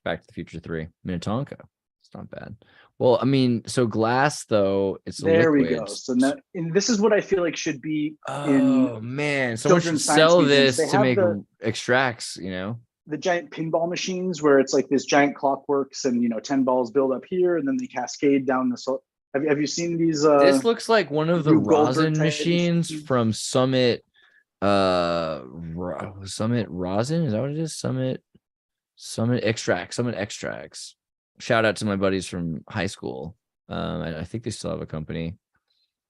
S2: Back to the Future 3, Minnetonka. It's not bad. Well, I mean, so glass though, it's
S3: there
S2: liquid.
S3: We go. So and this is what I feel like should be.
S2: Oh man, someone should sell this to make extracts.
S3: The giant pinball machines where it's like this giant clockworks and 10 balls build up here and then they cascade down the. So have you seen these?
S2: This looks like one of the rosin machines from Summit. Summit rosin, is that what it is? Summit extracts. Shout out to my buddies from high school. I think they still have a company.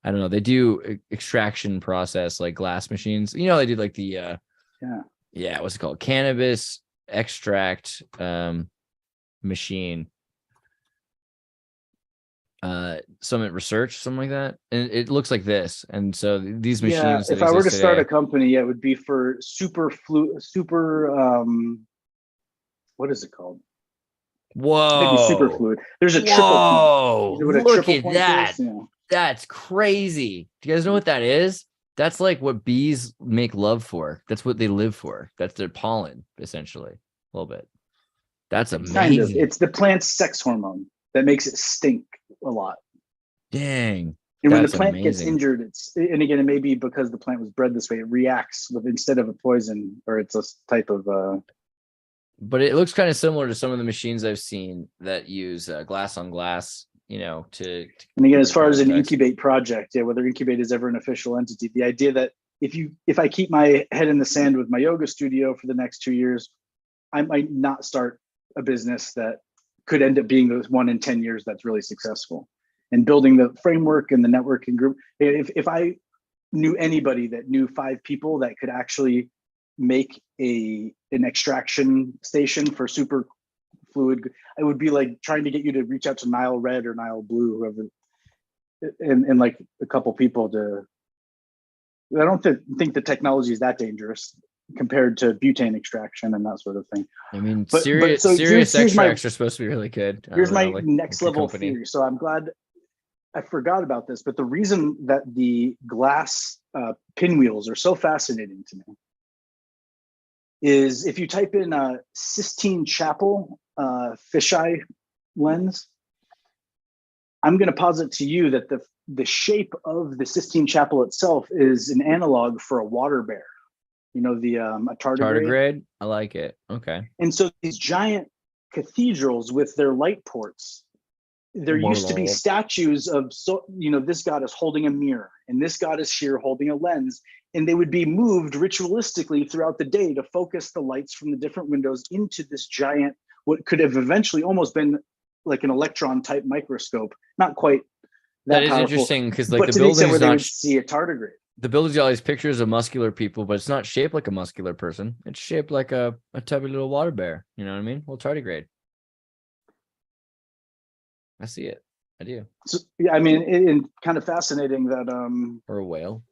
S2: I don't know. They do extraction process like glass machines. They do like the what's it called? Cannabis extract machine. Summit Research, something like that. And it looks like this. And so these machines.
S3: If I were to start a company, it would be for what is it called?
S2: Whoa.
S3: Super fluid. There's a triple.
S2: Whoa. Look at that. That's crazy. Do you guys know what that is? That's like what bees make love for. That's what they live for. That's their pollen, essentially. A little bit. That's amazing. Kind of.
S3: It's the plant's sex hormone that makes it stink a lot.
S2: Dang.
S3: And when the plant gets injured, and again, it may be because the plant was bred this way, it reacts with, instead of a poison, or it's a type of
S2: But it looks kind of similar to some of the machines I've seen that use glass on glass you know, to
S3: And again, as far as an
S2: context.
S3: incubate project, yeah, whether incubate is ever an official entity, the idea that if I keep my head in the sand with my yoga studio for the next 2 years, I might not start a business that could end up being the one in 10 years that's really successful. And building the framework and the networking group. If I knew anybody that knew 5 people that could actually make an extraction station for super fluid, it would be like trying to get you to reach out to Nile Red or Nile Blue, whoever, and like a couple people to. I don't think the technology is that dangerous compared to butane extraction and that sort of thing.
S2: I mean,
S3: But
S2: serious
S3: so
S2: serious
S3: here's my-
S2: extracts are supposed to be really good. I
S3: Here's
S2: don't
S3: my
S2: know, like
S3: next
S2: your
S3: level
S2: company.
S3: theory. So I'm glad I forgot about this, but the reason that the glass pinwheels are so fascinating to me is if you type in Sistine Chapel fisheye lens, I'm going to posit to you that the shape of the Sistine Chapel itself is an analog for a water bear. You know, the a tardigrade.
S2: Tardigrade? I like it. Okay.
S3: And so these giant cathedrals with their light ports, there used to be statues of, this goddess holding a mirror and this goddess here holding a lens, and they would be moved ritualistically throughout the day to focus the lights from the different windows into this giant, what could have eventually almost been like an electron type microscope, not quite
S2: That is
S3: powerful,
S2: interesting because like
S3: but
S2: the
S3: to the extent where
S2: building's
S3: they
S2: not
S3: would see a tardigrade.
S2: the building's got all these pictures of muscular people, but it's not shaped like a muscular person. It's shaped like a tubby little water bear. You know what I mean? Well, tardigrade. I see it. I do.
S3: So, yeah, I mean, and kind of fascinating that
S2: Or a whale.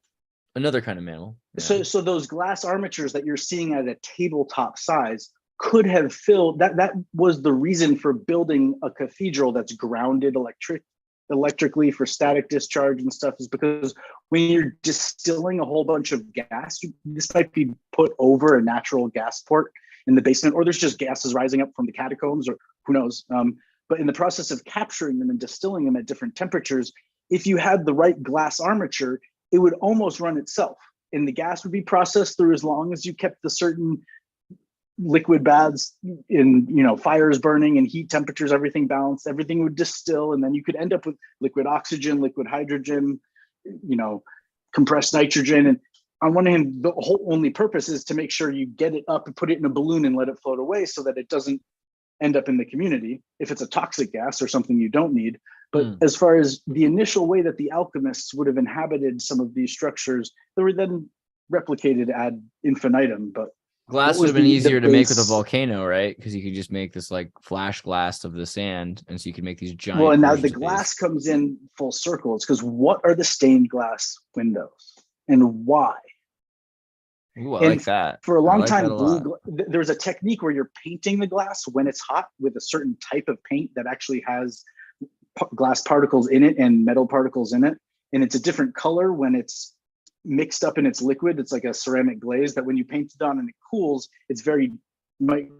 S2: Another kind of mammal.
S3: So those glass armatures that you're seeing at a tabletop size could have filled that was the reason for building a cathedral that's grounded electrically for static discharge and stuff, is because when you're distilling a whole bunch of gas, this might be put over a natural gas port in the basement, or there's just gases rising up from the catacombs, or who knows. But in the process of capturing them and distilling them at different temperatures, if you had the right glass armature, it would almost run itself, and the gas would be processed through as long as you kept the certain liquid baths in, fires burning and heat temperatures, everything balanced, everything would distill, and then you could end up with liquid oxygen, liquid hydrogen, compressed nitrogen. And on one hand, the whole only purpose is to make sure you get it up and put it in a balloon and let it float away so that it doesn't end up in the community if it's a toxic gas or something you don't need. But as far as the initial way that the alchemists would have inhabited some of these structures, they were then replicated ad infinitum. But
S2: glass would have been easier to make with a volcano, right? Because you could just make this like flash glass of the sand, and so you could make these giant.
S3: Well, and now the glass comes in full circle. It's because what are the stained glass windows and why?
S2: Ooh, I like that.
S3: For a long time, there's a technique where you're painting the glass when it's hot with a certain type of paint that actually has glass particles in it and metal particles in it. And it's a different color when it's mixed up in its liquid. It's like a ceramic glaze that when you paint it on and it cools, might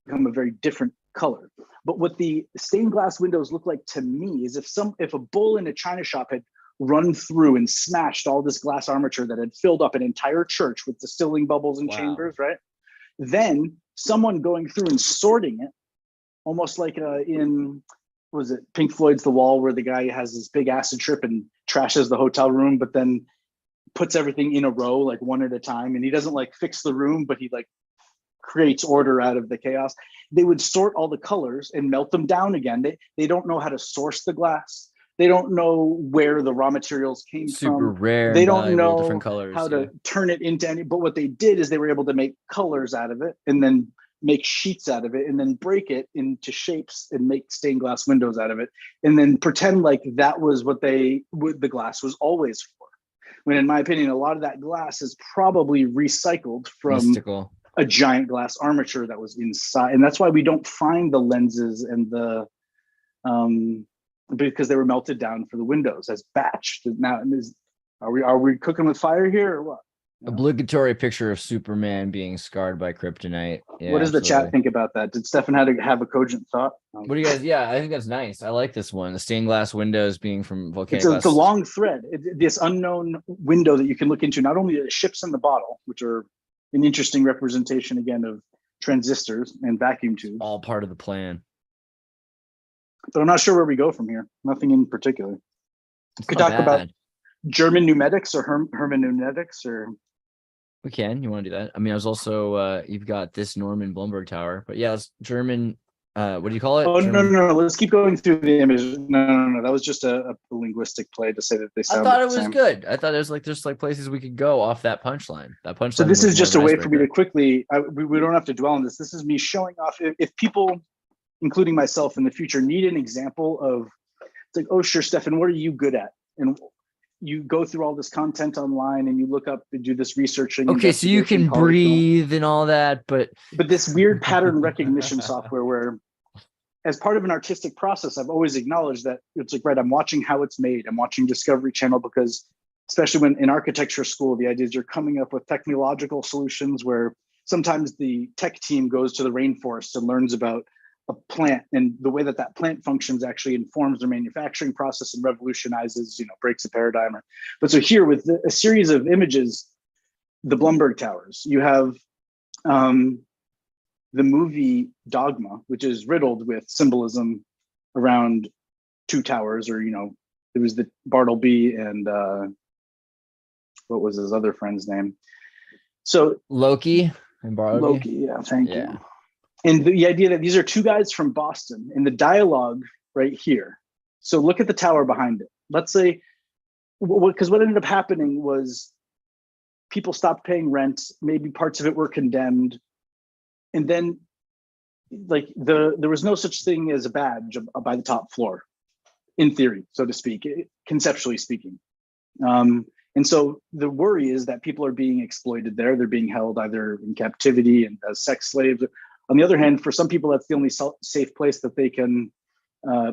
S3: become a very different color. But what the stained glass windows look like to me is if a bull in a china shop had run through and smashed all this glass armature that had filled up an entire church with distilling bubbles and chambers, right? Then someone going through and sorting it, almost like in, was it Pink Floyd's The Wall, where the guy has this big acid trip and trashes the hotel room, but then puts everything in a row, like one at a time. And he doesn't like fix the room, but he like creates order out of the chaos. They would sort all the colors and melt them down again. They don't know how to source the glass. They don't know where the raw materials came from.
S2: Super rare.
S3: They don't know
S2: different colors,
S3: how to turn it into any, but what they did is they were able to make colors out of it and then make sheets out of it and then break it into shapes and make stained glass windows out of it. And then pretend like that was what the glass was always for. When in my opinion, a lot of that glass is probably recycled from a giant glass armature that was inside. And that's why we don't find the lenses and the, because they were melted down for the windows as batch. Now, are we cooking with fire here or what?
S2: Obligatory picture of Superman being scarred by kryptonite. Yeah,
S3: what does the chat think about that? Did Stefan have a cogent thought?
S2: What do you guys? Yeah, I think that's nice. I like this one. The stained glass windows being from volcanic glass.
S3: It's a long thread. This unknown window that you can look into, not only the ships in the bottle, which are an interesting representation again of transistors and vacuum tubes.
S2: All part of the plan.
S3: But I'm not sure where we go from here. Nothing in particular.
S2: It's
S3: Could
S2: not
S3: talk about
S2: bad.
S3: German numetics or hermeneutics or
S2: We can. You want to do that? I mean, I was also you've got this Norman Blumberg Tower, but yeah, it's German. What do you call it?
S3: oh
S2: German...
S3: no, let's keep going through the image. No, that was just a linguistic play to say that they
S2: I
S3: sound
S2: thought
S3: the
S2: it was
S3: same.
S2: good. I thought there's like places we could go off that punchline. That punchline.
S3: So this
S2: was
S3: is
S2: more
S3: just
S2: of
S3: a
S2: an
S3: way for me to
S2: icebreaker.
S3: quickly, we don't have to dwell on this. This is me showing off. If people, including myself in the future, need an example of, it's like, oh, sure, Stefan, what are you good at? And you go through all this content online and you look up and do this researching.
S2: Okay, so you can breathe and all that, but
S3: this weird pattern recognition software where, as part of an artistic process, I've always acknowledged that it's like, right, I'm watching how it's made. I'm watching Discovery Channel because, especially when in architecture school, the idea is you're coming up with technological solutions where sometimes the tech team goes to the rainforest and learns about a plant, and the way that that plant functions actually informs their manufacturing process and revolutionizes, breaks a paradigm. But so here with a series of images, the Blumberg Towers, you have the movie Dogma, which is riddled with symbolism around two towers, or, it was the Bartleby and what was his other friend's name? So
S2: Loki and Bartleby.
S3: Loki, yeah, thank you. And the idea that these are two guys from Boston, and the dialogue right here. So look at the tower behind it. Let's say, because what ended up happening was people stopped paying rent, maybe parts of it were condemned. And then like there was no such thing as a badge by the top floor, in theory, so to speak, conceptually speaking. And so the worry is that people are being exploited there. They're being held either in captivity and as sex slaves. On the other hand, for some people, that's the only safe place that they can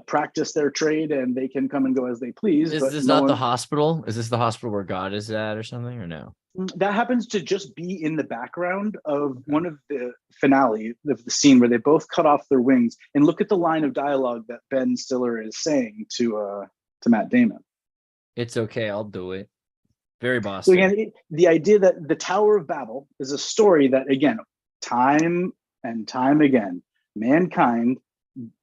S3: practice their trade, and they can come and go as they please.
S2: Is
S3: but
S2: this
S3: no
S2: not
S3: one...
S2: the hospital? Is this the hospital where God is at or something, or no?
S3: That happens to just be in the background of one of the finale of the scene where they both cut off their wings. And look at the line of dialogue that Ben Stiller is saying to Matt Damon.
S2: It's okay, I'll do it. Very Boston.
S3: So again, the idea that the Tower of Babel is a story that, again, time and time again, mankind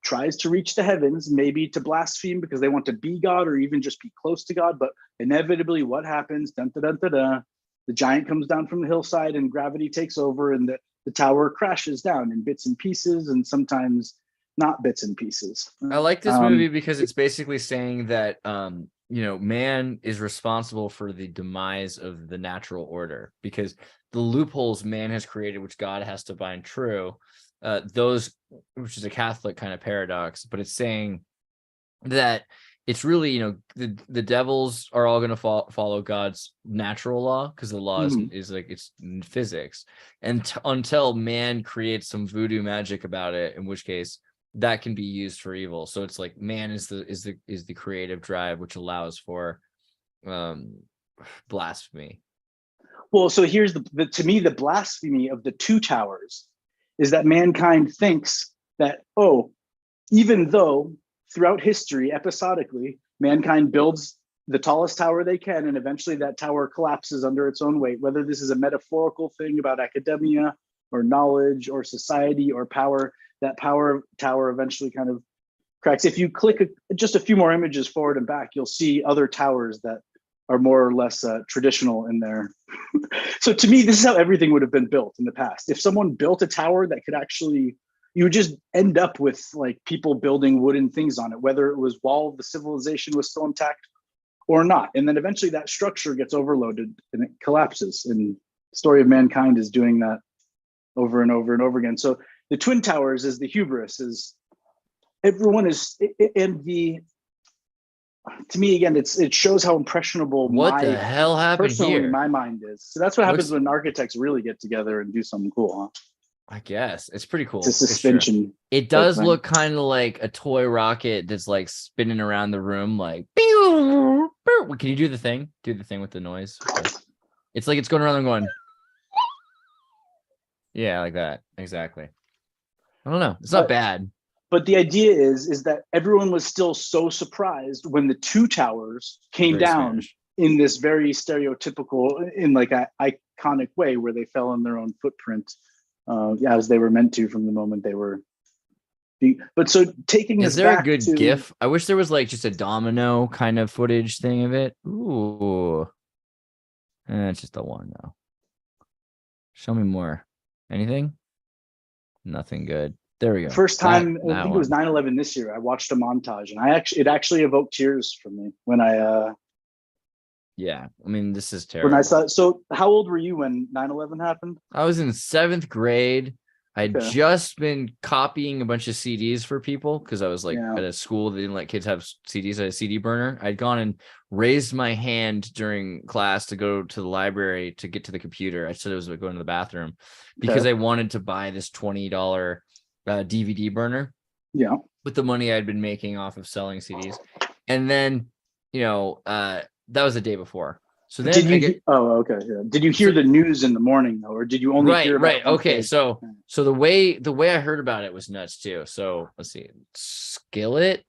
S3: tries to reach the heavens, maybe to blaspheme because they want to be God or even just be close to God. But inevitably, what happens? Dun, dun, dun, dun, dun. The giant comes down from the hillside and gravity takes over, and the tower crashes down in bits and pieces, and sometimes not bits and pieces.
S2: I like this movie because it's basically saying that man is responsible for the demise of the natural order, because the loopholes man has created, which God has to bind true, those, which is a Catholic kind of paradox, but it's saying that it's really, the devils are all going to follow God's natural law, because the law is like, it's physics, and until man creates some voodoo magic about it, in which case that can be used for evil. So it's like man is the creative drive, which allows for blasphemy.
S3: Well, so here's to me, the blasphemy of the two towers is that mankind thinks that, even though throughout history, episodically, mankind builds the tallest tower they can, and eventually that tower collapses under its own weight, whether this is a metaphorical thing about academia or knowledge or society or power, that power tower eventually kind of cracks. If you click just a few more images forward and back, you'll see other towers that are more or less traditional in there. So to me, this is how everything would have been built in the past. If someone built a tower that could actually, you would just end up with like people building wooden things on it, whether it was while the civilization was still intact or not. And then eventually that structure gets overloaded and it collapses. And the story of mankind is doing that over and over and over again. So the Twin Towers is the hubris, is everyone is, and to me, again, it shows how impressionable
S2: what the hell happened
S3: personally
S2: here?
S3: my mind is. So that's what happens when architects really get together and do something cool, huh?
S2: I guess it's pretty cool.
S3: It's a suspension.
S2: It does look kind of like a toy rocket that's like spinning around the room, like pew, pew. Can you do the thing? Do the thing with the noise. Okay. It's like it's going around and going. Yeah, like that. Exactly. I don't know. It's not bad.
S3: But the idea is that everyone was still so surprised when the two towers came down in this very stereotypical, in like an iconic way, where they fell on their own footprint, as they were meant to from the moment they were But so taking
S2: Is
S3: us
S2: there a
S3: back
S2: good
S3: to,
S2: GIF? I wish there was like just a domino kind of footage thing of it. Ooh. It's just the one though. Show me more. Anything? Nothing good. There we go.
S3: first time, I
S2: That
S3: think it was
S2: one.
S3: 9/11 this year, I watched a montage, and it actually evoked tears for me when
S2: Yeah. I mean, this is
S3: when I
S2: terrible.
S3: saw. So how old were you when 9/11 happened?
S2: I was in 7th grade. I'd
S3: Okay.
S2: just been copying a bunch of CDs for people because I was like
S3: Yeah.
S2: at a school that didn't let kids have CDs. I had a CD burner. I'd gone and raised my hand during class to go to the library to get to the computer. I said I was going to the bathroom because
S3: Okay.
S2: I wanted to buy this $20 DVD burner
S3: Yeah.
S2: with the money I'd been making off of selling CDs. And then, that was the day before. So then
S3: Did you? Oh, okay. Yeah. Did you hear the news in the morning though, or did you only hear about
S2: right.
S3: it once
S2: Okay.
S3: they-
S2: So the way I heard about it was nuts too. So let's see. Skillet,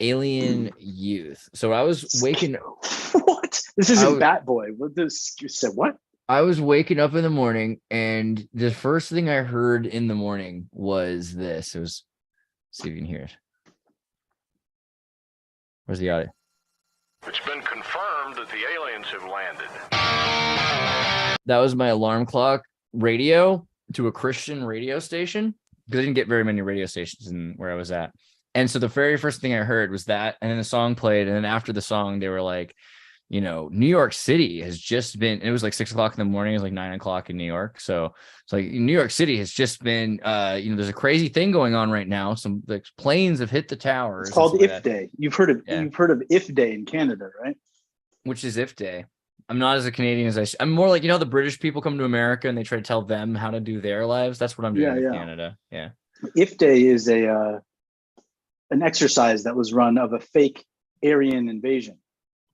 S2: Alien Youth. So I was waking
S3: What? This isn't Bat Boy. What this? You said what?
S2: I was waking up in the morning, and the first thing I heard in the morning was this. It was, let's see if you can hear it. Where's the audio?
S7: It's been confirmed that the aliens have landed.
S2: That was my alarm clock radio to a Christian radio station because I didn't get very many radio stations in where I was at. And so the very first thing I heard was that, and then the song played. And then after the song, they were like, New York City has just been, it was like 6:00 in the morning. It was like 9:00 in New York. So it's like New York City has just been, there's a crazy thing going on right now. Some like planes have hit the towers.
S3: It's called
S2: and stuff
S3: If
S2: like that.
S3: Day. You've heard of If Day in Canada, right?
S2: Which is If Day. I'm not as a Canadian as I'm more like, the British people come to America and they try to tell them how to do their lives. That's what I'm doing in Canada. Yeah.
S3: If Day is an exercise that was run of a fake Aryan invasion.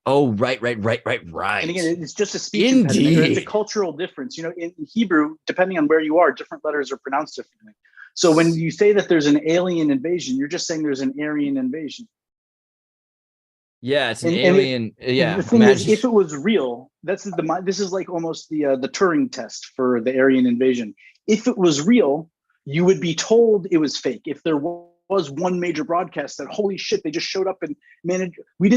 S2: Oh, right.
S3: And again, it's just a speech
S2: Indeed.
S3: impediment. It's a cultural difference. In Hebrew, depending on where you are, different letters are pronounced differently. So when you say that there's an alien invasion, you're just saying there's an Aryan invasion.
S2: Yeah, it's an alien.
S3: The thing is, if it was real, this is like almost the Turing test for the Aryan invasion. If it was real, you would be told it was fake. If there was one major broadcast that, holy shit, they just showed up and managed. We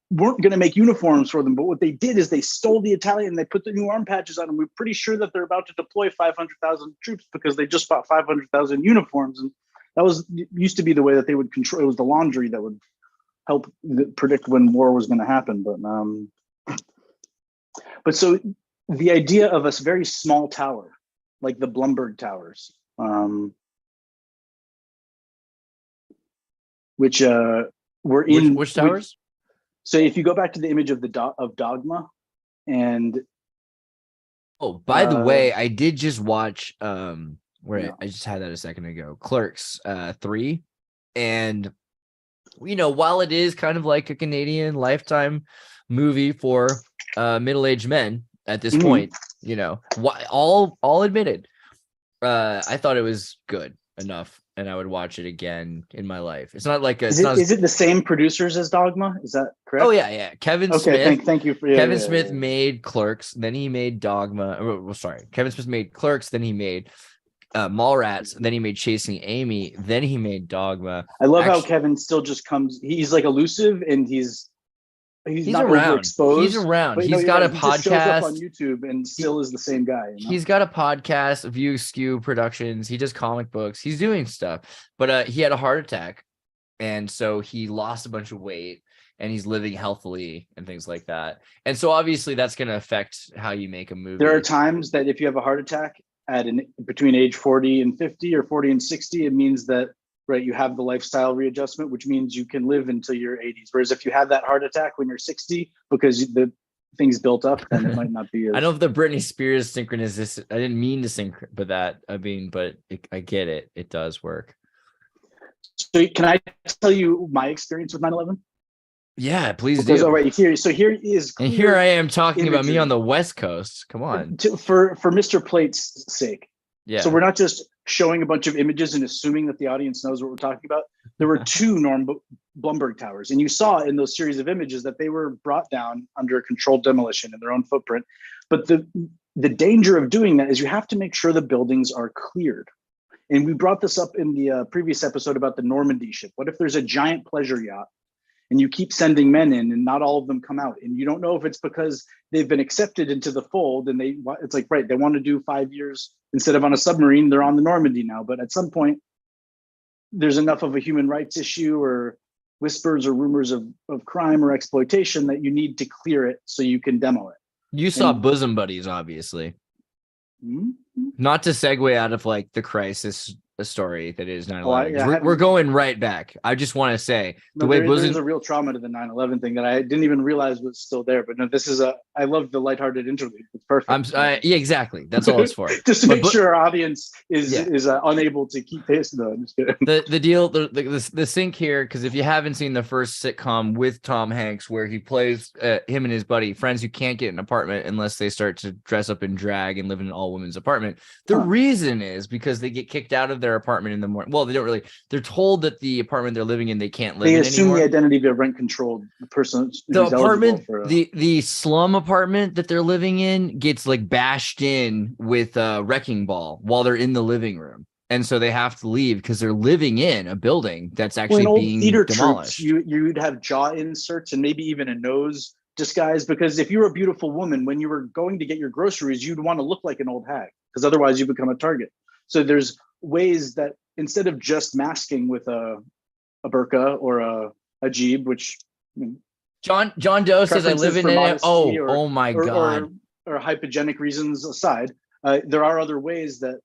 S3: weren't going to make uniforms for them, but what they did is they stole the Italian and they put the new arm patches on them. We're pretty sure that they're about to deploy 500,000 troops because they just bought 500,000 uniforms, and that used to be the way that they would control. It was the laundry that would help predict when war was going to happen. But so the idea of a very small tower, like the Blumberg Towers, which were in
S2: which towers?
S3: So if you go back to the image of Dogma, and
S2: by the way, I did just watch I just had that a second ago, Clerks 3, and while it is kind of like a Canadian Lifetime movie for middle-aged men at this point, all admitted, I thought it was good enough, and I would watch it again in my life. It's not like is it the same producers as Dogma? Is that correct? Oh yeah. Kevin Smith.
S3: Thank you for
S2: Kevin Smith made Clerks, then he made Dogma. Kevin Smith made Clerks, then he made Mallrats, then he made Chasing Amy, then he made Dogma.
S3: I love how Kevin still just comes. He's like elusive, and he's not
S2: around.
S3: Overexposed.
S2: He's around. He's got a podcast.
S3: Just shows up on YouTube and still is the same guy.
S2: He's got a podcast, View Skew Productions. He does comic books. He's doing stuff, but he had a heart attack, and so he lost a bunch of weight, and he's living healthily and things like that. And so obviously that's going to affect how you make a movie.
S3: There are times that if you have a heart attack between age 40 and 50 or 40 and 60, it means that you have the lifestyle readjustment, which means you can live until your 80s. Whereas if you have that heart attack when you're 60 because the thing's built up, then it might not be.
S2: I know if the Britney Spears synchronicity, I didn't mean to but I get it. It does work.
S3: So can I tell you my experience with 9/11?
S2: Yeah, please do.
S3: All right, here is.
S2: And here I am talking about me on the West Coast. Come on.
S3: For Mr. Plate's sake.
S2: Yeah.
S3: So we're not just showing a bunch of images and assuming that the audience knows what we're talking about. There were two Blumberg Towers, and you saw in those series of images that they were brought down under controlled demolition in their own footprint. But the danger of doing that is you have to make sure the buildings are cleared. And we brought this up in the previous episode about the Normandy ship. What if there's a giant pleasure yacht and you keep sending men in and not all of them come out? And you don't know if it's because they've been accepted into the fold and it's like, right, they want to do 5 years instead of on a submarine, they're on the Normandy now. But at some point, there's enough of a human rights issue or whispers or rumors of crime or exploitation that you need to clear it so you can demo it.
S2: You saw Bosom Buddies, obviously. Not to segue out of like the crisis story that is 9/11. We're going right back. I just want to say
S3: there's a real trauma to the 9/11 thing that I didn't even realize was still there. But no, I love the lighthearted interlude. It's perfect.
S2: Yeah, exactly. That's all it's for.
S3: Just to make sure our audience is unable to keep pace. No, I'm just kidding.
S2: The sync here, because if you haven't seen the first sitcom with Tom Hanks, where he plays him and his buddy, friends who can't get an apartment unless they start to dress up in drag and live in an all women's apartment. The reason is because they get kicked out of their apartment in the morning. Well, they don't really. They're told that the apartment they're living in they can't live in anymore. They assume
S3: the identity of a rent controlled person.
S2: The apartment, the slum apartment that they're living in gets like bashed in with a wrecking ball while they're in the living room, and so they have to leave because they're living in a building that's actually being demolished.
S3: You'd have jaw inserts and maybe even a nose disguise, because if you were a beautiful woman, when you were going to get your groceries, you'd want to look like an old hag, because otherwise you become a target. So there's ways that instead of just masking with a burqa or a hijab, which
S2: John Doe says I live in it. Oh my God.
S3: Or hypogenic reasons aside, there are other ways that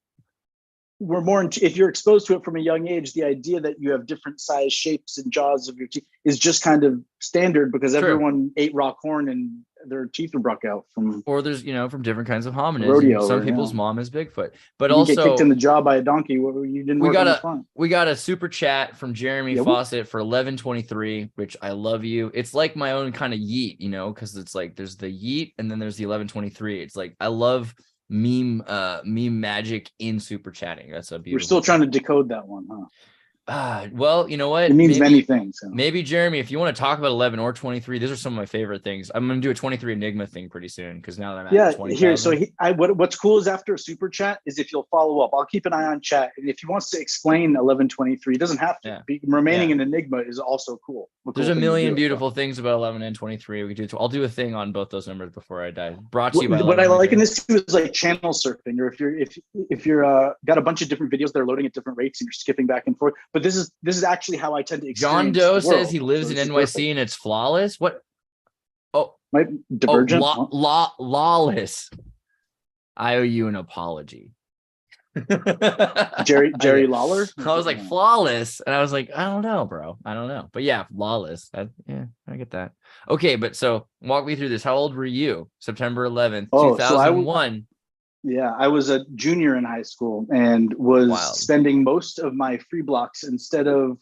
S3: we're more, if you're exposed to it from a young age, the idea that you have different size, shapes, and jaws of your teeth is just kind of standard because everyone ate raw corn and their teeth were broke out from.
S2: Or there's, from different kinds of hominids.
S3: Rodeo,
S2: some people's mom is Bigfoot, but
S3: you
S2: also
S3: get kicked in the jaw by a donkey. You didn't.
S2: We got a super chat from Jeremy Fawcett for 1123, which I love you. It's like my own kind of yeet, because it's like there's the yeet and then there's the 1123. It's like I love meme magic in super chatting. That's a beautiful.
S3: We're still trying to decode that one, huh?
S2: Well, you know what?
S3: It means many things.
S2: Maybe Jeremy, if you want to talk about 11 or 23, those are some of my favorite things. I'm going to do a 23 Enigma thing pretty soon because now that I'm at 20.
S3: Here. So what's cool is after a super chat is if you'll follow up. I'll keep an eye on chat, and if he wants to explain 1123, it doesn't have to. Remaining an Enigma is also cool.
S2: There's a million beautiful things about 11 and 23. We could do. I'll do a thing on both those numbers before I die. Brought to you by.
S3: What I like in this too is like channel surfing, or if you're got a bunch of different videos that are loading at different rates and you're skipping back and forth. But this is actually how I tend to experience.
S2: John Doe says he lives in NYC and it's flawless. What? Oh,
S3: divergent.
S2: Lawless. I owe you an apology.
S3: Jerry Lawler.
S2: I was like flawless, and I was like, I don't know, bro. I don't know, but yeah, lawless. I get that. Okay, but so walk me through this. How old were you? September 11th, 2001.
S3: Yeah, I was a junior in high school and was spending most of my free blocks, instead of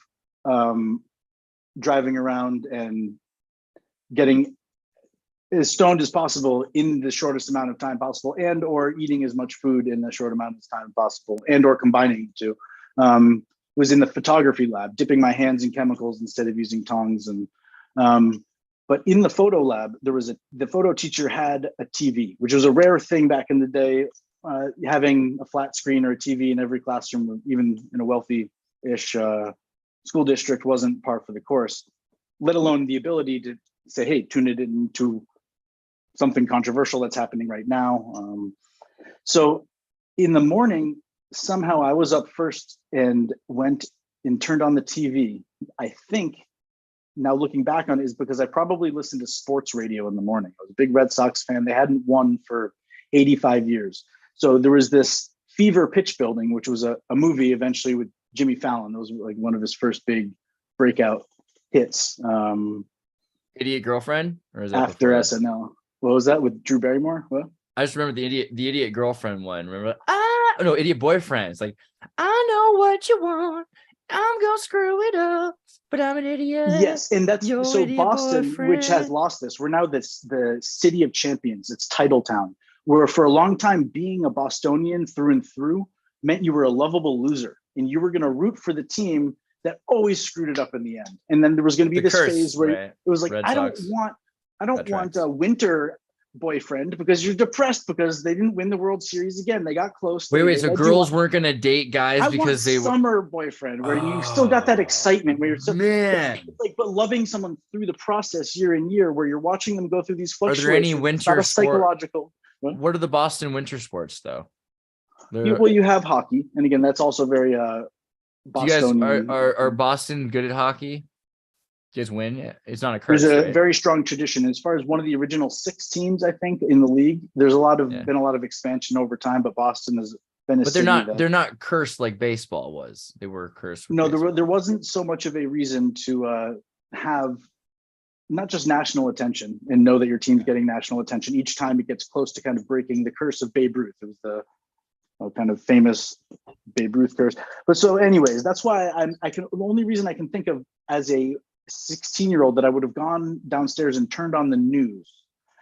S3: driving around and getting as stoned as possible in the shortest amount of time possible, and or eating as much food in the short amount of time possible, and or combining the two. Was in the photography lab, dipping my hands in chemicals instead of using tongs. And but in the photo lab, the photo teacher had a TV, which was a rare thing back in the day. Having a flat screen or a TV in every classroom, even in a wealthy-ish school district, wasn't par for the course, let alone the ability to say, hey, tune it into something controversial that's happening right now. So in the morning, somehow I was up first and went and turned on the TV. I think, now looking back on it, is because I probably listened to sports radio in the morning. I was a big Red Sox fan. They hadn't won for 85 years. So there was this Fever Pitch Building, which was a movie eventually with Jimmy Fallon. That was like one of his first big breakout hits.
S2: Idiot Girlfriend? Or is that
S3: after SNL? What was that with Drew Barrymore? What?
S2: I just remember the Idiot Girlfriend one. Remember? Idiot Boyfriend. It's like, I know what you want. I'm gonna screw it up, but I'm an idiot.
S3: Yes, and that's so Boston, boyfriend, which has lost this. We're now the city of champions. It's Titletown, where for a long time being a Bostonian through and through meant you were a lovable loser, and you were going to root for the team that always screwed it up in the end. And then there was going to be this phase where it was like, I don't want winter boyfriend because you're depressed because they didn't win the World Series again. They got close.
S2: Wait. So
S3: led you
S2: girls
S3: on.
S2: weren't gonna date guys
S3: I
S2: because they
S3: want
S2: were.
S3: summer boyfriend where you still got that excitement where you're so
S2: Man.
S3: it's like, but loving someone through the process year in year where you're watching them go through these
S2: Are
S3: fluctuations.
S2: there any
S3: It's
S2: winter
S3: not a
S2: sport?
S3: psychological.
S2: What are the Boston winter sports though?
S3: Well, you have hockey, and again, that's also very
S2: Do you guys
S3: Bostonian.
S2: are Boston good at hockey? Do you guys win? It's not a curse.
S3: There's a
S2: right?
S3: very strong tradition as far as one of the original 6 teams, I think, in the league. There's been a lot of expansion over time, but Boston has been.
S2: But they're not cursed like baseball was. They were cursed.
S3: No, there wasn't so much of a reason to have not just national attention and know that your team's getting national attention each time it gets close to kind of breaking the curse of Babe Ruth. It was the kind of famous Babe Ruth curse. But so anyways, that's why the only reason I can think of as a 16-year-old that I would have gone downstairs and turned on the news.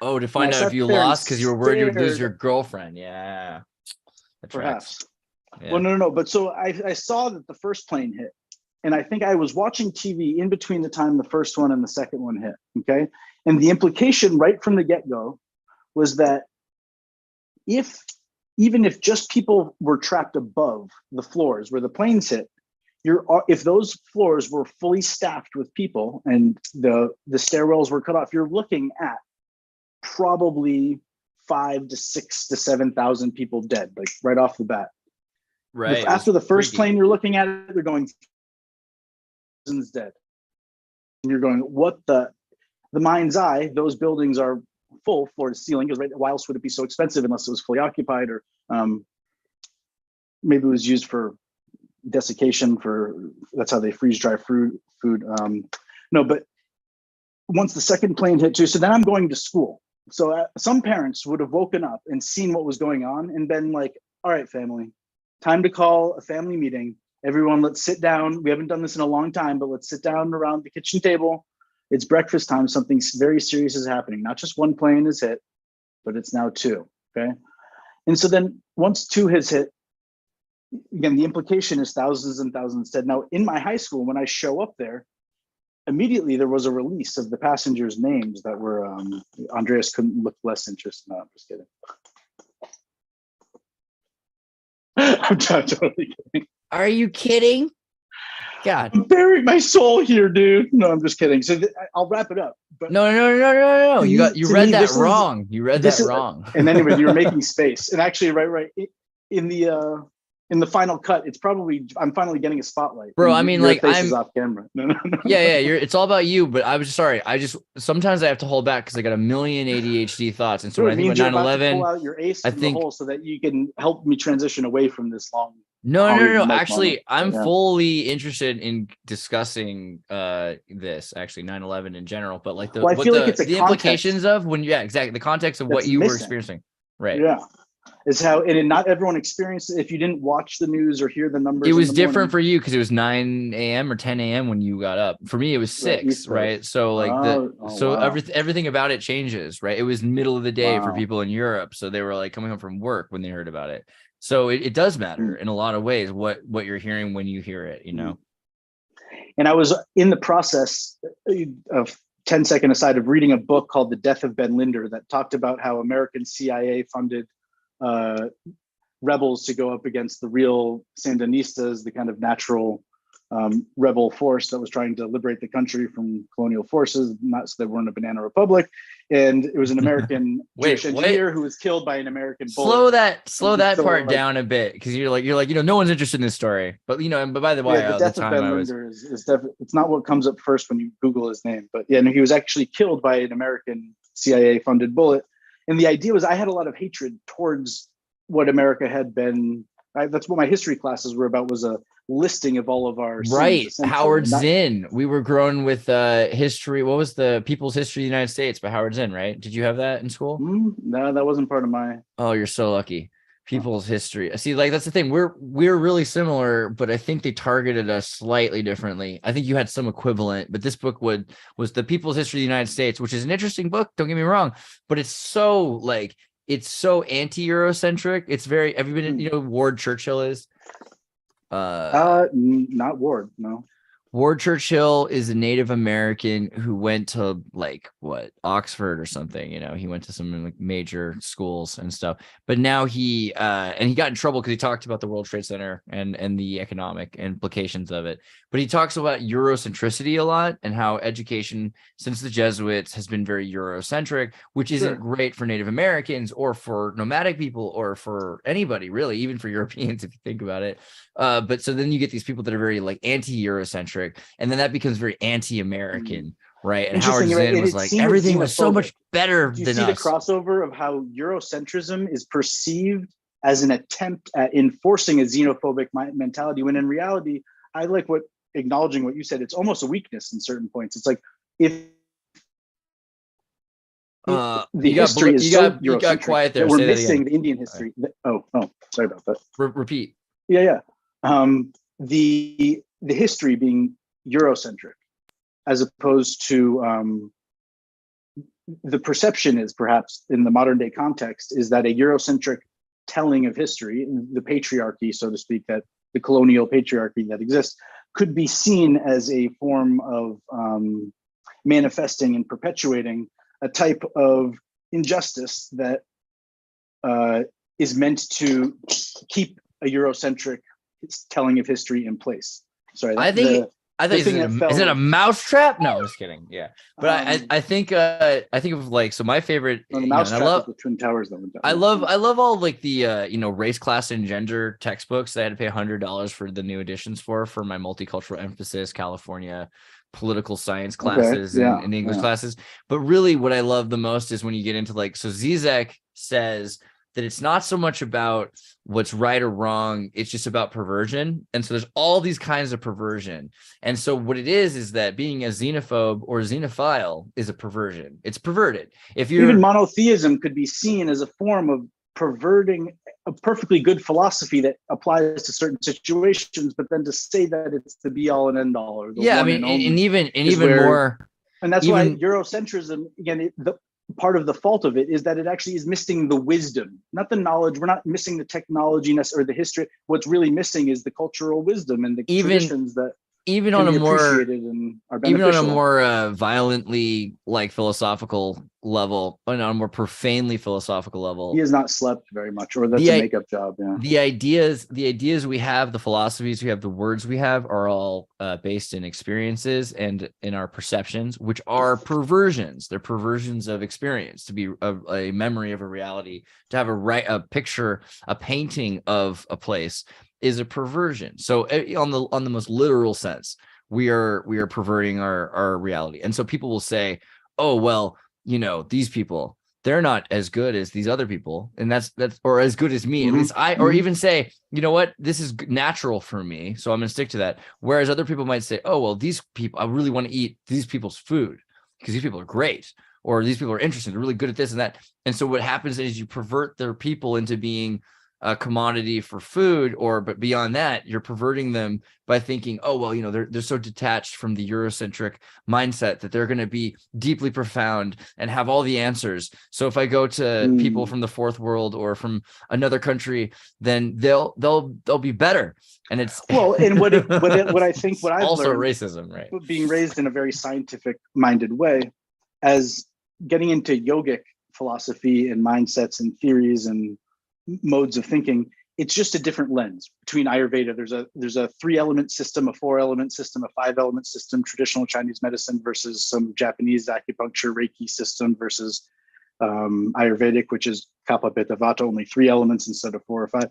S2: Oh, to find out if you lost because you were worried you'd lose your girlfriend. Yeah.
S3: Perhaps.
S2: Yeah.
S3: Well, no. But so I saw that the first plane hit. And I think I was watching TV in between the time the first one and the second one hit. Okay. And the implication right from the get-go was that even if just people were trapped above the floors where the planes hit, if those floors were fully staffed with people and the stairwells were cut off, you're looking at probably 5,000 to 6,000 to 7,000 people dead, like right off the bat.
S2: Right.
S3: After the first plane you're looking at it, they're going dead. And you're going, what the mind's eye, those buildings are full floor to ceiling, because why else would it be so expensive unless it was fully occupied, or maybe it was used for desiccation, that's how they freeze dry food. No, but once the second plane hit too, so then I'm going to school. So some parents would have woken up and seen what was going on and been like, all right, family, time to call a family meeting. Everyone, let's sit down. We haven't done this in a long time, but let's sit down around the kitchen table. It's breakfast time. Something very serious is happening. Not just one plane is hit, but it's now 2. Okay. And so then once 2 has hit, again, the implication is thousands and thousands dead. Now, in my high school, when I show up there, immediately there was a release of the passengers' names that were, Andreas couldn't look less interested. No, I'm just kidding. I'm totally kidding.
S2: Are you kidding? God.
S3: I'm burying my soul here, dude. No, I'm just kidding. So I'll wrap it up. But
S2: No. You read that wrong. You read that wrong.
S3: And anyway, you were making space. And actually, right. In the final cut, I'm finally getting a spotlight.
S2: Bro, I mean, like,
S3: I'm off camera. No.
S2: Yeah. It's all about you. But I was just sorry. Sometimes I have to hold back because I got a million ADHD thoughts. And so when I think about 9/11,
S3: pull out your ace from the hole so that you can help me transition away from this long.
S2: No. Actually, I'm fully interested in discussing this, actually 9/11 in general, but like the implications of exactly the context of what you were experiencing. Right.
S3: Yeah. Is how, and not everyone experienced it. If you didn't watch the news or hear the numbers,
S2: it was different for you because it was 9 a.m. or 10 a.m. when you got up. For me, it was 6, right? So like everything about it changes, right? It was middle of the day for people in Europe, so they were like coming home from work when they heard about it. So it does matter in a lot of ways what you're hearing when you hear it, you know.
S3: And I was in the process of 10-second aside of reading a book called The Death of Ben Linder that talked about how American CIA funded rebels to go up against the real Sandinistas, the kind of natural rebel force that was trying to liberate the country from colonial forces, not so they weren't a banana republic. And it was an American Jewish engineer who was killed by an American bullet.
S2: Slow that part down a bit, because you're like, no one's interested in this story. But but by the way,
S3: the death of Ben Linder is definitely, it's not what comes up first when you Google his name. But yeah, no, he was actually killed by an American CIA funded bullet. And the idea was I had a lot of hatred towards what America had been. That's what my history classes were about, was a listing of all of our
S2: sins, Howard Zinn. We were growing with history. What was the People's History of the United States by Howard Zinn, right? Did you have that in school?
S3: No, that wasn't part of my.
S2: Oh, you're so lucky. People's History. See, like, that's the thing. We're really similar, but I think they targeted us slightly differently. I think you had some equivalent, but this book was the People's History of the United States, which is an interesting book. Don't get me wrong, but it's so anti-Eurocentric. It's very. Have you been? Ward Churchill is.
S3: Not Ward. No.
S2: Ward Churchill is a Native American who went to like Oxford or something. You know, he went to some like major schools and stuff. But now he got in trouble because he talked about the World Trade Center and the economic implications of it. But he talks about Eurocentricity a lot and how education since the Jesuits has been very Eurocentric, which isn't great for Native Americans or for nomadic people or for anybody really, even for Europeans if you think about it. But so then you get these people that are very like anti-Eurocentric, and then that becomes very anti-American, right? And Howard Zinn was like, everything was so much better
S8: Do you
S2: than
S8: see
S2: us.
S8: the crossover of how Eurocentrism is perceived as an attempt at enforcing a xenophobic mentality, when in reality, I like acknowledging what you said, it's almost a weakness in certain points. It's like if the history is so Eurocentric
S2: quiet there.
S8: that we're
S2: Say that
S8: missing
S2: again.
S8: the Indian history. Oh, sorry about that.
S2: Repeat.
S8: Yeah. The history being Eurocentric, as opposed to the perception is perhaps in the modern day context is that a Eurocentric telling of history, the patriarchy, so to speak, that the colonial patriarchy that exists, could be seen as a form of manifesting and perpetuating a type of injustice that is meant to keep a Eurocentric telling of history in place. Sorry,
S2: I think is it a mousetrap? No, I'm just kidding. Yeah, but I think of like, so my favorite.
S8: The
S2: I
S8: mousetrap
S2: love
S8: is the Twin Towers.
S2: I love all like the race, class, and gender textbooks that I had to pay $100 for the new editions for my multicultural emphasis California political science classes and English classes. But really what I love the most is when you get into like, so Zizek says that it's not so much about what's right or wrong, it's just about perversion. And so there's all these kinds of perversion. And so what it is that being a xenophobe or a xenophile is a perversion. It's perverted. If you're
S8: even monotheism could be seen as a form of perverting a perfectly good philosophy that applies to certain situations, but then to say that it's the be all and end all, or the one and only
S2: more.
S8: And that's why Eurocentrism, again, the part of the fault of it is that it actually is missing the wisdom, not the knowledge. We're not missing the technology or the history. What's really missing is the cultural wisdom and the traditions that
S2: even on a more violently like philosophical level, and on a more profanely philosophical level.
S8: He has not slept very much, or that's a makeup job. Yeah.
S2: The ideas we have, the philosophies we have, the words we have are all based in experiences and in our perceptions, which are perversions. They're perversions of experience, to be a memory of a reality, to have a picture, a painting of a place is a perversion. So on the most literal sense, we are perverting our reality. And so people will say, oh, well, these people, they're not as good as these other people, and that's or as good as me. At least or even say, you know what, this is natural for me, so I'm gonna stick to that. Whereas other people might say, oh, well, these people, I really want to eat these people's food because these people are great, or these people are interesting, they're really good at this and that. And so what happens is you pervert their people into being a commodity for food, but beyond that, you're perverting them by thinking, oh, well, they're so detached from the Eurocentric mindset that they're going to be deeply profound and have all the answers. So if I go to people from the fourth world or from another country, then they'll be better. And it's
S8: and what I think what I've
S2: also
S8: learned,
S2: racism, right?
S8: Being raised in a very scientific minded way, as getting into yogic philosophy and mindsets and theories and modes of thinking, it's just a different lens. Between Ayurveda, there's a 3-element system, a 4-element system, a 5-element system, traditional Chinese medicine versus some Japanese acupuncture Reiki system versus Ayurvedic, which is Kapha, Pitta, Vata, only 3 elements instead of 4 or 5.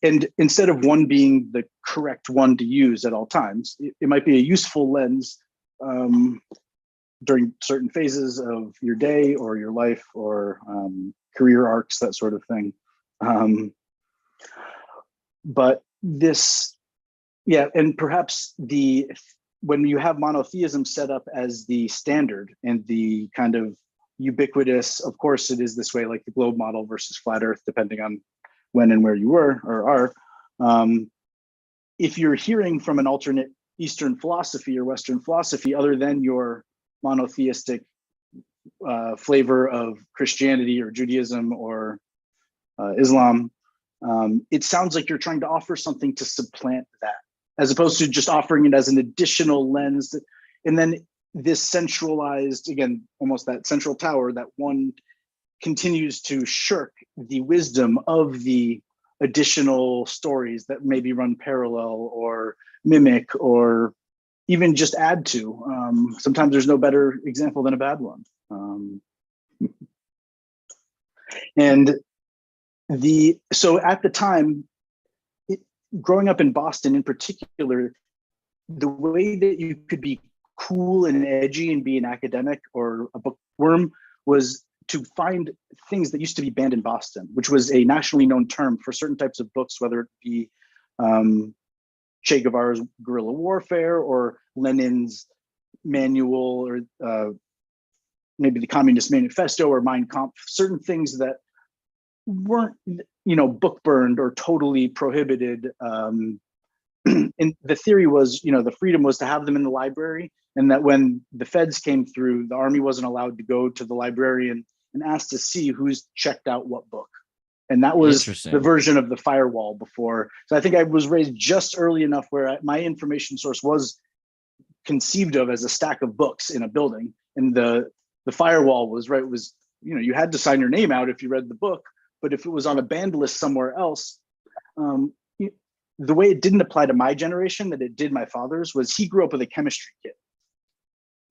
S8: And instead of one being the correct one to use at all times, it might be a useful lens during certain phases of your day or your life or career arcs, that sort of thing. But this, and perhaps when you have monotheism set up as the standard and the kind of ubiquitous, of course it is this way, like the globe model versus flat earth, depending on when and where you were or are. If you're hearing from an alternate Eastern philosophy or Western philosophy, other than your monotheistic flavor of Christianity or Judaism or Islam, it sounds like you're trying to offer something to supplant that. as opposed to just offering it as an additional lens. And then this centralized, again, almost that central tower that one continues to shirk the wisdom of the additional stories that maybe run parallel or mimic or even just add to. Sometimes there's no better example than a bad one. So at the time, growing up in Boston in particular, the way that you could be cool and edgy and be an academic or a bookworm was to find things that used to be banned in Boston, which was a nationally known term for certain types of books, whether it be Che Guevara's guerrilla warfare or Lenin's manual or maybe the Communist Manifesto or Mein Kampf, certain things that weren't, book burned or totally prohibited. And the theory was, the freedom was to have them in the library, and that when the feds came through, the army wasn't allowed to go to the librarian and ask to see who's checked out what book. And that was the version of the firewall before. So I think I was raised just early enough where my information source was conceived of as a stack of books in a building. And the firewall was, right, was, you had to sign your name out if you read the book, but if it was on a banned list somewhere else, the way it didn't apply to my generation that it did my father's was he grew up with a chemistry kit.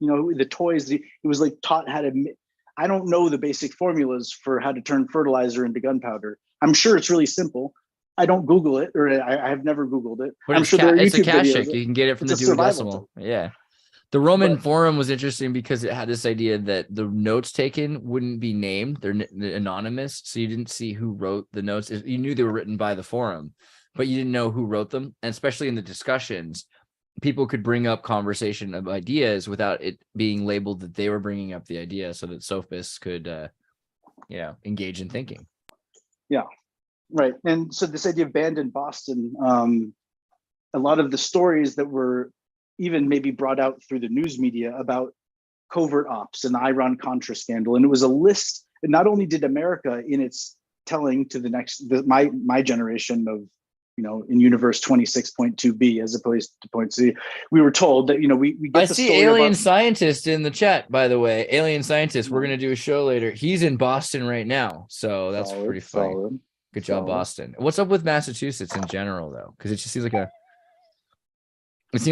S8: The toys, he was like taught how to, I don't know the basic formulas for how to turn fertilizer into gunpowder. I'm sure it's really simple. I don't Google it, or I have never Googled it.
S2: But
S8: I'm sure there are
S2: it's a
S8: YouTube
S2: cache.
S8: videos.
S2: You can get it from the
S8: It's a survival
S2: duodecimal.
S8: tool.
S2: Yeah. The Roman Forum was interesting because it had this idea that the notes taken wouldn't be named. They're anonymous. So you didn't see who wrote the notes. You knew they were written by the forum, but you didn't know who wrote them. And especially in the discussions, people could bring up conversation of ideas without it being labeled that they were bringing up the idea, so that sophists could, engage in thinking.
S8: Yeah, right. And so this idea of banned in Boston, a lot of the stories that were even maybe brought out through the news media about covert ops and the Iran-Contra scandal. And it was a list, and not only did America in its telling to my generation of, in universe 26.2b as opposed to point C, we were told that, we get
S2: I
S8: the
S2: see
S8: story
S2: Alien
S8: about,
S2: Scientist in the chat, by the way. Alien Scientist, we're going to do a show later. He's in Boston right now. So that's pretty funny. Good job, Boston. What's up with Massachusetts in general, though? Because it just seems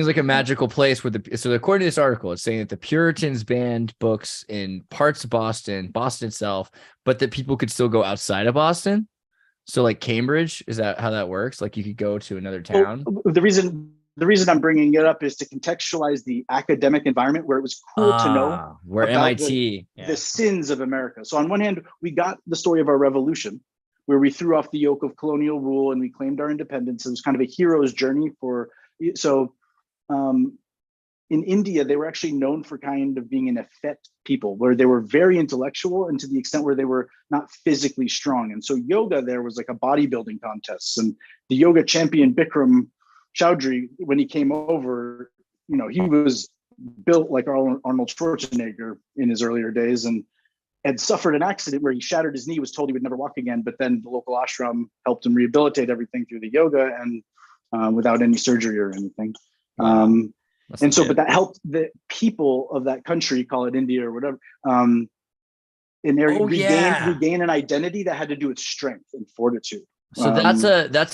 S2: like a magical place so according to this article, it's saying that the Puritans banned books in parts of Boston itself, but that people could still go outside of Boston. So like Cambridge, is that how that works? Like you could go to another town?
S8: Well, the reason I'm bringing it up is to contextualize the academic environment where it was cool to know
S2: where
S8: about
S2: MIT,
S8: the sins of America. So on one hand, we got the story of our revolution, where we threw off the yoke of colonial rule and we claimed our independence. It was kind of a hero's journey in India, they were actually known for kind of being an effete people, where they were very intellectual and to the extent where they were not physically strong. And so yoga there was like a bodybuilding contest. And the yoga champion Bikram Choudhury, when he came over, he was built like Arnold Schwarzenegger in his earlier days and had suffered an accident where he shattered his knee, was told he would never walk again. But then the local ashram helped him rehabilitate everything through the yoga and without any surgery or anything. But that helped the people of that country, call it India or whatever, regain an identity that had to do with strength and fortitude.
S2: So that's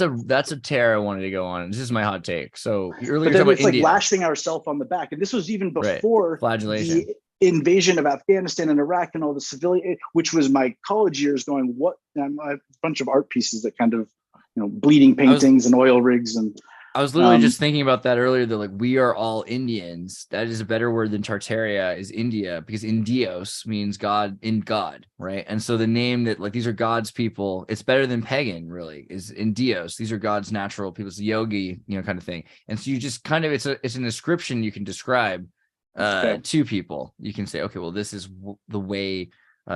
S2: a tear I wanted to go on. This is my hot take. So earlier,
S8: but then it's like
S2: India.
S8: Lashing ourselves on the back, and this was even before
S2: flagellation,
S8: the invasion of Afghanistan and Iraq and all the civilian, which was my college years going. I have a bunch of art pieces that kind of bleeding paintings and oil rigs and.
S2: I was literally just thinking about that earlier. That like we are all Indians. That is a better word than Tartaria is India, because Indios means God in God, right? And so the name that like these are God's people. It's better than pagan, really. Is Indios. These are God's natural people. It's yogi, kind of thing. And so you just kind of it's an description you can describe to people. You can say, okay, well, this is the way.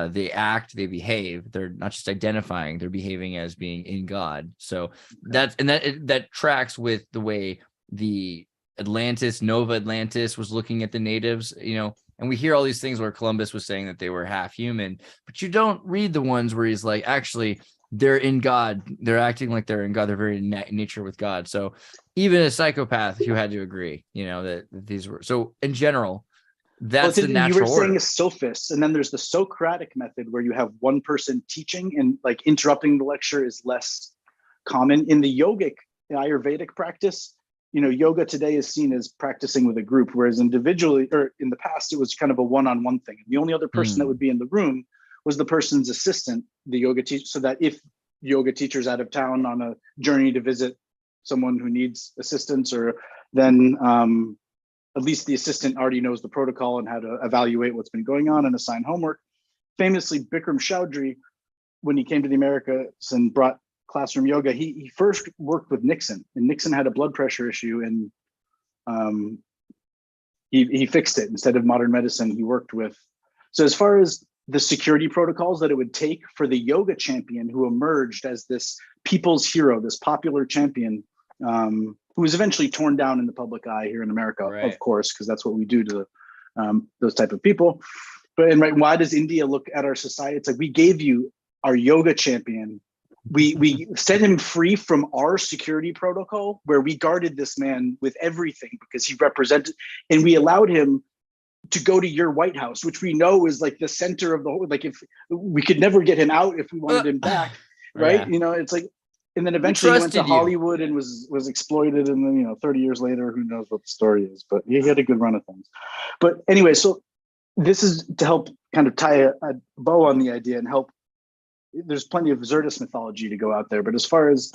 S2: They act, they behave. They're not just identifying; they're behaving as being in God. So that tracks with the way the Nova Atlantis was looking at the natives. And we hear all these things where Columbus was saying that they were half human, but you don't read the ones where he's like, actually, they're in God. They're acting like they're in God. They're very in nature with God. So even a psychopath, you had to agree, that these were. So in general, that's the natural
S8: you were saying
S2: order.
S8: a sophist, and then there's the Socratic method where you have one person teaching and like interrupting the lecture is less common. In the yogic Ayurvedic practice, yoga today is seen as practicing with a group, whereas individually or in the past, it was kind of a one-on-one thing. The only other person that would be in the room was the person's assistant, the yoga teacher, so that if yoga teacher's out of town on a journey to visit someone who needs assistance, or then at least the assistant already knows the protocol and how to evaluate what's been going on and assign homework. Famously, Bikram Choudhury, when he came to the Americas and brought classroom yoga, he first worked with Nixon, and Nixon had a blood pressure issue, and he fixed it. Instead of modern medicine, he worked with. So as far as the security protocols that it would take for the yoga champion who emerged as this people's hero, this popular champion, who was eventually torn down in the public eye here in America, of course, because that's what we do to those type of people. But why does India look at our society? It's like, we gave you our yoga champion. We set him free from our security protocol, where we guarded this man with everything because he represented, and we allowed him to go to your White House, which we know is like the center of the whole, like if we could never get him out if we wanted him back, right? It's like, and then eventually he went to Hollywood and was exploited, and then 30 years later, who knows what the story is, but he had a good run of things. But anyway, so this is to help kind of tie a bow on the idea and help. There's plenty of Xirtus mythology to go out there, but as far as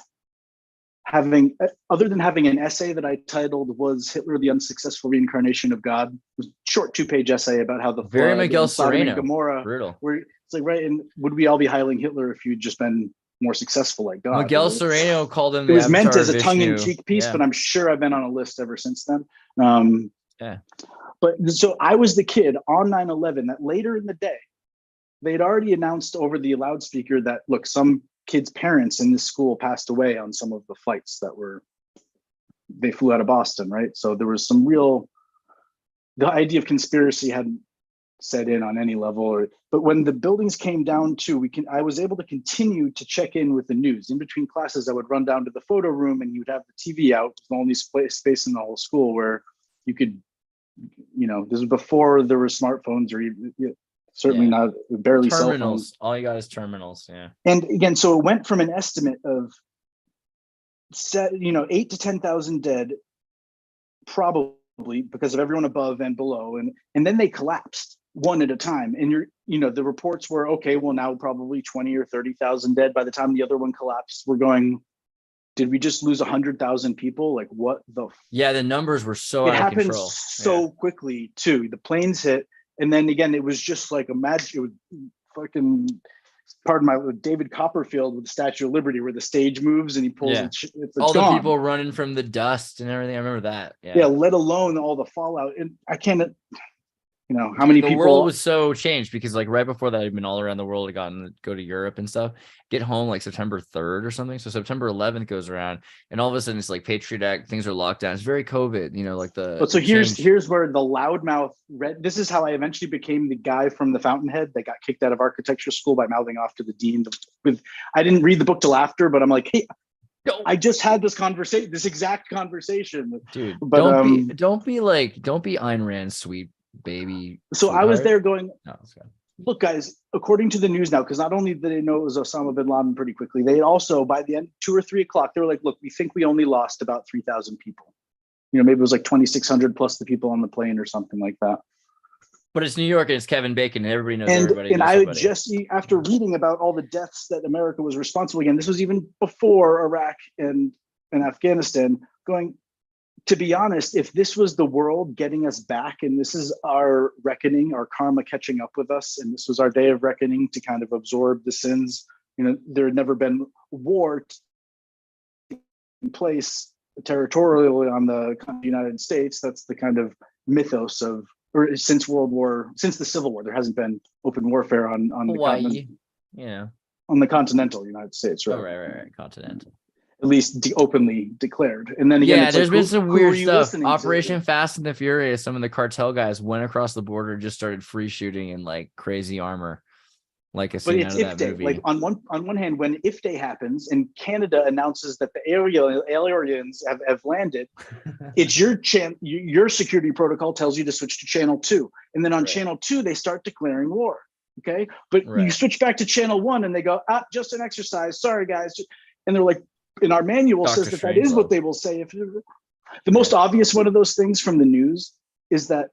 S8: having, other than having an essay that I titled "Was Hitler the Unsuccessful Reincarnation of God?" It was a short 2-page essay about how the
S2: Very
S8: flood
S2: Miguel
S8: and Sodom and
S2: Sereno.
S8: Gomorrah,
S2: Brutal.
S8: where it's like, right, and would we all be hailing Hitler if you'd just been more successful like God?
S2: Miguel Sereno called him.
S8: It was meant
S2: Avatar
S8: as a
S2: Vishnu.
S8: tongue-in-cheek piece,
S2: Yeah.
S8: but I'm sure I've been on a list ever since then.
S2: Yeah.
S8: But so I was the kid on 9/11 that later in the day, they'd already announced over the loudspeaker that, look, some kids' parents in this school passed away on some of the flights they flew out of Boston, right? So there was some the idea of conspiracy hadn't set in on any level, but when the buildings came down too, I was able to continue to check in with the news. In between classes, I would run down to the photo room and you'd have the TV out, the only space in the whole school where you could, this was before there were smartphones, or certainly not, barely cell
S2: Terminals.
S8: phones.
S2: All you got is terminals. Yeah.
S8: And again, so it went from an estimate of 8 to 10,000 dead, probably because of everyone above and below, and then they collapsed one at a time. And the reports were, okay, well, now probably 20 or 30,000 dead. By the time the other one collapsed, we're going, did we just lose 100,000 people? Like, what the?
S2: Yeah, the numbers were so
S8: It
S2: out of
S8: happened
S2: control.
S8: so quickly too. The planes hit, and then again, it was just like it was fucking. Pardon my, David Copperfield with the Statue of Liberty, where the stage moves and he pulls it's
S2: all
S8: gone.
S2: the people running from the dust and everything. I remember that.
S8: Yeah, let alone all the fallout. And I can't, how many people.
S2: The world was so changed because right before that, I'd been all around the world. I gotten to go to Europe and stuff. Get home September 3rd or something. So September 11th goes around, and all of a sudden it's Patriot Act. Things are locked down. It's very COVID.
S8: But so here's where the loudmouth. This is how I eventually became the guy from the Fountainhead that got kicked out of architecture school by mouthing off to the dean. I didn't read the book till after, but I'm like, hey, I just had this exact conversation,
S2: dude.
S8: But
S2: don't be Ayn Rand, sweet baby.
S8: So I was there going,
S2: no,
S8: look, guys, according to the news now, because not only did they know it was Osama bin Laden pretty quickly, they also, by the end, 2 or 3 o'clock, they were like, look, we think we only lost about 3,000 people. Maybe it was 2,600 plus the people on the plane or something like that.
S2: But it's New York and it's Kevin Bacon and everybody knows everybody.
S8: And I just, after reading about all the deaths that America was responsible, again, this was even before Iraq and Afghanistan, going, to be honest, if this was the world getting us back, and this is our reckoning, our karma catching up with us, and this was our day of reckoning to kind of absorb the sins, there had never been war in place territorially on the United States. That's the kind of mythos of, or since the Civil War, there hasn't been open warfare on
S2: Hawaii,
S8: the continent,
S2: on
S8: the continental United States, right?
S2: Oh, right, continental.
S8: At least openly declared. And then again,
S2: there's been some weird stuff.
S8: Operation
S2: Fast and the Furious, some of the cartel guys went across the border, just started free shooting in crazy armor. like a
S8: But
S2: scene
S8: it's
S2: out of
S8: if
S2: that
S8: day.
S2: movie.
S8: Like on one hand, when if day happens and Canada announces that the aliens have landed, it's your security protocol tells you to switch to channel 2. And then on
S2: Right.
S8: channel 2, they start declaring war. Okay. But you
S2: Right.
S8: switch back to channel 1 and they go, just an exercise. Sorry, guys. And they're like, in our manual
S2: Dr.
S8: says that is what
S2: Strangelove.
S8: they will say. If the most obvious one of those things from the news is that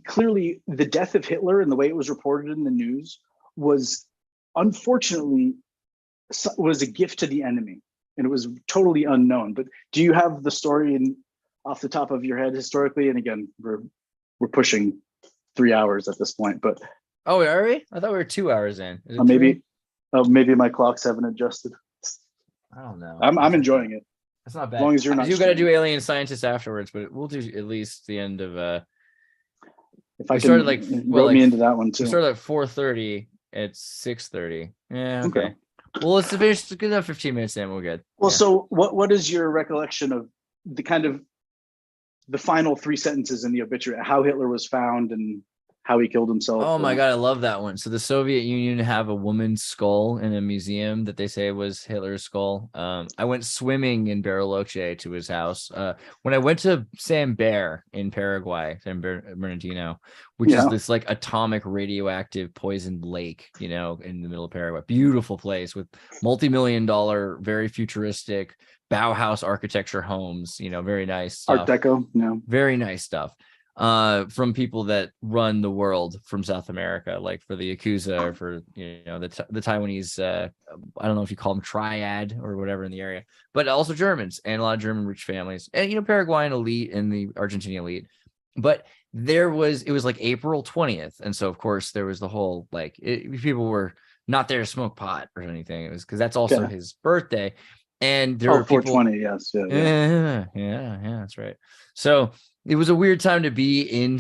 S8: clearly the death of Hitler and the way it was reported in the news was unfortunately was a gift to the enemy, and it was totally unknown. But do you have the story off the top of your head historically? And again, we're pushing 3 hours at this point, but
S2: Oh, are we? I thought we were 2 hours in. Is it
S8: maybe
S2: 3?
S8: maybe my clocks haven't adjusted.
S2: I don't know.
S8: I'm enjoying it.
S2: That's not bad.
S8: As long as you're not
S2: You got to do
S8: streaming.
S2: alien scientists afterwards, but we'll do at least the end of
S8: If I
S2: we
S8: can
S2: started like
S8: wrote me into that one
S2: we
S8: too.
S2: started at 4:30. It's 6:30. Yeah, okay.
S8: Okay.
S2: Well, let's finish. Good enough. 15 minutes in, we're good.
S8: Well,
S2: Yeah.
S8: so what is your recollection of the kind of the final 3 sentences in the obituary, how Hitler was found and how he killed himself?
S2: Oh my God, I love that one. So the Soviet Union have a woman's skull in a museum that they say was Hitler's skull. I went swimming in Bariloche to his house. When I went to San Bear in Paraguay, San Bernardino, which is this like atomic radioactive poisoned lake, you know, in the middle of Paraguay. Beautiful place with multi-million-dollar, very futuristic Bauhaus architecture homes, you know, very nice stuff.
S8: Art Deco, no.
S2: Very nice stuff. From people that run the world from South America, like for the Yakuza or for, you know, the Taiwanese, I don't know if you call them triad or whatever in the area, but also Germans and a lot of German rich families and, you know, Paraguayan elite and the Argentinian elite. But it was like April 20th. And so, of course, there was the whole, like, people were not there to smoke pot or anything. It was because that's also his birthday. And there were people,
S8: 420, yes.
S2: yeah, that's right. So it was a weird time to be in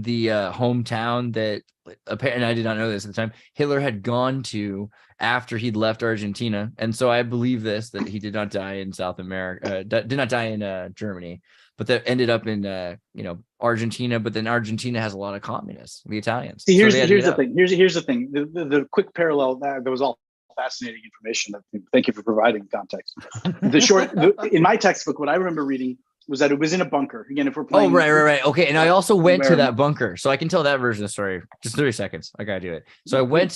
S2: the hometown that apparently, I did not know this at the time, Hitler had gone to after he'd left Argentina. And so I believe that he did not die in South America, did not die in Germany, but that ended up in you know, Argentina. But then Argentina has a lot of communists, the Italians.
S8: See, here's
S2: So
S8: the thing. Here's the thing. The quick parallel that was all fascinating information. Thank you for providing context. In my textbook, what I remember reading was that it was in a bunker. Again, if we're playing.
S2: Oh, right. Okay. And I also went to that bunker, so I can tell that version of the story. Just 30 seconds. I gotta do it. So I went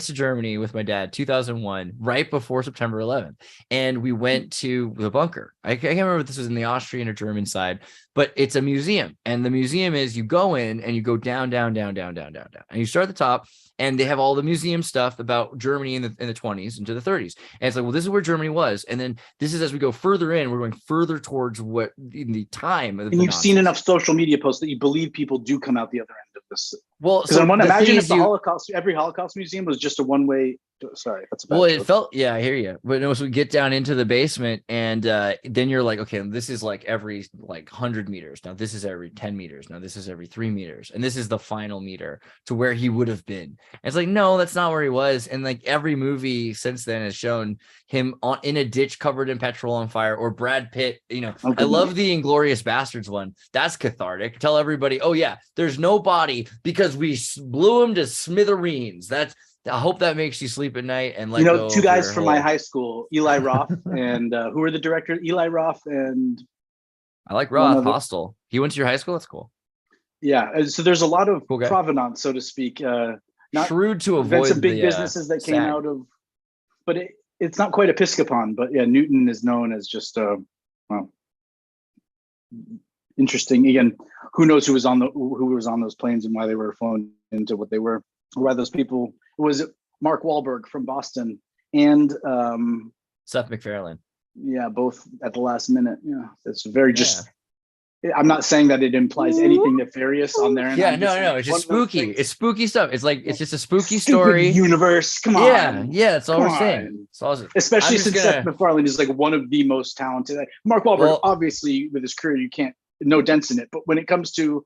S2: to Germany with my dad, 2001, right before September 11th. And we went to the bunker. I can't remember if this was in the Austrian or German side, but it's a museum. And the museum is, you go in and you go down. And you start at the top. And they have all the museum stuff about Germany in the 20s into the 30s. And it's like, well, this is where Germany was. And then this is, as we go further in, we're going further towards what in the time.
S8: And you've seen enough social media posts that you believe people do come out the other end of this.
S2: Well,
S8: because I want to imagine if every Holocaust museum was just a one-way. Sorry, that's a bad joke.
S2: It felt, yeah, I hear you. But no, so we get down into the basement, and then you're like, okay, this is like every 100 meters. Now this is every 10 meters. Now this is every 3 meters, and this is the final meter to where he would have been. And it's like, no, that's not where he was. And like every movie since then has shown him in a ditch covered in petrol on fire, or Brad Pitt. You know, I love the Inglourious Bastards one. That's cathartic. Tell everybody, oh yeah, there's no body because we blew him to smithereens. I hope that makes you sleep at night and let go.
S8: Two guys from my high school, Eli Roth and who were the directors? Eli Roth and
S2: I like Roth. Hostel. He went to your high school. That's cool.
S8: Yeah, so there's a lot of provenance, so to speak. Not
S2: shrewd to avoid
S8: some big businesses that came out of, but it's not quite Episcopon. But yeah, Newton is known as just well, interesting. Again, who knows who was on those planes and why they were flown into what they were, or why those people. It was Mark Wahlberg from Boston and
S2: Seth MacFarlane.
S8: Yeah, both at the last minute. Yeah, it's very I'm not saying that it implies anything nefarious on there.
S2: Yeah, no, it's just spooky. It's spooky stuff. It's like, it's just a spooky story.
S8: Universe, come on.
S2: Yeah, that's all we're saying.
S8: Especially since Seth MacFarlane is like one of the most talented. Mark Wahlberg, obviously, with his career, you can't, no dents in it. But when it comes to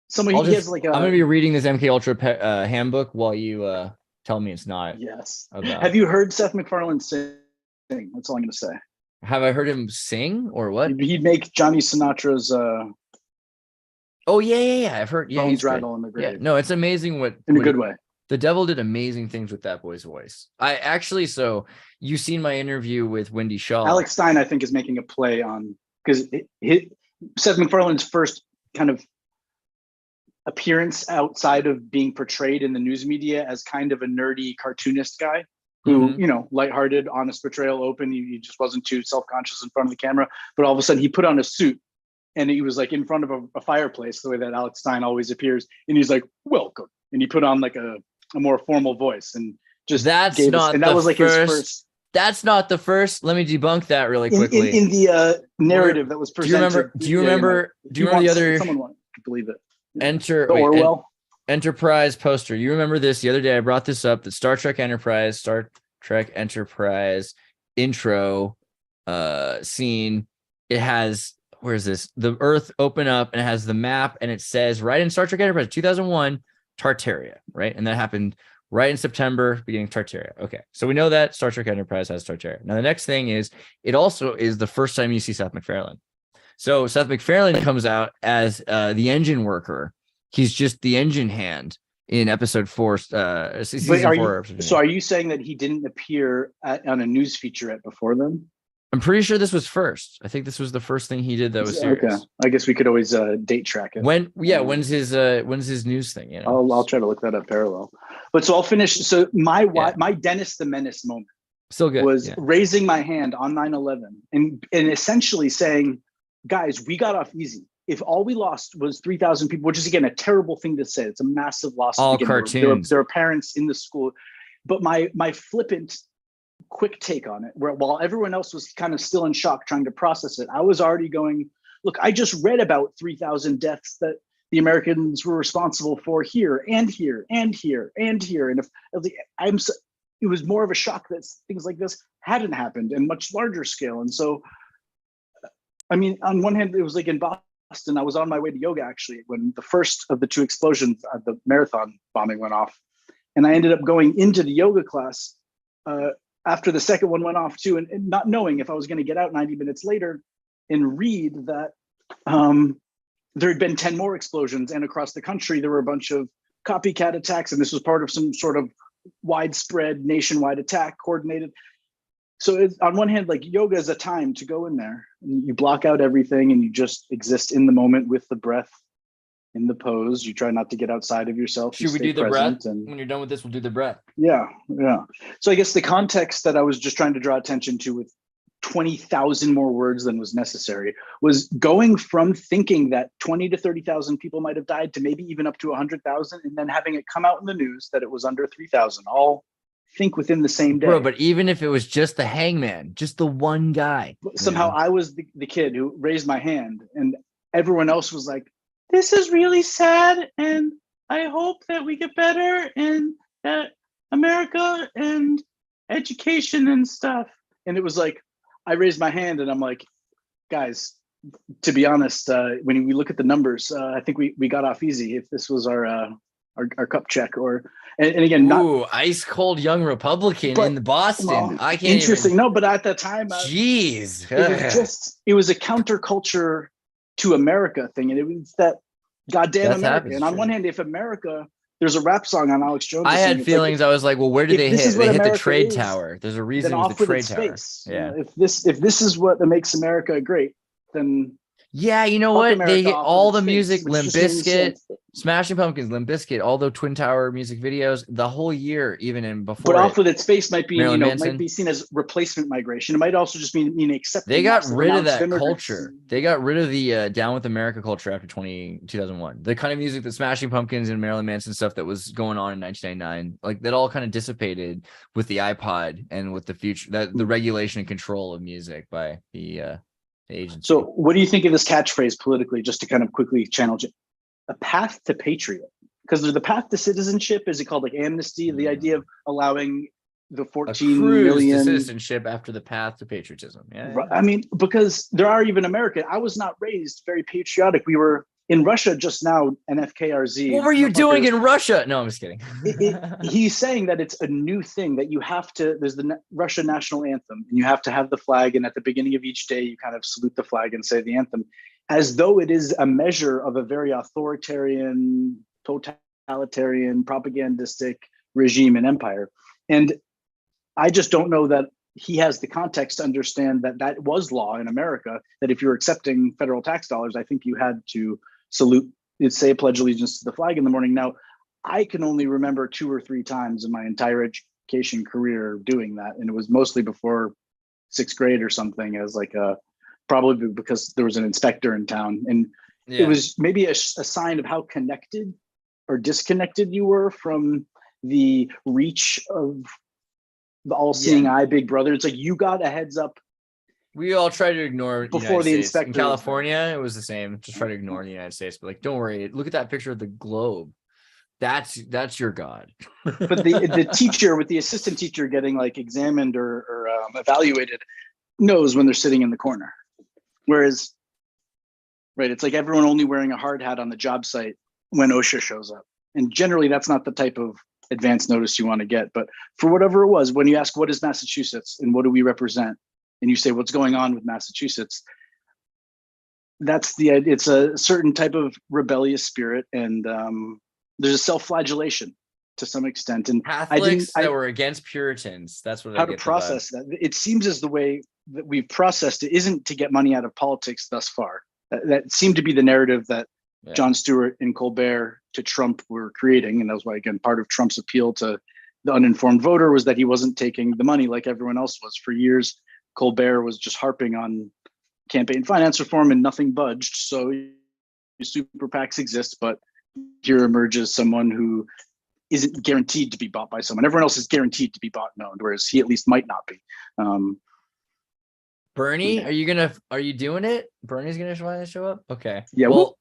S8: someone, he has like
S2: I'm going to be reading this MK Ultra handbook while you tell me it's not.
S8: Yes. Have you heard Seth MacFarlane sing? That's all I'm going to say.
S2: Have I heard him sing or what?
S8: He'd make Johnny Sinatra's.
S2: Oh yeah. I've heard. Yeah,
S8: he's rattle in the grave.
S2: Yeah, no, it's amazing what
S8: in a good way.
S2: The devil did amazing things with that boy's voice. I actually, so you've seen my interview with Wendy Shaw.
S8: Alex Stein, I think, is making a play on, because Seth MacFarlane's first kind of appearance outside of being portrayed in the news media as kind of a nerdy cartoonist guy who, you know, lighthearted, honest portrayal, open. He just wasn't too self-conscious in front of the camera. But all of a sudden he put on a suit and he was like in front of a fireplace, the way that Alex Stein always appears. And he's like, welcome. And he put on like a more formal voice and just
S2: That's
S8: gave
S2: not
S8: us, and that
S2: the
S8: was like
S2: first,
S8: his first.
S2: That's not the first. Let me debunk that really quickly.
S8: In the narrative that was
S2: Do you
S8: presented.
S2: remember the other
S8: Someone wanted to believe it.
S2: the
S8: Orwell.
S2: Enterprise poster? You remember this? The other day I brought this up, that Star Trek Enterprise intro scene. It has, where is this? The Earth open up and it has the map and it says right in Star Trek Enterprise 2001 Tartaria, right? And that happened right in September, beginning of Tartaria. Okay, so we know that Star Trek Enterprise has Tartaria. Now the next thing is, it also is the first time you see Seth MacFarlane. So Seth MacFarlane comes out as the engine worker. He's just the engine hand in episode 4. Season 4.
S8: So are you saying that he didn't appear on a news featurette before then?
S2: I'm pretty sure this was first. I think this was the first thing he did that was serious.
S8: Okay, I guess we could always date track it.
S2: When's his news thing? You know,
S8: I'll try to look that up parallel. But so I'll finish. So my Dennis the Menace moment
S2: still good
S8: was raising my hand on 9/11 and essentially saying, guys, we got off easy. If all we lost was 3,000 people, which is again a terrible thing to say, it's a massive loss.
S2: All cartoons.
S8: There are parents in the school, but my flippant, quick take on it, where while everyone else was kind of still in shock trying to process it, I was already going, look, I just read about 3,000 deaths that the Americans were responsible for here and here and here and here. And it was more of a shock that things like this hadn't happened in much larger scale. And so, I mean, on one hand, it was like in Boston, I was on my way to yoga actually when the first of the 2 explosions at the marathon bombing went off. And I ended up going into the yoga class after the second one went off too, and not knowing if I was going to get out 90 minutes later and read that there had been 10 more explosions, and across the country there were a bunch of copycat attacks, and this was part of some sort of widespread nationwide attack, coordinated. So on one hand, like, yoga is a time to go in there and you block out everything and you just exist in the moment with the breath in the pose. You try not to get outside of yourself.
S2: Should we do the breath? And when you're done with this, we'll do the breath.
S8: Yeah. So I guess the context that I was just trying to draw attention to with 20,000 more words than was necessary was going from thinking that 20 to 30,000 people might have died to maybe even up to 100,000, and then having it come out in the news that it was under 3,000, all think within the same day.
S2: Bro, but even if it was just the hangman, just the one guy.
S8: Somehow I was the kid who raised my hand, and everyone else was like, this is really sad, and I hope that we get better, and that America and education and stuff. And it was like, I raised my hand and I'm like, guys, to be honest, when we look at the numbers, I think we got off easy if this was our cup check. And again,
S2: ice cold young Republican in the Boston.
S8: Well,
S2: I can't.
S8: Interesting. No, but at the time,
S2: jeez,
S8: it was a counterculture to America thing, and it was that goddamn America. And on one hand, if America, there's a rap song on Alex Jones.
S2: I had feelings. Like, I was like, well, where did they hit? They hit the trade tower. There's a reason it was the trade tower. Yeah.
S8: If this is what makes America great, then
S2: yeah, you know what? They hit all the music, Limp Bizkit, Smashing Pumpkins, Limp Bizkit, all the Twin Tower music videos, the whole year, even in before.
S8: But off with its face might be,
S2: Manson.
S8: might be seen as replacement migration. It might also just mean accepting.
S2: They got rid of that culture. They got rid of the Down with America culture after 2001. The kind of music that Smashing Pumpkins and Marilyn Manson stuff that was going on in 1999, like that all kind of dissipated with the iPod and with the future, that the regulation and control of music by the agency.
S8: So what do you think of this catchphrase politically, just to kind of quickly challenge it? A path to patriot. Because there's the path to citizenship. Is it called like amnesty? The idea of allowing the 14 million
S2: to citizenship after the path to patriotism. Yeah.
S8: I mean, because there are even American. I was not raised very patriotic. We were in Russia just now, NFKRZ.
S2: What were you doing in Russia? No, I'm just kidding.
S8: He's saying that it's a new thing that you have to, there's the Russian national anthem, and you have to have the flag. And at the beginning of each day, you kind of salute the flag and say the anthem, as though it is a measure of a very authoritarian, totalitarian, propagandistic regime and empire. And I just don't know that he has the context to understand that that was law in America, that if you're accepting federal tax dollars, I think you had to salute, say, pledge allegiance to the flag in the morning. Now, I can only remember 2 or 3 times in my entire education career doing that. And it was mostly before 6th grade or something, as like probably because there was an inspector in town. And it was maybe a sign of how connected or disconnected you were from the reach of the all-seeing eye Big Brother. It's like you got a heads up.
S2: We all try to ignore
S8: before the inspector.
S2: In California, it was the same. Just try to ignore the United States, but like, don't worry. Look at that picture of the globe. That's your God.
S8: But the teacher, with the assistant teacher getting like examined or evaluated, knows when they're sitting in the corner. Whereas, right, it's like everyone only wearing a hard hat on the job site when OSHA shows up. And generally, that's not the type of advance notice you want to get. But for whatever it was, when you ask, what is Massachusetts and what do we represent? And you say, what's going on with Massachusetts? That's the idea. It's a certain type of rebellious spirit. And there's a self-flagellation to some extent. And
S2: Catholics that were against Puritans. That's what
S8: how to process that. It seems as the way that we've processed it isn't to get money out of politics thus far. That seemed to be the narrative that Jon Stewart and Colbert to Trump were creating. And that was why, again, part of Trump's appeal to the uninformed voter was that he wasn't taking the money like everyone else was. For years, Colbert was just harping on campaign finance reform and nothing budged. So super PACs exist, but here emerges someone who isn't guaranteed to be bought by someone. Everyone else is guaranteed to be bought and owned, whereas he at least might not be.
S2: Bernie, are you doing it? Bernie's gonna show up? Okay.
S8: Yeah.
S2: Well,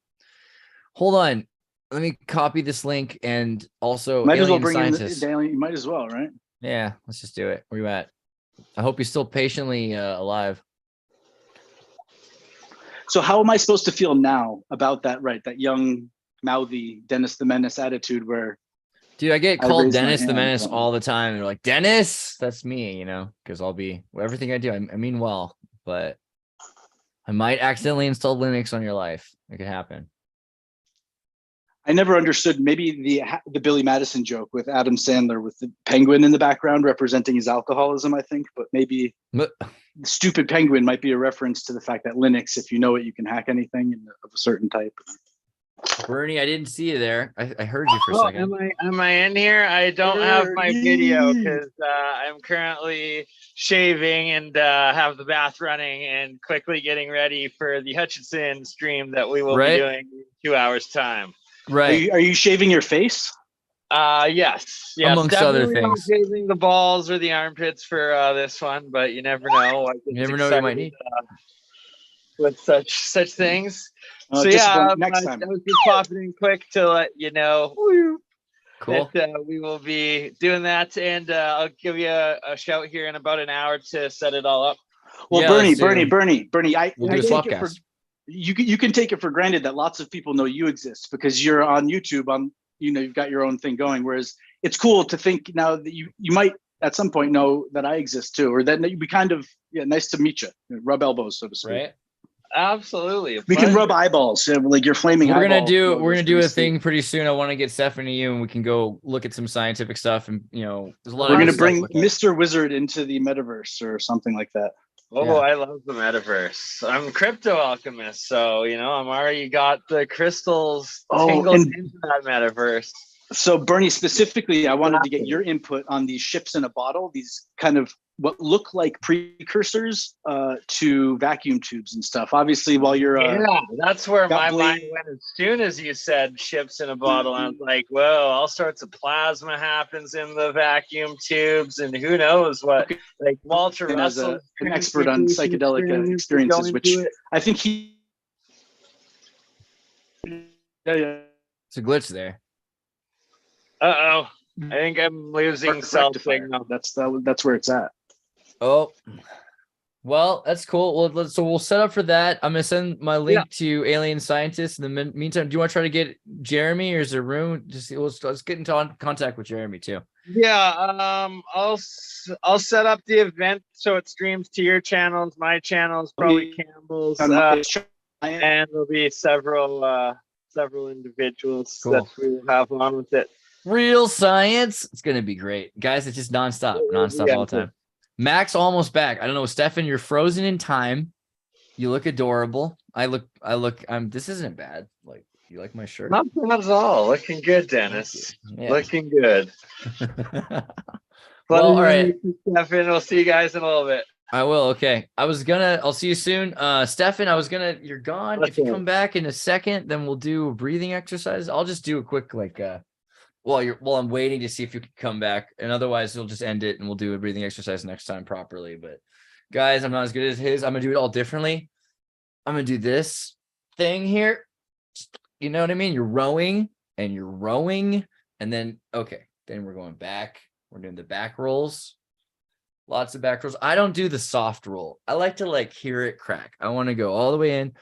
S2: hold on. Let me copy this link and also
S8: might as well bring
S2: scientists.
S8: in the alien. You might as well, right?
S2: Yeah, let's just do it. Where you at? I hope he's still patiently alive.
S8: So how am I supposed to feel now about that? Right, that young, mouthy Dennis the Menace attitude where.
S2: Dude, I get called Dennis the Menace all the time. They're like, Dennis, that's me, because I'll be everything I do. I mean well, but I might accidentally install Linux on your life. It could happen.
S8: I never understood maybe the Billy Madison joke with Adam Sandler with the penguin in the background representing his alcoholism, I think, but maybe the stupid penguin might be a reference to the fact that Linux, if you know it, you can hack anything of a certain type.
S2: Bernie, I didn't see you there. I heard you for a second.
S9: Am I in here? I don't have my video because I'm currently shaving and have the bath running and quickly getting ready for the Hutchinson stream that we will be doing in 2 hours time.
S2: Right.
S8: Are you shaving your face?
S9: Yes.
S2: Amongst other things.
S9: Not shaving the balls or the armpits for this one, but you never know.
S2: You never know what you might need.
S9: With such things. So
S8: next time.
S9: I was just popping in quick to let you know
S2: cool.
S9: that we will be doing that, and I'll give you a shout here in about an hour to set it all up.
S8: Well, Bernie,
S2: we'll do a swap cast.
S8: You can take it for granted that lots of people know you exist because you're on YouTube. You've got your own thing going. Whereas it's cool to think now that you might at some point know that I exist too, or that you'd be kind of nice to meet you, rub elbows, so to speak.
S9: Right. Absolutely.
S8: We can rub eyeballs, like you're flaming.
S2: We're gonna do a thing pretty soon. I want to get Stephanie you, and we can go look at some scientific stuff. And there's a lot.
S8: We're gonna bring Mr. Wizard into the metaverse or something like that.
S9: Oh, I love the metaverse. I'm a crypto alchemist, so I'm already got the crystals tangled into that metaverse.
S8: So Bernie, specifically, I wanted to get your input on these ships in a bottle, these kind of what look like precursors to vacuum tubes and stuff. Obviously, while you're
S9: that's where my mind went as soon as you said ships in a bottle. I was like, whoa, all sorts of plasma happens in the vacuum tubes, and who knows what. Like Walter Russell,
S8: an expert on psychedelic experiences, which I think he. Yeah.
S2: It's a glitch there.
S9: I think I'm losing cell signal.
S8: That's where it's at.
S2: Oh, well, that's cool. Well, so we'll set up for that. I'm gonna send my link to Alien Scientists. In the meantime, do you want to try to get Jeremy, or is there room? Let's get into contact with Jeremy too.
S9: Yeah, I'll set up the event so it streams to your channels, my channels, probably Campbell's, and there'll be several individuals that we will have on with it.
S2: Real science. It's gonna be great, guys. It's just nonstop all the time. Max almost back. I don't know, Stefan. You're frozen in time. You look adorable. I look. This isn't bad. Like, you like my shirt?
S9: Not bad at all. Looking good, Dennis.
S2: Yeah.
S9: Looking good.
S2: Well, all right.
S9: Stefan, we'll see you guys in a little bit.
S2: I will. Okay. I'll see you soon. Stefan, you're gone. If you come back in a second, then we'll do a breathing exercise. I'll just do a quick, while I'm waiting to see if you can come back, and otherwise we'll just end it and we'll do a breathing exercise next time properly. But guys, I'm not as good as his. I'm gonna do it all differently. I'm gonna do this thing here. You know what I mean? You're rowing, and then then we're going back. We're doing the back rolls. Lots of back rolls. I don't do the soft roll. I like to hear it crack. I want to go all the way in,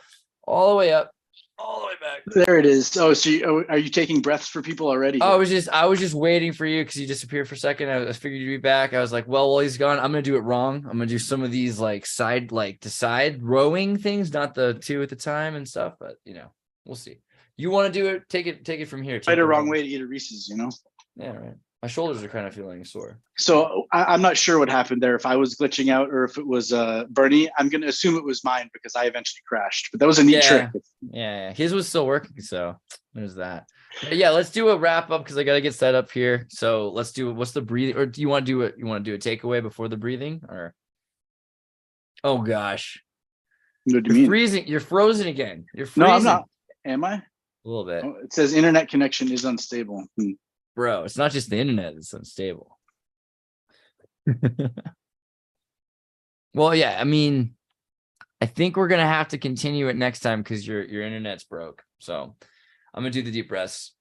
S2: all the way up, all the way back.
S8: There it is. Oh, so are you taking breaths for people already?
S2: I was just waiting for you because you disappeared for a second. I figured you'd be back. I was like, well, while he's gone, I'm gonna do it wrong. I'm gonna do some of these side rowing things, not the two at the time and stuff. But we'll see. You want to do it? Take it from here.
S8: Right or wrong way to eat a Reese's,
S2: Yeah, right. My shoulders are kind of feeling sore.
S8: So I'm not sure what happened there. If I was glitching out or if it was Bernie, I'm going to assume it was mine because I eventually crashed. But that was a neat trick.
S2: Yeah, his was still working. So there's that. But yeah, let's do a wrap up because I got to get set up here. So let's do what's the breathing? Or do you want to do it? You want to do a takeaway before the breathing? Or oh gosh,
S8: what do you mean?
S2: Freezing. You're frozen again. You're freezing.
S8: No, I'm not. Am I?
S2: A little bit.
S8: Oh, it says internet connection is unstable.
S2: Bro, it's not just the internet, it's unstable. Well, yeah, I mean, I think we're gonna have to continue it next time because your internet's broke. So I'm gonna do the deep breaths.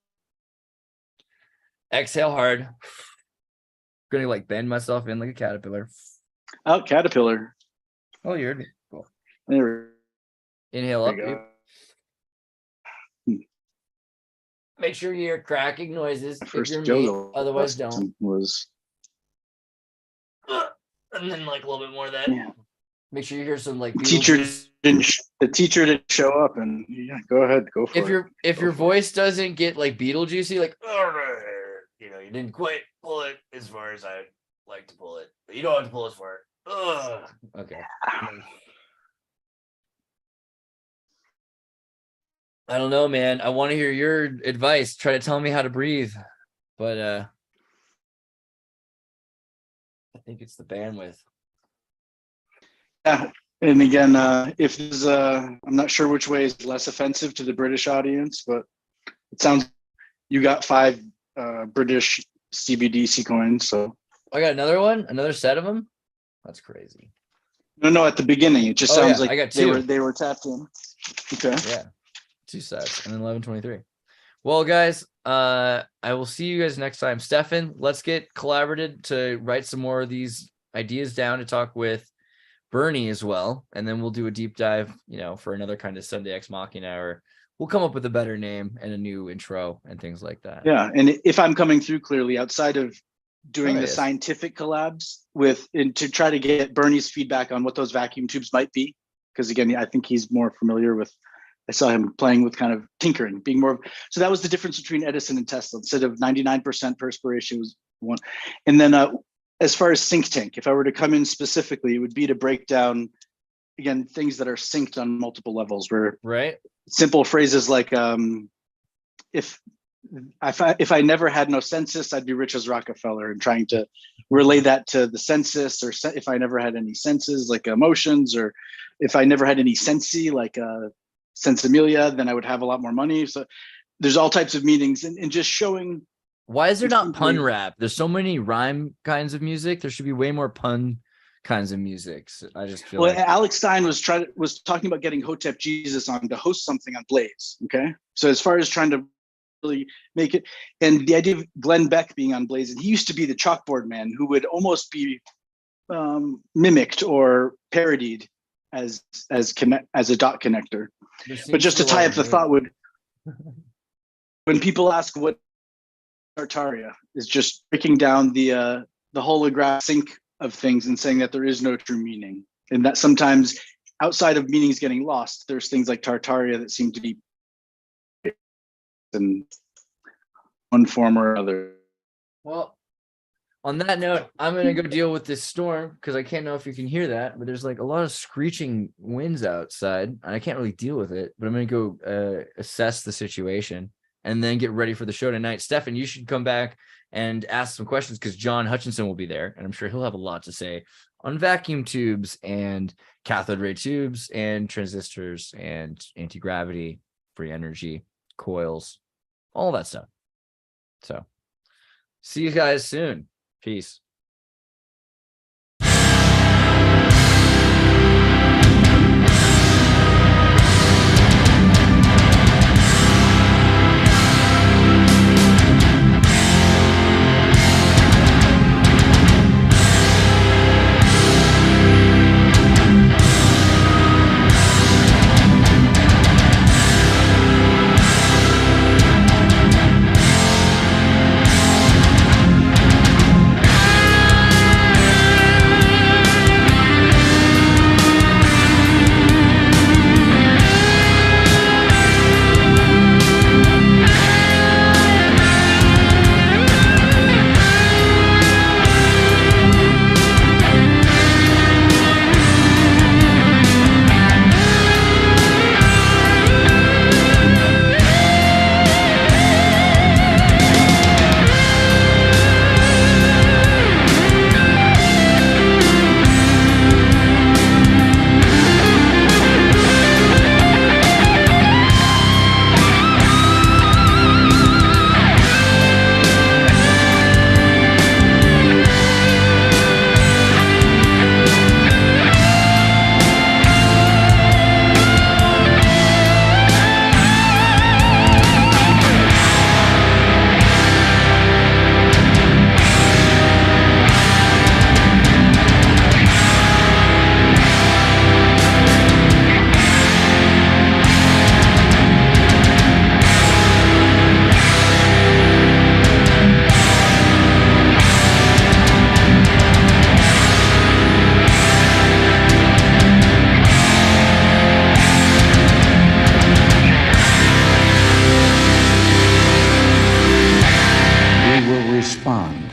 S2: Exhale hard. I'm gonna bend myself in like a caterpillar.
S8: Oh, caterpillar.
S2: Oh, you heard me. Cool.
S8: There
S2: Inhale up.
S8: we go.
S2: Make sure you hear cracking noises.
S8: First
S2: if you're me,
S8: yoga
S2: otherwise don't.
S8: Was
S2: And then a little bit more of that.
S8: Yeah.
S2: Make sure you hear some
S8: the teacher didn't show up, and go ahead, go for it.
S2: If your voice doesn't get Beetlejuicy, you didn't quite pull it as far as I'd like to pull it, but you don't have to pull as far. Okay. I don't know, man. I want to hear your advice. Try to tell me how to breathe, but I think it's the bandwidth.
S8: Yeah, and again, if there's I'm not sure which way is less offensive to the British audience, but it sounds you got 5 British CBDC coins. So
S2: I got another set of them. That's crazy.
S8: No, at the beginning it just sounds like
S2: I got 2.
S8: they were tapped in. Okay.
S2: Yeah. 2 sets and then 1123. Well, guys, I will see you guys next time. Stefan, let's get collaborated to write some more of these ideas down to talk with Bernie as well. And then we'll do a deep dive, for another kind of Sunday Ex Machina, or we'll come up with a better name and a new intro and things like that.
S8: Yeah. And if I'm coming through clearly, outside of doing the scientific collabs to try to get Bernie's feedback on what those vacuum tubes might be. Because again, I think he's more familiar with, I saw him playing with kind of tinkering, being more. So that was the difference between Edison and Tesla. Instead of 99% perspiration was 1. And then as far as sync tank, if I were to come in specifically, it would be to break down, again, things that are synced on multiple levels, where simple phrases like, if I never had no census, I'd be rich as Rockefeller, and trying to relay that to the census, or if I never had any senses, like emotions, or if I never had any sensi, like Sensimilia, then I would have a lot more money. So there's all types of meanings, and just showing.
S2: Why is there not pun rap? There's so many rhyme kinds of music. There should be way more pun kinds of music. So I just feel
S8: Alex Stein was talking about getting Hotep Jesus on to host something on Blaze. Okay. So as far as trying to really make it, and the idea of Glenn Beck being on Blaze, and he used to be the chalkboard man who would almost be mimicked or parodied as a dot connector. But just to tie up the thought, when people ask what Tartaria is, just breaking down the holographic sync of things and saying that there is no true meaning, and that sometimes outside of meanings getting lost, there's things like Tartaria that seem to be. And one form or other.
S2: Well, on that note, I'm gonna go deal with this storm because I can't know if you can hear that, but there's like a lot of screeching winds outside, and I can't really deal with it. But I'm gonna go assess the situation and then get ready for the show tonight. Stefan, you should come back and ask some questions because John Hutchinson will be there, and I'm sure he'll have a lot to say on vacuum tubes and cathode ray tubes and transistors and anti-gravity, free energy, coils, all that stuff. So see you guys soon. Peace.